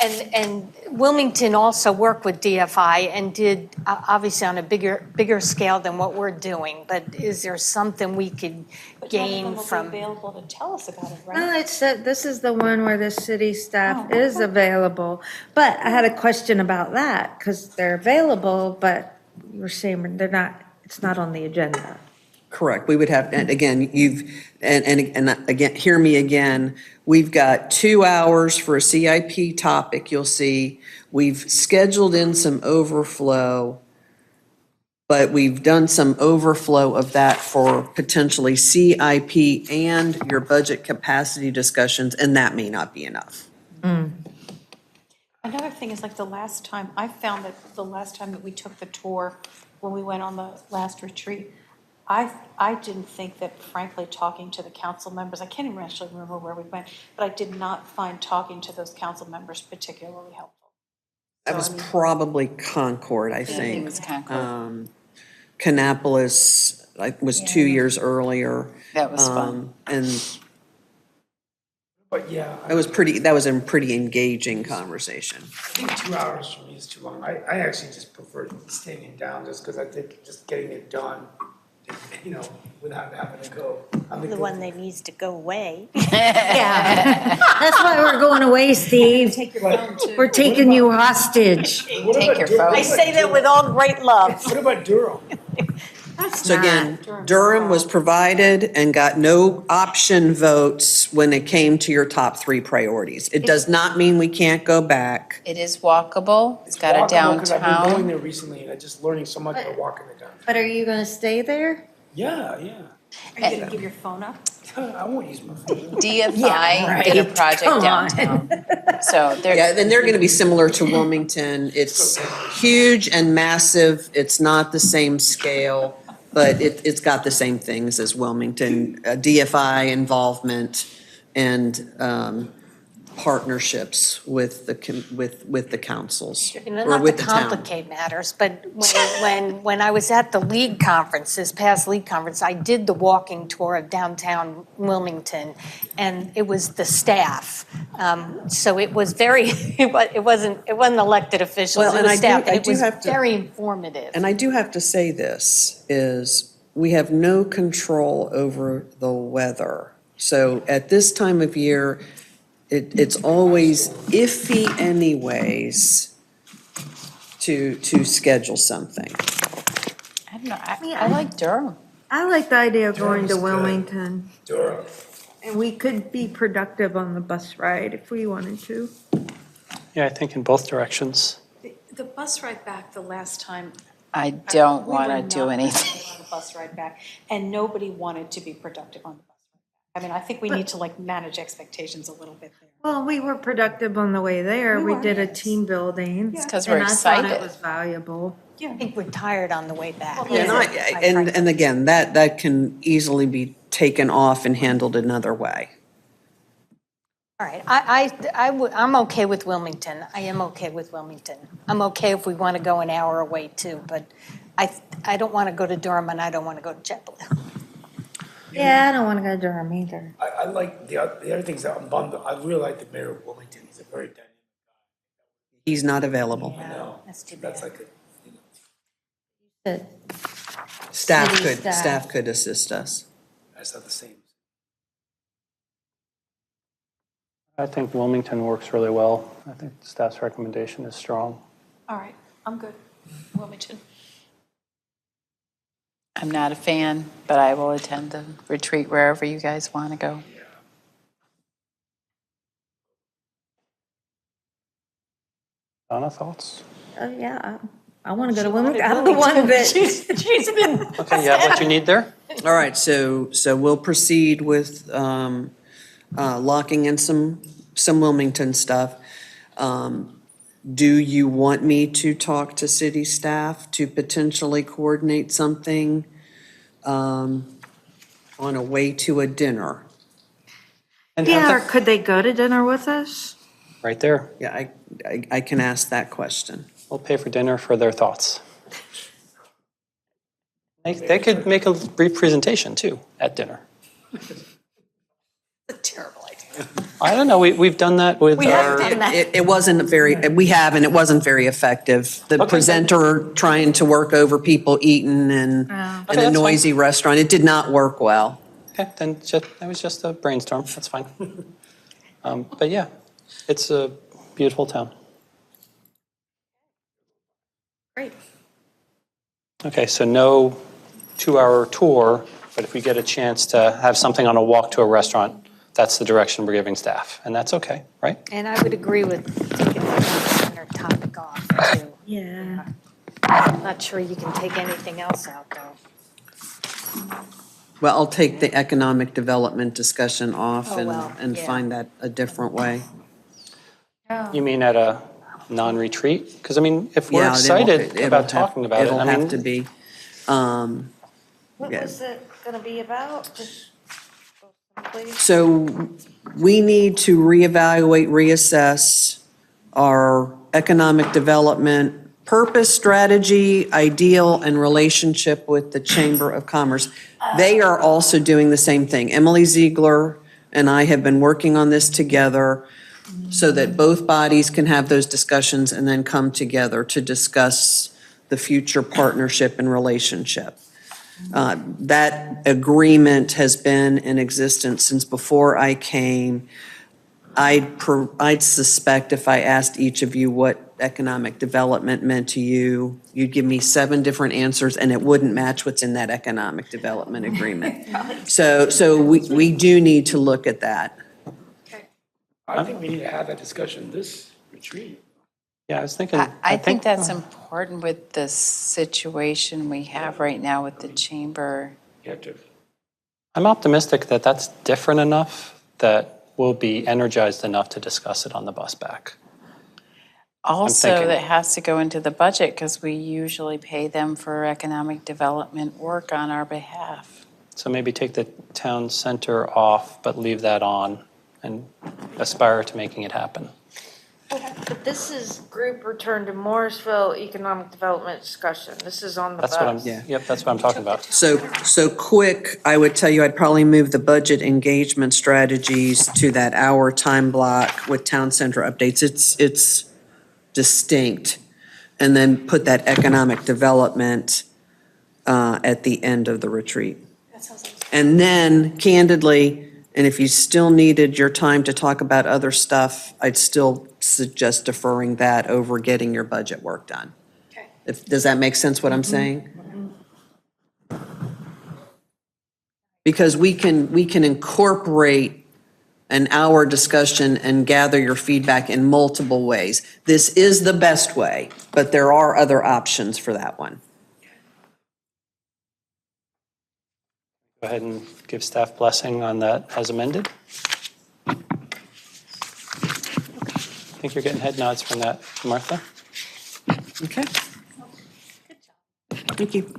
and Wilmington also worked with DFI and did obviously on a bigger scale than what we're doing, but is there something we could gain from? Available to tell us about it, right? No, this is the one where the city staff is available. But I had a question about that because they're available, but you were saying they're not, it's not on the agenda. Correct. We would have, and again, and again, hear me again, we've got 2 hours for a CIP topic, you'll see. We've scheduled in some overflow, but we've done some overflow of that for potentially CIP and your budget capacity discussions, and that may not be enough. Another thing is like the last time, I found that the last time that we took the tour, when we went on the last retreat, I didn't think that frankly, talking to the council members, I can't even actually remember where we went, but I did not find talking to those council members particularly helpful. That was probably Concord, I think. it was Concord. Kannapolis, like, was 2 years earlier. That was fun. And But yeah, that was a pretty engaging conversation. I think 2 hours for me is too long. I actually just prefer staying it down just because I think just getting it done, without having to go. The one that needs to go away. Yeah, that's why we're going away, Steve. Take your phone too. We're taking you hostage. Take your phone. I say that with all great love. What about Durham? So again, Durham was provided and got no option votes when it came to your top 3 priorities. It does not mean we can't go back. It is walkable. It's got a Because I've been going downtown. there recently and I'm just learning so much about walking it down. But are you gonna stay there? Yeah. Are you gonna give your phone up? I won't use my phone. DFI did a project Come on. downtown. So they're. Yeah, and they're going to be similar to Wilmington. It's huge and massive. It's not the same scale, but it's got the same things as Wilmington. DFI involvement and partnerships with the councils or Not to with the town. complicate matters, but when I was at the league conference, this past league conference, I did the walking tour of downtown Wilmington, and it was the staff. So it was it wasn't elected officials, Well, it and was staff, and it do was have to- very informative. And I do have to say this, is we have no control over the weather. So at this time of year, it's always iffy anyways to schedule something. I don't know. I like Durham. I like the idea of going to Durham's good. Wilmington. Durham. And we could be productive on the bus ride if we wanted to. Yeah, I think in both directions. The bus ride back the last time. I don't we were want to not do anything. productive on the bus ride back, and nobody wanted to be productive on the bus ride back. I mean, I think we need to like manage expectations a little bit there. Well, we were productive on the way there. We We were, did a yes. team building. It's 'cause we're And I thought excited. it was valuable. I think we're tired on the way back. And again, that can easily be taken off and handled another way. All right, I'm okay with Wilmington. I am okay with Wilmington. I'm okay if we want to go an hour away too, but I don't want to go to Durham and I don't want to go to Chapel. Yeah, I don't want to go to Durham either. I like the other things that I'm bummed. I really like the mayor of Wilmington. He's a very dynamic. He's not available. I know. That's too bad. That's like Staff could assist us. that's not the same. I think Wilmington works really well. I think staff's recommendation is strong. All right, I'm good. Wilmington. I'm not a fan, but I will attend the retreat wherever you guys want to go. Donna, thoughts? Oh, yeah. I want to go to Wilmington. I'm the one that. She's been. Okay, you have what you need there? All right, so we'll proceed with locking in some Wilmington stuff. Do you want me to talk to city staff to potentially coordinate something on a way to a dinner? And Yeah, or have could they go to dinner with us? right there. Yeah, I can ask that question. We'll pay for dinner for their thoughts. They could make a brief presentation too at dinner. A terrible idea. I don't know, we've done that with We have our, done that. It wasn't very, we have, and it wasn't very effective. The Okay. presenter trying to work over people eating and Okay, in a that's fine. noisy restaurant, it did not work well. Okay, then that was just a brainstorm, that's fine. But yeah, it's a beautiful town. Great. Okay, so no 2-hour tour, But if we get a chance to have something on a walk to a restaurant, that's the direction we're giving staff, and that's okay, right? And I would agree with taking the center topic off too. Yeah. I'm not sure you can take anything else out though. Well, I'll take the economic development discussion off Oh, well, and yeah. find that a different way. You mean at a non-retreat? Because I mean, if we're Yeah, excited about talking about it, It'll I have mean, to be. What Yeah. was it gonna be about? Just please. So we need to reevaluate, reassess our economic development purpose, strategy, ideal, and relationship with the Chamber of Commerce. They are also doing the same thing. Emily Ziegler and I have been working on this together so that both bodies can have those discussions and then come together to discuss the future partnership and relationship. That agreement has been in existence since before I came. I'd suspect if I asked each of you what economic development meant to you, you'd give me 7 different answers, and it wouldn't match what's in that economic development agreement. So we do need to look at that. I think we need to have that discussion this retreat. yeah, I was thinking. I think that's important with the situation we have right now with the chamber. You have to. I'm optimistic that that's different enough that we'll be energized enough to discuss it on the bus back. Also, thinking- that has to go into the budget because we usually pay them for economic development work on our behalf. So maybe take the town center off, but leave that on and aspire to making it happen. But this is group return to Morrisville economic development discussion. This is on the bus. That's what I'm, yep, that's what I'm talking about. So quick, I would tell you I'd probably move the budget engagement strategies to that hour time block with town center updates. It's distinct. And then put that economic development at the end of the retreat. And then candidly, and if you still needed your time to talk about other stuff, I'd still suggest deferring that over getting your budget work done. Okay. Does that make sense what I'm saying? Because we can incorporate an hour discussion and gather your feedback in multiple ways. This is the best way, but there are other options for that one. Go ahead and give staff blessing on that as amended. I think you're getting head nods from that, Martha. Okay. Thank you.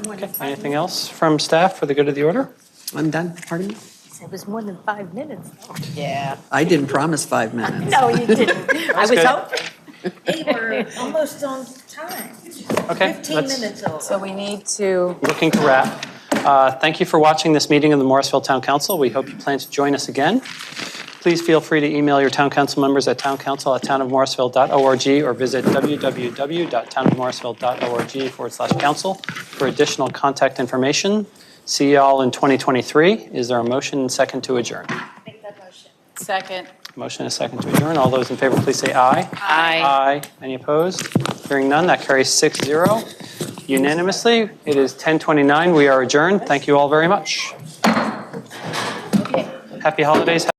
Okay, anything else from staff for the good of the order? I'm done. Pardon me? It was more than 5 minutes though. Yeah. I didn't promise 5 minutes. No, you didn't. I was good. hoping. Hey, we're almost on time. Okay, 15 minutes over. So we need to. Looking to wrap. Thank you for watching this meeting of the Morrisville Town Council. We hope you plan to join us again. Please feel free to email your town council members at towncouncil@townofmorrisville.org or visit www.townofmorrisville.org/council for additional contact information. See y'all in 2023. Is there a motion and second to adjourn? Make that motion. Second. Motion and second to adjourn. All those in favor, please say aye. Aye. Aye. Any opposed? Hearing none, that carries 6-0 unanimously. It is 10:29. We are adjourned. Thank you all very much. Happy holidays.